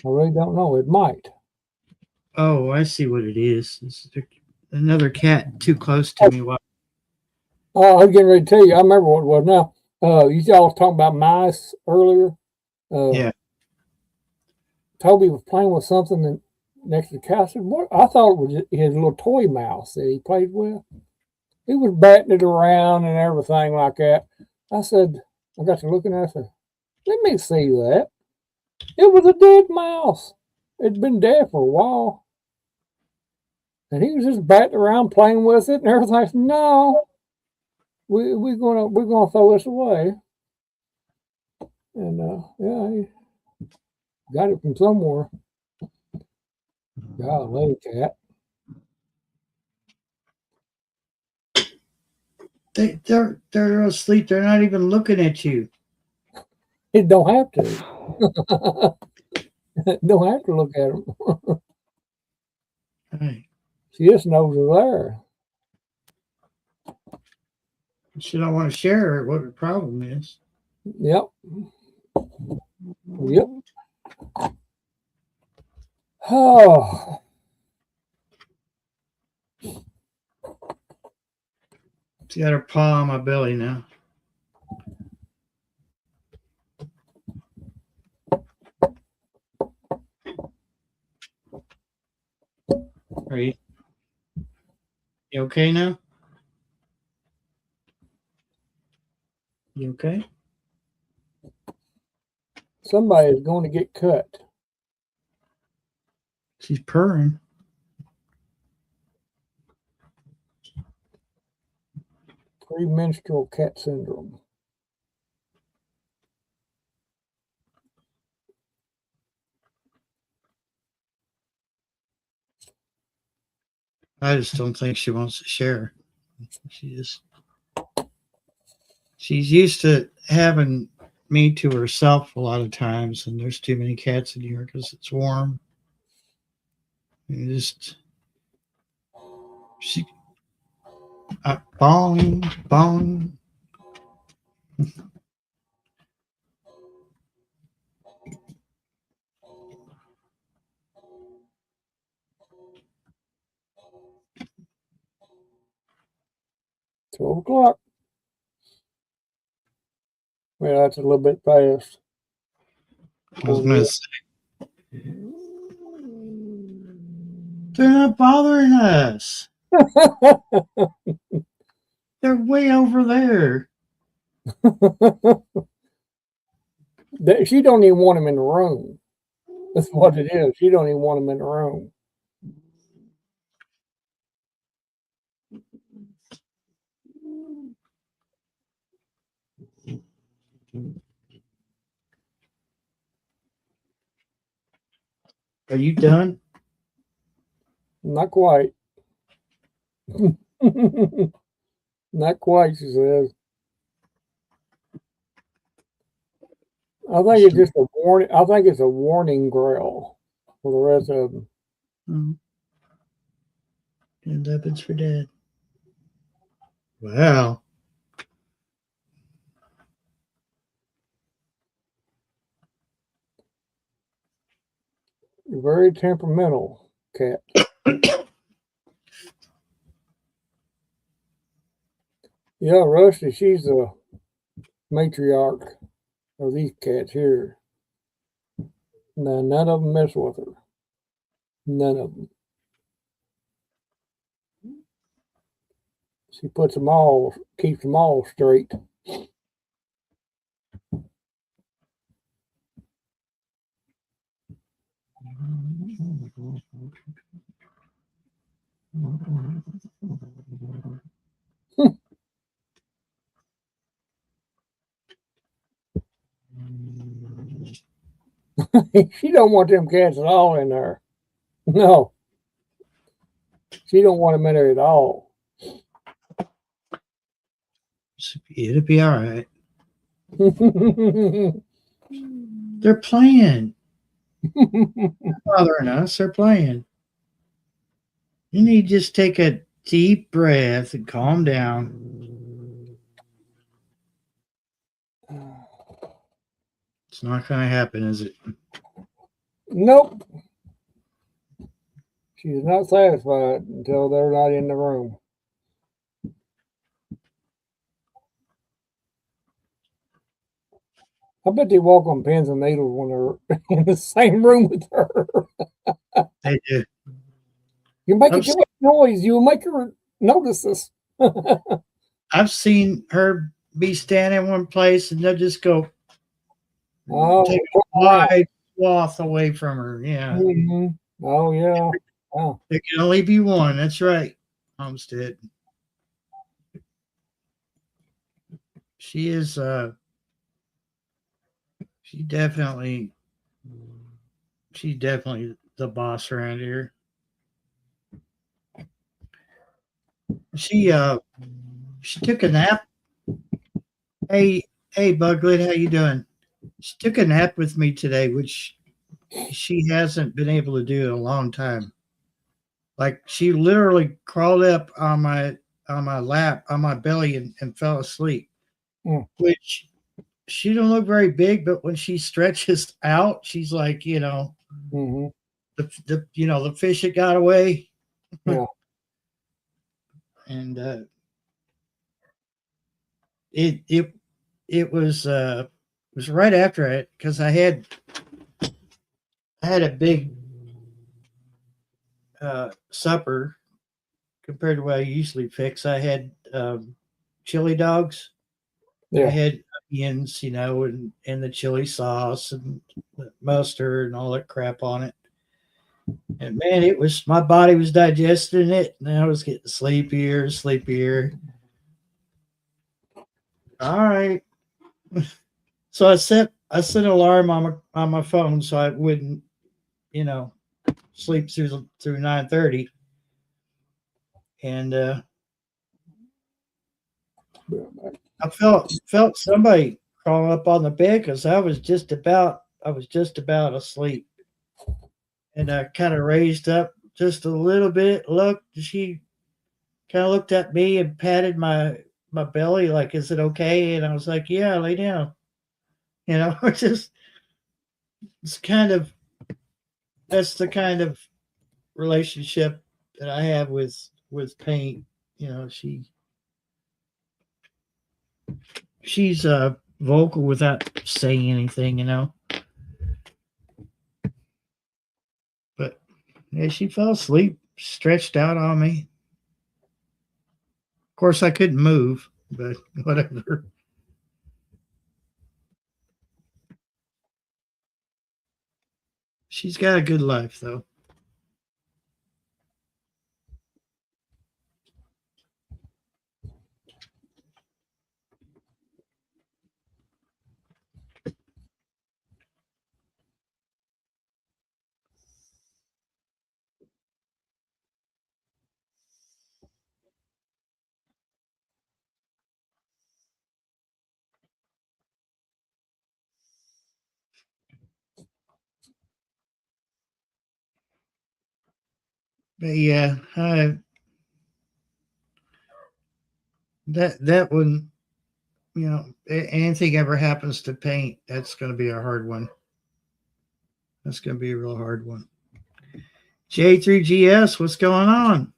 I really don't know. It might. Oh, I see what it is. another cat too close to me. What? Oh, I was getting ready to tell you. I remember what it was now. You all was talking about mice earlier. Yeah. Toby was playing with something next to the couch. I said, "What?" I thought it was his little toy mouse that he played with. He was batting it around and everything like that. I said, I got to looking at it. I said, let me see that. It was a dead mouse. It'd been dead for a while. And he was just batting around playing with it and everything. I said, no, we're gonna throw this away. And yeah, he got it from somewhere. Golly, cat. They're asleep. They're not even looking at you. It don't have to. Don't have to look at them. Right. She just knows they're there. She don't want to share what the problem is. Yep. Yep. Oh. She got her paw on my belly now. Are you okay now? You okay? Somebody is going to get cut. She's purring. Premenstrual cat syndrome. I just don't think she wants to share. She's used to having me to herself a lot of times, and there's too many cats in here because it's warm. And she bong. 12 o'clock. Well, that's a little bit fast. I was going to say. They're not bothering us. They're way over there. She don't even want him in the room. That's what it is. She don't even want him in the room. Are you done? Not quite. Not quite, she says. I think it's just a warning. I think it's a warning growl for the rest of them. And weapons for dead. Wow. You're very temperamental, cat. Yeah, Rusty, she's the matriarch of these cats here. Now, none of them mess with her. None of them. She puts them all, keeps them all straight. She don't want them cats at all in there. No. She don't want them in there at all. It'll be all right. They're playing. They're bothering us. They're playing. You need to just take a deep breath and calm down. It's not going to happen, is it? Nope. She's not satisfied until they're not in the room. I bet they walk on pins and needles when they're in the same room with her. They do. You make a I've too much noise, you'll make her notice this. I've seen her be standing in one place and they'll just go Oh, take a wide swath away from her. Yeah. mhm. Oh yeah. Oh. There can only be one. That's right, Homestead. She is she's definitely the boss around here. She took a nap. Hey Buglet, how you doing? She took a nap with me today, which she hasn't been able to do in a long time. Like she literally crawled up on my lap, on my belly, and fell asleep. Mm. Which she don't look very big, but when she stretches out, she's like, Mhm. the fish that got away. Yeah. And it was right after it, because I had a big supper compared to what I usually fix. I had chili dogs. Yeah. I had onions, and the chili sauce and the mustard and all that crap on it. And man, my body was digesting it, and I was getting sleepier. All right. So I set an alarm on my phone so I wouldn't, sleep through 9:30. And I felt somebody crawling up on the bed because I was just about asleep. And I kind of raised up just a little bit. She kind of looked at me and patted my belly like, "Is it okay?" And I was like, "Yeah, lay down." It's that's the kind of relationship that I have with paint. She's vocal without saying anything, But yeah, she fell asleep, stretched out on me. Of course, I couldn't move, but whatever. She's got a good life, though. But yeah, that one, anything ever happens to paint, that's going to be a hard one. That's going to be a real hard one. J3GS, what's going on?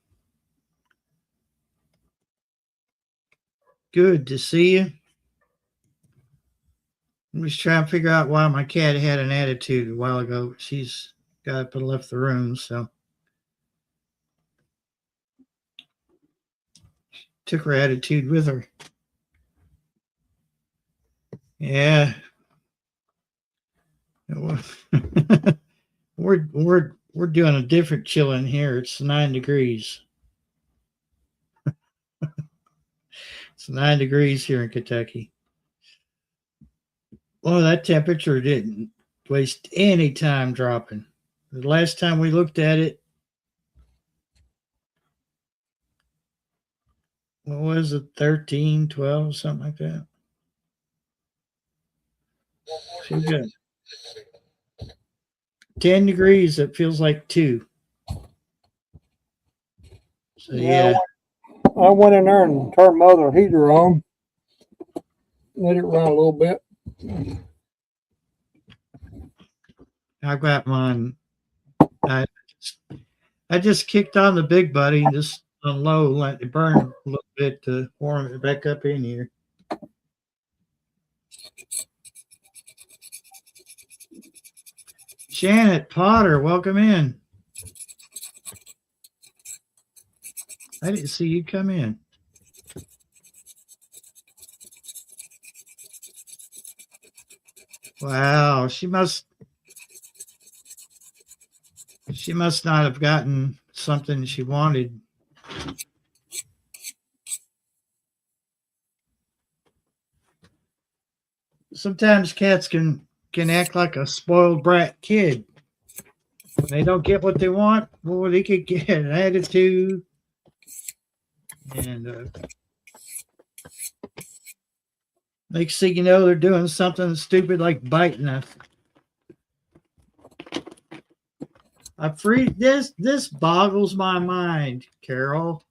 Good to see you. I'm just trying to figure out why my cat had an attitude a while ago. She's got up and left the room, so took her attitude with her. Yeah. We're doing a different chilling here. It's 9 degrees. It's 9 degrees here in Kentucky. Well, that temperature didn't waste any time dropping. The last time we looked at it, what was it, 13, 12, something like that? So good. 10 degrees, it feels like 2. So yeah. I went in there and turned my other heater on. Let it run a little bit. I've got mine. I just kicked on the big buddy, just on low, let it burn a little bit to warm it back up in here. Janet Potter, welcome in. I didn't see you come in. Wow, she must not have gotten something she wanted. Sometimes cats can act like a spoiled brat kid. When they don't get what they want, boy, they could get an attitude. And next thing you know, they're doing something stupid like biting us. This boggles my mind, Carol.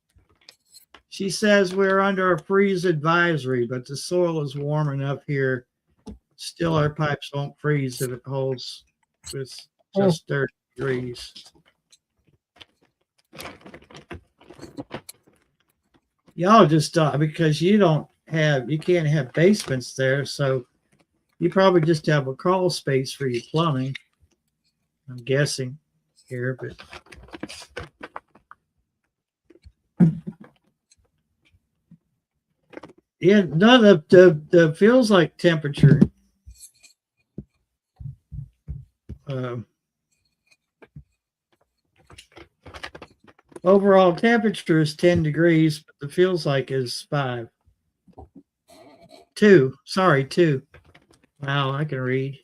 She says we're under a freeze advisory, but the soil is warm enough here. Still, our pipes won't freeze if it holds with just 30 degrees. Y'all just because you can't have basements there, so you probably just have a crawl space for your plumbing. I'm guessing here, but yeah, no, the feels like temperature. Overall temperature is 10 degrees, but the feels like is 5. 2. Sorry, 2. Wow, I can read.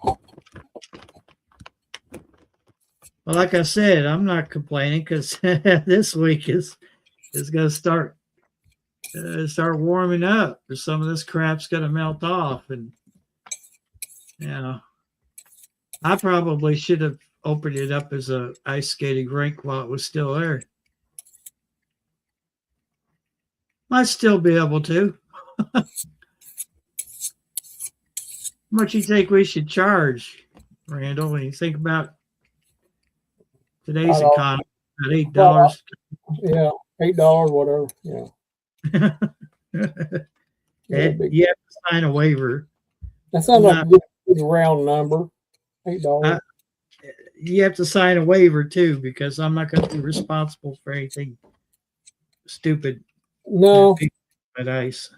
Well, like I said, I'm not complaining because this week is going to start warming up. Some of this crap's going to melt off, and I probably should have opened it up as a ice skating rink while it was still there. Might still be able to. How much you think we should charge, Randall, when you think about today's economy? About $8. Yeah, $8, whatever. Yeah. And you have to sign a waiver. That's not a good round number. $8. You have to sign a waiver too, because I'm not going to be responsible for anything stupid. No. At ice.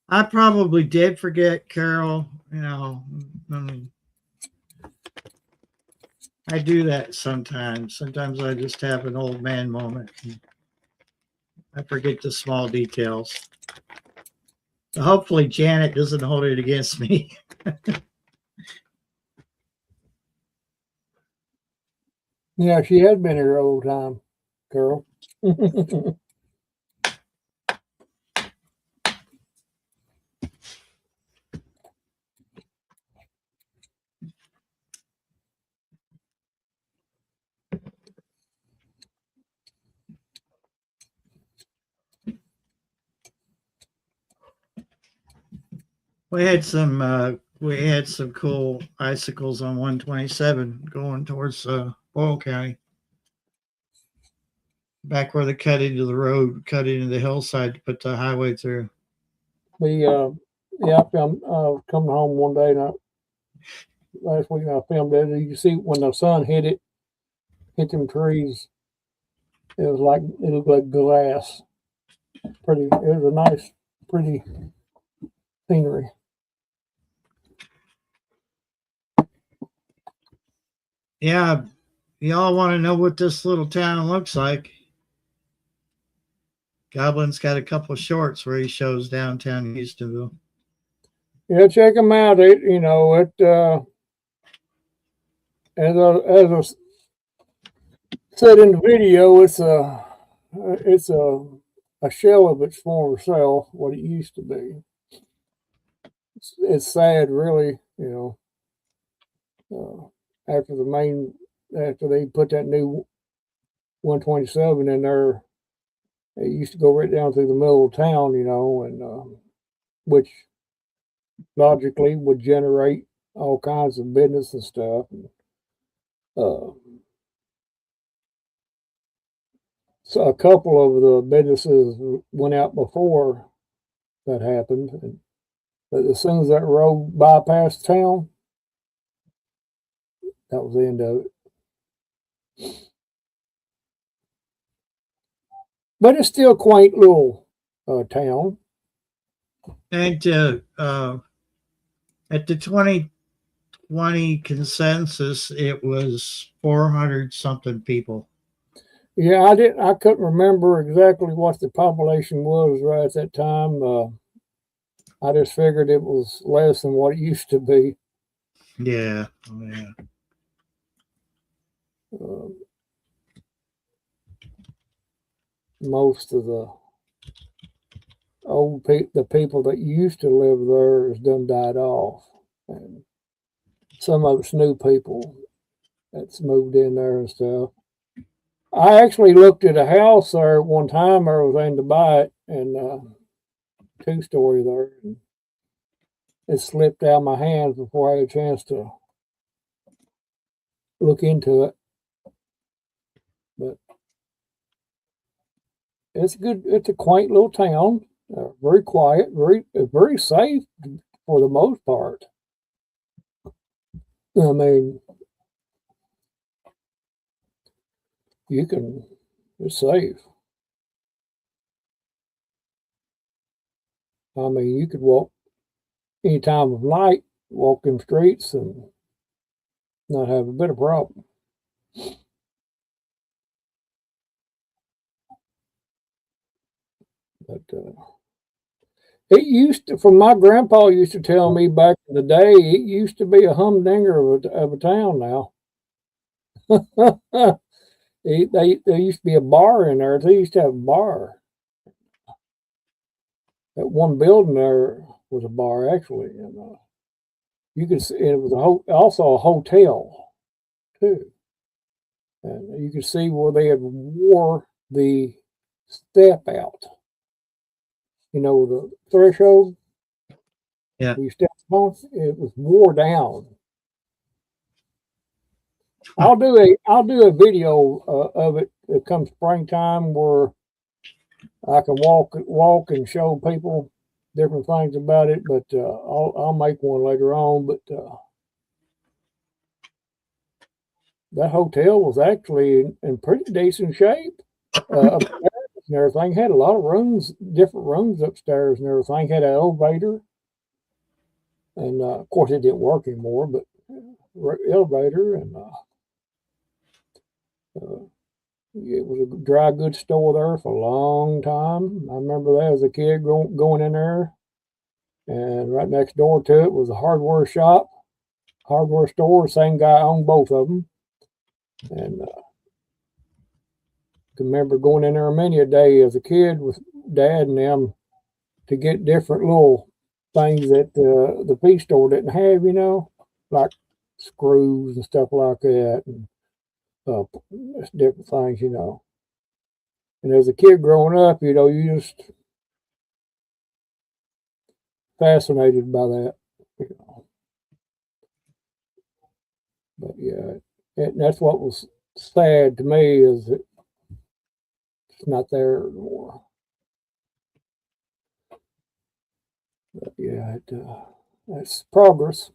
I probably did forget, Carol. I do that sometimes. Sometimes I just have an old man moment. I forget the small details. So hopefully Janet doesn't hold it against me. Yeah, she has been here all the time, Carol. We had some cool icicles on 127 going towards Boyle County. Back where they cut into the road, cut into the hillside to put the highway through. I'm coming home one day, and last week I filmed it. You see when the sun hit them trees, it looked like glass. It was a nice, pretty scenery. Yeah, y'all want to know what this little town looks like? Goblin's got a couple of shorts where he shows downtown Houstonville. Yeah, check them out. As I said in the video, it's a shell of its former self, what it used to be. It's sad, really. After they put that new 127 in there, it used to go right down through the middle of town, and which logically would generate all kinds of business and stuff. So a couple of the businesses went out before that happened. But as soon as that road bypassed town, that was the end of it. But it's still a quaint little town. And at the 2020 consensus, it was 400 something people. Yeah, I couldn't remember exactly what the population was right at that time. I just figured it was less than what it used to be. Yeah. Oh, yeah. Most of the the people that used to live there has done died off, and some of it's new people that's moved in there and stuff. I actually looked at a house there at one time. I was aiming to buy it, and 2-story there. And it slipped out of my hands before I had a chance to look into it. But it's good. It's a quaint little town. Very quiet, very safe for the most part. I mean, it's safe. I mean, you could walk any time of night, walk in streets and not have a bit of problem. But it used to, from my grandpa used to tell me back in the day, it used to be a humdinger of a town now. There used to be a bar in there. They used to have a bar. That one building there was a bar, actually. And you could see it was also a hotel, too. And you could see where they had wore the step out. You know, the threshold. Yeah. You step on, it was wore down. I'll do a video of it that comes springtime where I can walk and show people different things about it. But I'll make one later on. But that hotel was actually in pretty decent shape. Upstairs and everything, had a lot of rooms, different rooms upstairs and everything. Had an elevator, and of course it didn't work anymore. But elevator and. It was a dry goods store there for a long time. I remember that as a kid going in there, and right next door to it was a hardware shop, hardware store. Same guy owned both of them, and I can remember going in there many a day as a kid with Dad and them to get different little things that the feed store didn't have, you know, like screws and stuff like that, and different things, you know. And as a kid growing up, you know, you just fascinated by that, you know. But yeah, and that's what was sad to me, is that it's not there anymore. But yeah, that's progress.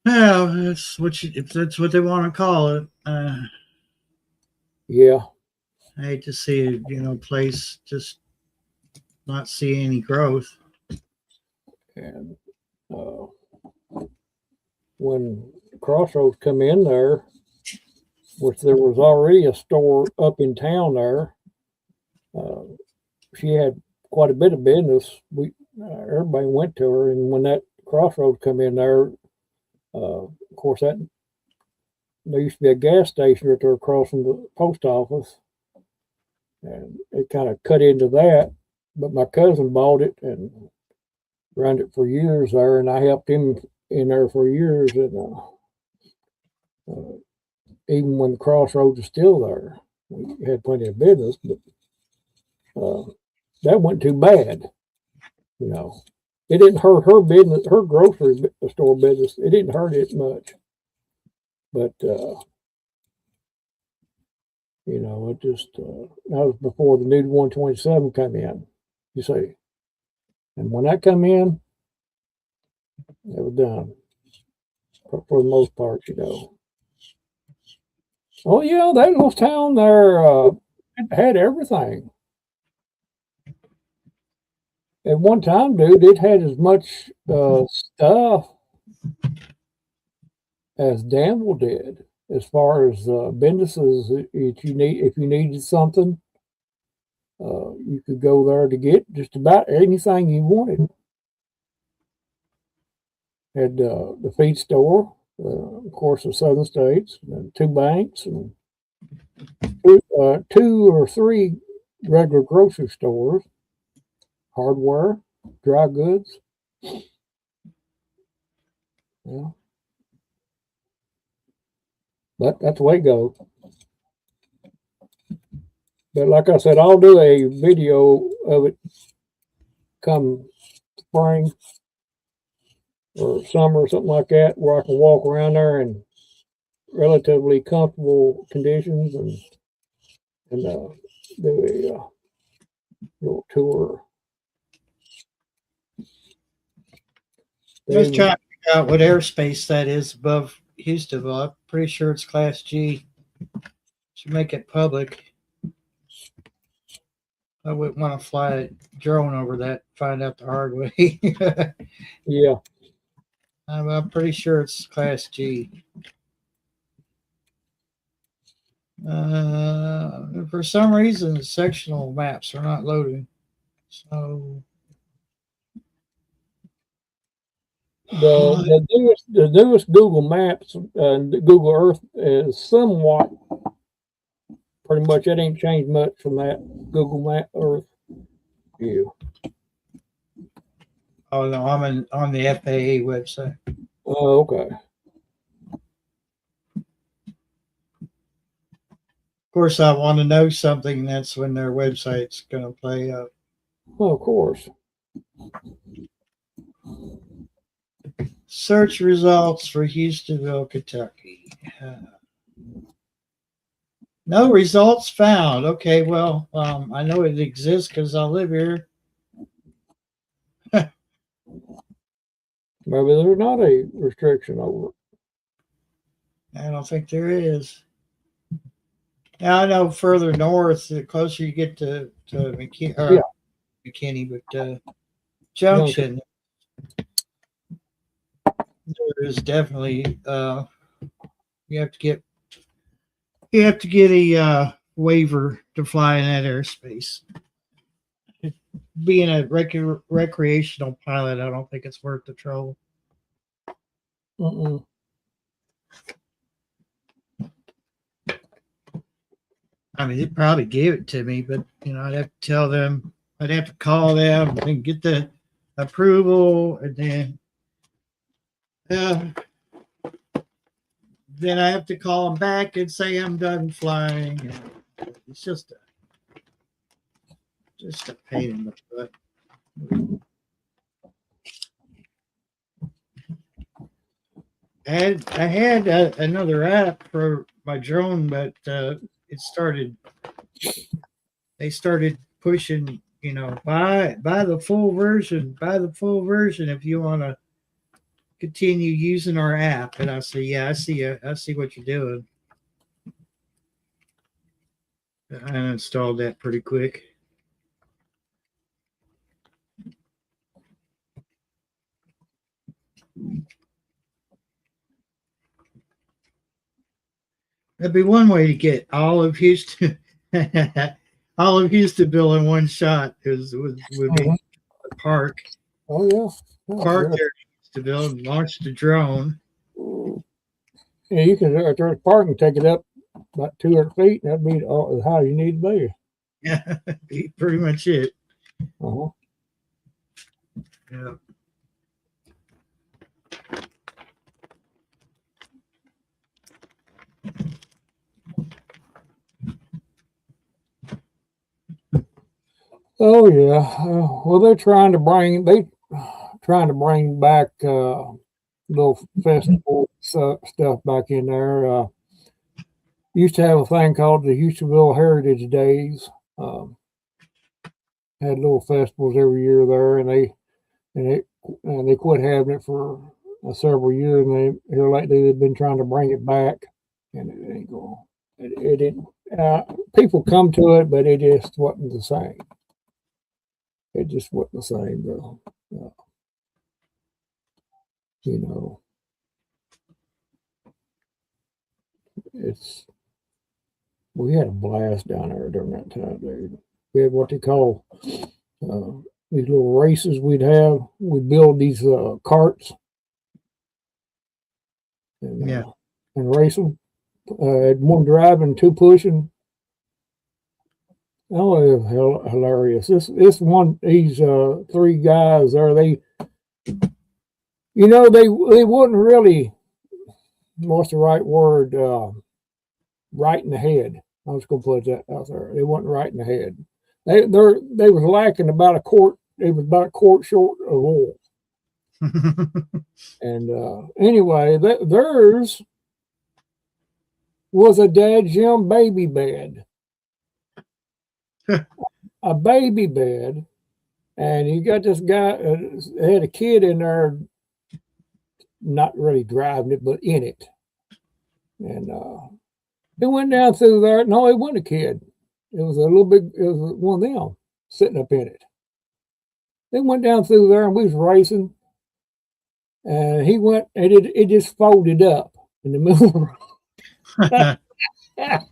Yeah, that's if that's what they want to call it. Yeah. I hate to see place just not see any growth. And when Crossroads come in there, which there was already a store up in town there, she had quite a bit of business. Everybody went to her, and when that Crossroads come in there, of course, that there used to be a gas station right there across from the post office, and it kind of cut into that. But my cousin bought it and ran it for years there, and I helped him in there for years. And even when the Crossroads was still there, we had plenty of business, but that wasn't too bad. You know, it didn't hurt her business, her grocery store business. It didn't hurt it much, but you know, it just that was before the new 127 come in. You see, and when that come in, it was done for the most part. You know. Oh yeah, that little town there had everything. At one time, dude, it had as much stuff as Danville did, as far as businesses. If you needed something, you could go there to get just about anything you wanted. Had the feed store, of course, the Southern States, and 2 banks, and 2 or 3 regular grocery stores, hardware, dry goods. Yeah. But that's the way it goes. But like I said, I'll do a video of it come spring or summer or something like that, where I can walk around there in relatively comfortable conditions and do a little tour. Let's try to figure out what airspace that is above Houstonville. I'm pretty sure it's Class G. Should make it public. I wouldn't want to fly a drone over that, find out the hard way. Yeah. I'm pretty sure it's Class G. For some reason, the sectional maps are not loading. So the newest Google Maps and Google Earth is somewhat pretty much. It ain't changed much from that Google Map Earth view. Oh no, I'm on the FAA website. Oh, okay. Of course, I want to know something. That's when their website's going to play up. Well, of course. Search results for Houstonville, Kentucky. No results found. Okay, well, I know it exists because I live here. Maybe there's not a restriction over it. I don't think there is. Now I know further north, the closer you get to McKinney, but Junction, there is definitely you have to get a waiver to fly in that airspace. Being a recreational pilot, I don't think it's worth the trouble. I mean, they'd probably give it to me, but I'd have to tell them, I'd have to call them and get the approval, and then I have to call them back and say I'm done flying. It's just a pain in the butt. I had another app for my drone, but they started pushing, buy the full version, if you want to continue using our app. And I say, yeah, I see what you're doing. I installed that pretty quick. That'd be one way to get all of Houston, all of Houstonville in one shot. Would be park. Oh yeah, Park there in Houstonville and launch the drone. Yeah, you can there's park and take it up about 200 feet, and that'd be as high as you need to be. Yeah, that'd be pretty much it. Yeah. Oh yeah. Well, they're trying to bring back little festival stuff back in there. Used to have a thing called the Houstonville Heritage Days. Had little festivals every year there, and they quit having it for several years. And they here lately they've been trying to bring it back, and it ain't going. It didn't. People come to it, but it just wasn't the same. It just wasn't the same, though. You know, we had a blast down there during that time, dude. We had what they call these little races we'd have. We'd build these carts and race them. One driving, two pushing. Oh, it was hilarious. These three guys there, they wouldn't really, what's the right word, right in the head. I was going to put that out there. They wasn't right in the head. They was lacking about a quart. It was about a quart short of oil. And anyway, theirs was a dadgum baby bed. A baby bed. And you got this guy, had a kid in there, not really driving it, but in it. And it went down through there. No, it wasn't a kid. It was one of them sitting up in it. They went down through there and we was racing. And he went, and it just folded up in the middle of the road. Yeah,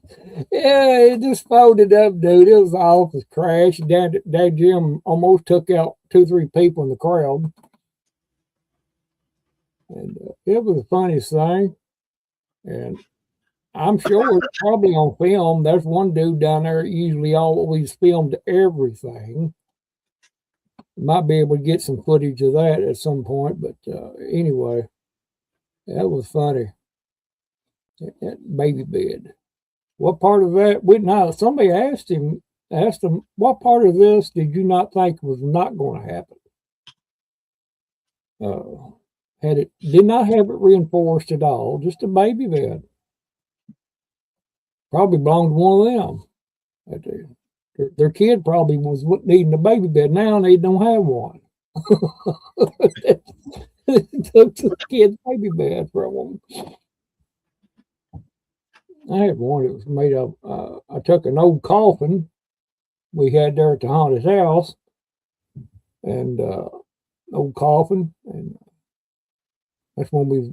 it just folded up, dude. It was off. It crashed. Dad Jim almost took out 2-3 people in the crowd. And it was the funniest thing. And I'm sure it's probably on film. There's one dude down there usually always filmed everything. Might be able to get some footage of that at some point. But anyway, that was funny. That baby bed. What part of that? Somebody asked him, what part of this did you not think was not going to happen? Did not have it reinforced at all, just a baby bed. Probably belonged to one of them. Their kid probably was needing a baby bed now, and they don't have one. Took the kid's baby bed from them. I had one that was made of, I took an old coffin we had there at the haunted house, and old coffin, and that's when it was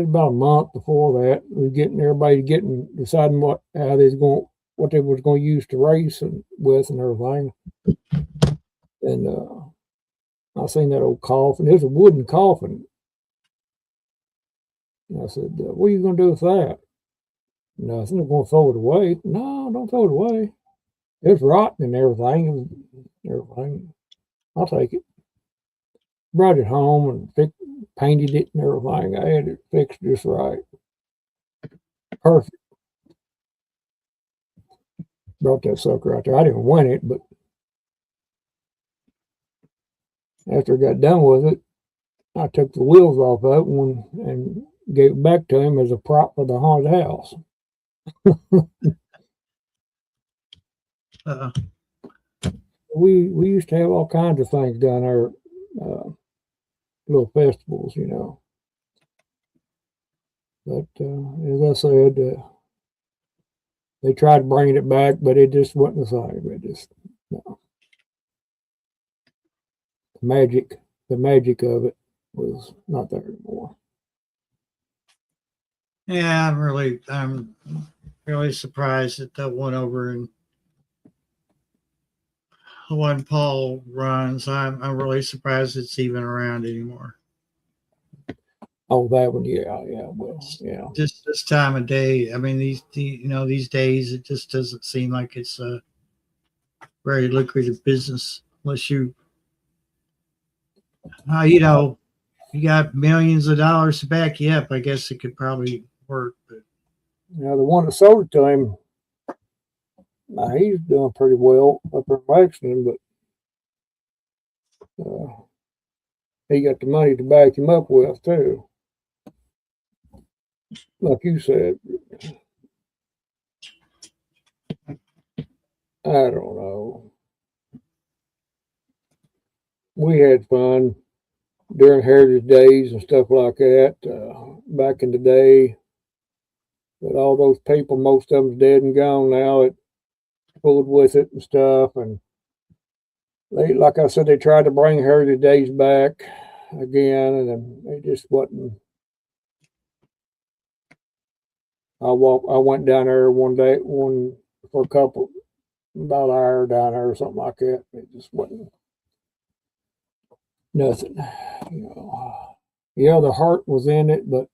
about a month before that, we were everybody deciding what they was going to use to race with and everything. And I seen that old coffin. It was a wooden coffin. And I said, what are you going to do with that? Nothing. I'm going to throw it away. No, don't throw it away. It's rotten and everything. I'll take it. Brought it home and painted it and everything. I had it fixed just right. Perfect. Brought that sucker out there. I didn't win it, but after I got done with it, I took the wheels off of it and gave it back to him as a prop for the haunted house. We used to have all kinds of things down there, little festivals, But as I said, they tried bringing it back, but it just wasn't the same. It just the magic of it was not there anymore. Yeah, I'm really surprised that one over in the one Paul runs. I'm really surprised it's even around anymore. Oh, that one, yeah. Well, yeah. Just this time of day. I mean, these days, it just doesn't seem like it's a very lucrative business unless you got millions of dollars to back you up. I guess it could probably work. But the one that sold it to him, Now he's doing pretty well up in Lexington, but he got the money to back him up with too. Like you said, I don't know. We had fun during Heritage Days and stuff like that back in the day. But all those people, most of them's dead and gone now. It pulled with it and stuff. And they, like I said, they tried to bring Heritage Days back again, and then they just wasn't. I went down there one day, for a couple, about an hour down there or something like that. It just wasn't nothing. You know. Yeah, the heart was in it, but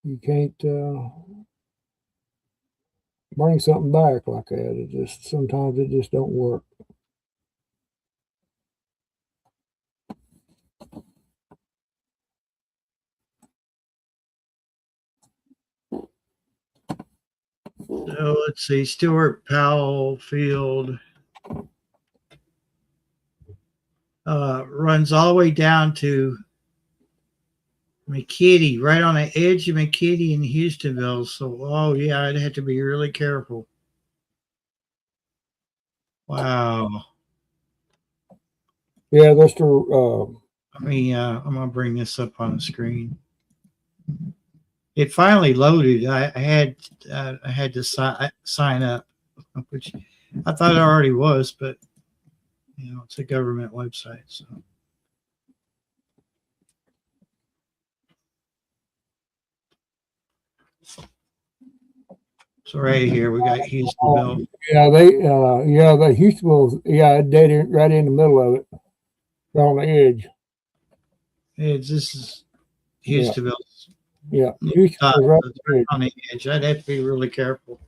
you can't bring something back like that. It just sometimes it just don't work. So let's see, Stuart Powell Field runs all the way down to McKinney, right on the edge of McKinney and Houstonville. So, oh yeah, I'd have to be really careful. Wow. Yeah, that's the. I'm gonna bring this up on the screen. It finally loaded. I had to sign up, which I thought it already was, but you know, it's a government website. So right here we got Houstonville. Yeah, the Houstonville. Yeah, dead right in the middle of it, right on the edge. This is Houstonville. Yeah, Houstonville right on the edge. I'd have to be really careful.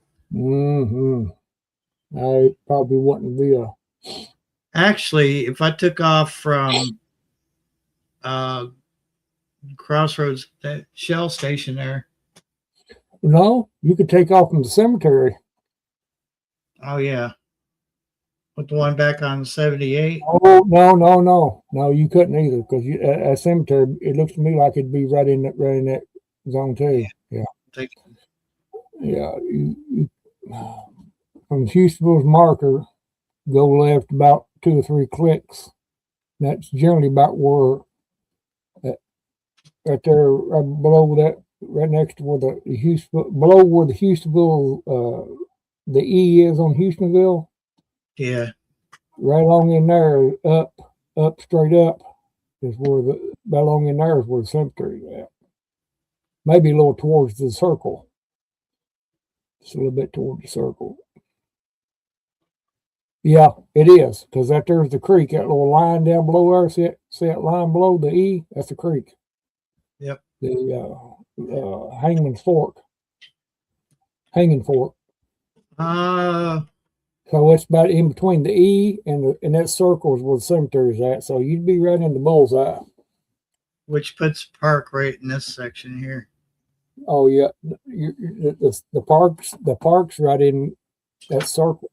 I probably wouldn't be a. Actually, if I took off from Crossroads, that Shell station there. No, you could take off from the cemetery. Oh yeah, put the one back on 78. Oh no, you couldn't either because a cemetery. It looks to me like it'd be right in that zone too. Yeah. Yeah. You, from Houstonville's marker, go left about 2 or 3 clicks. That's generally about where, right there, right below that, right next to where below where the Houstonville, the E is on Houstonville. Yeah. Right along in there, up, straight up, is where right along in there is where the cemetery is at. Maybe a little towards the circle. Just a little bit towards the circle. Yeah, it is, because that there's the creek, that little line down below there. See that line below the E? That's the creek. Yep. The Hanging Fork. So it's about in between the E and that circle is where the cemetery is at. So you'd be right in the bullseye. Which puts park right in this section here. Oh yeah, the park's right in that circle.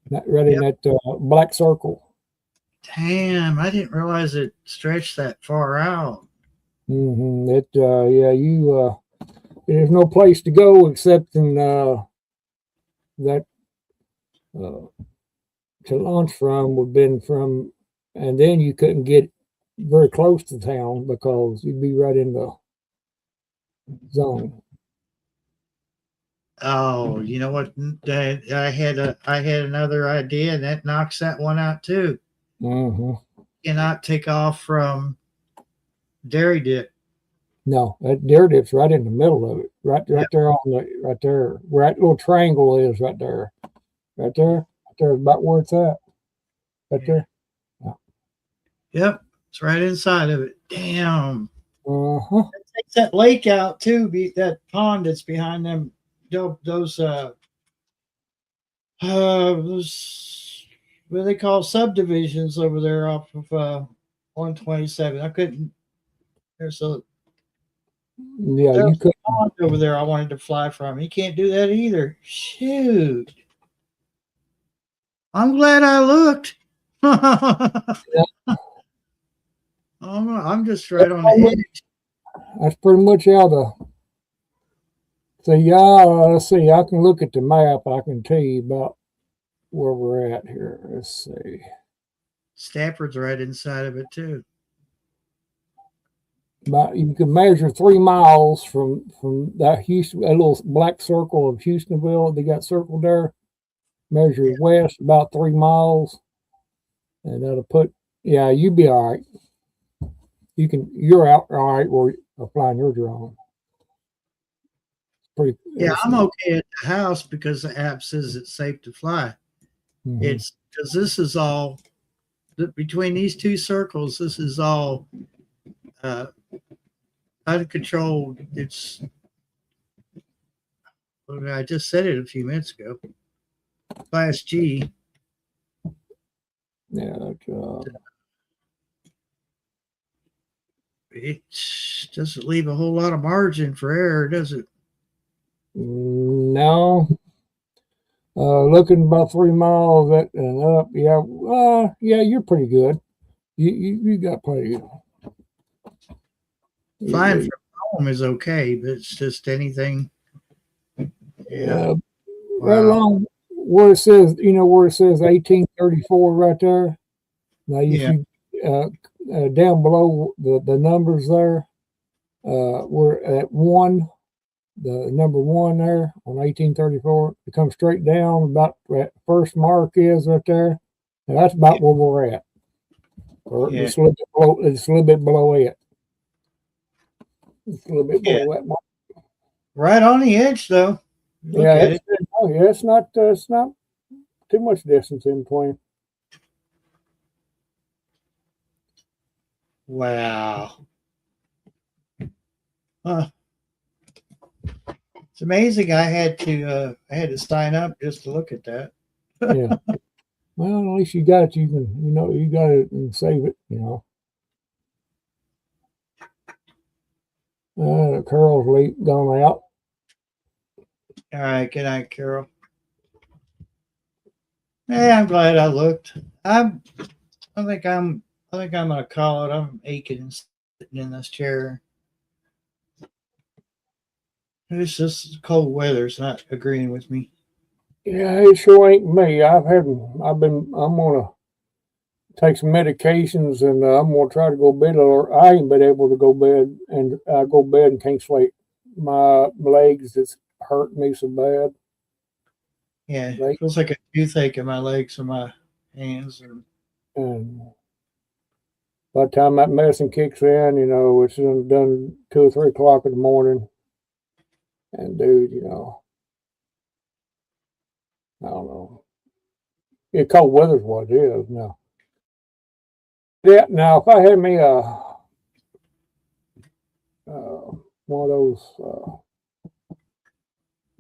Right in that black circle. Damn, I didn't realize it stretched that far out. There's no place to go except in that to launch from would have been from, and then you couldn't get very close to town because you'd be right in the zone. Oh, you know what? I had another idea, and that knocks that one out too. You cannot take off from Dairy Dip. No, that Dairy Dip's right in the middle of it, right there right there where that little triangle is, right there is about where it's at, right there. Yeah. Yep, it's right inside of it. Damn. That takes that lake out too. That pond that's behind them. Those what do they call subdivisions over there off of 127. I couldn't. There's a Yeah, you There's could. a pond over there I wanted to fly from. You can't do that either. Shoot. I'm glad I looked. I'm just right on the edge. That's pretty much how the. So yeah, let's see. I can look at the map. I can tell you about where we're at here. Let's see. Stafford's right inside of it too. About you can measure 3 miles from that Houston, a little black circle of Houstonville. They got circled there. Measure west about 3 miles, and that'll put. Yeah, you be all right. You're out all right where you're flying your drone. Pretty. Yeah, I'm okay at the house because the app says it's safe to fly. Mhm. It's because this is all between these two circles. This is all out of control. It's. I just said it a few minutes ago. Class G. Yeah. It doesn't leave a whole lot of margin for error, does it? No. Looking about 3 miles and up. Yeah. Yeah, you're pretty good. You got plenty. Flying from home is okay, but it's just anything. Yeah. Right along where it says, where it says 1834 right there. Now you see down below the numbers there. We're at 1. The number 1 there on 1834. It comes straight down about where that first mark is right there. And that's about where we're at. Or just a little bit below. It's a little bit below it. It's a little bit below that mark. Right on the edge, though. It's not too much distance in between. Wow. Huh. It's amazing. I had to sign up just to look at that. Yeah. Well, at least you got it. You can, you got it and save it. Carol's late, gone out. All right. Good night, Carol. Hey, I'm glad I looked. I think I'm gonna call it. I'm aching sitting in this chair. It's just cold weather's not agreeing with me. Yeah, it sure ain't me. I'm gonna take some medications and I'm gonna try to go to bed. Or I ain't been able to go to bed, and I go to bed and can't sleep. My legs just hurt me so bad. Yeah, it feels like a toothache in my legs and my hands. And by the time that medicine kicks in, it's done 2 or 3 o'clock in the morning. And dude, I don't know. Yeah, cold weather's what it is now. Yeah, now if I had me one of those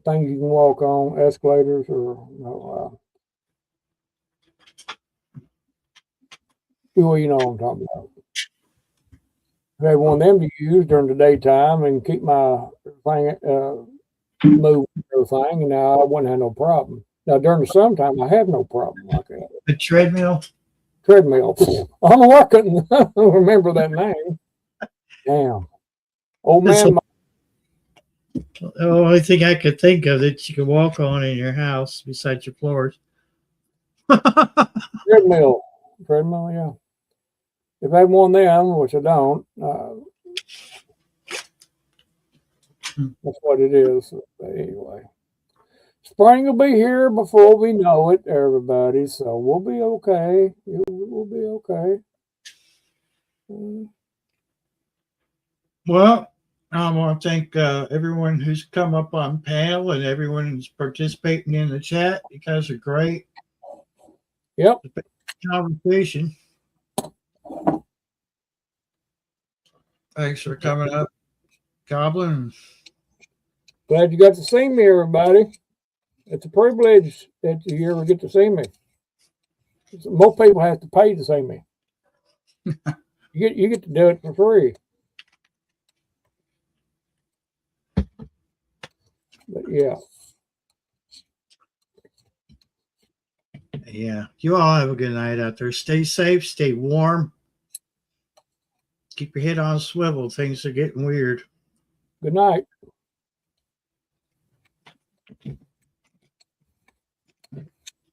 things you can walk on, escalators or well, you know what I'm talking about. If I had one of them to use during the daytime and keep my thing moving everything, and now I wouldn't have no problem. Now during the summertime, I have no problem like that. The treadmill. I don't know why I couldn't remember that name. Damn. Old man. The only thing I could think of that you could walk on in your house besides your floors. Treadmill, yeah. If I had one of them, which I don't, that's what it is. But anyway, spring will be here before we know it, everybody. So we'll be okay. We'll be okay. Well, I want to thank everyone who's come up on panel and everyone who's participating in the chat. You guys are great. Yep. Conversation. Thanks for coming up, Goblin. Glad you got to see me, everybody. It's a privilege that you ever get to see me. Most people have to pay to see me. You get to do it for free. But yeah, Yeah. You all have a good night out there. Stay safe, stay warm. Keep your head on a swivel. Things are getting weird. good night.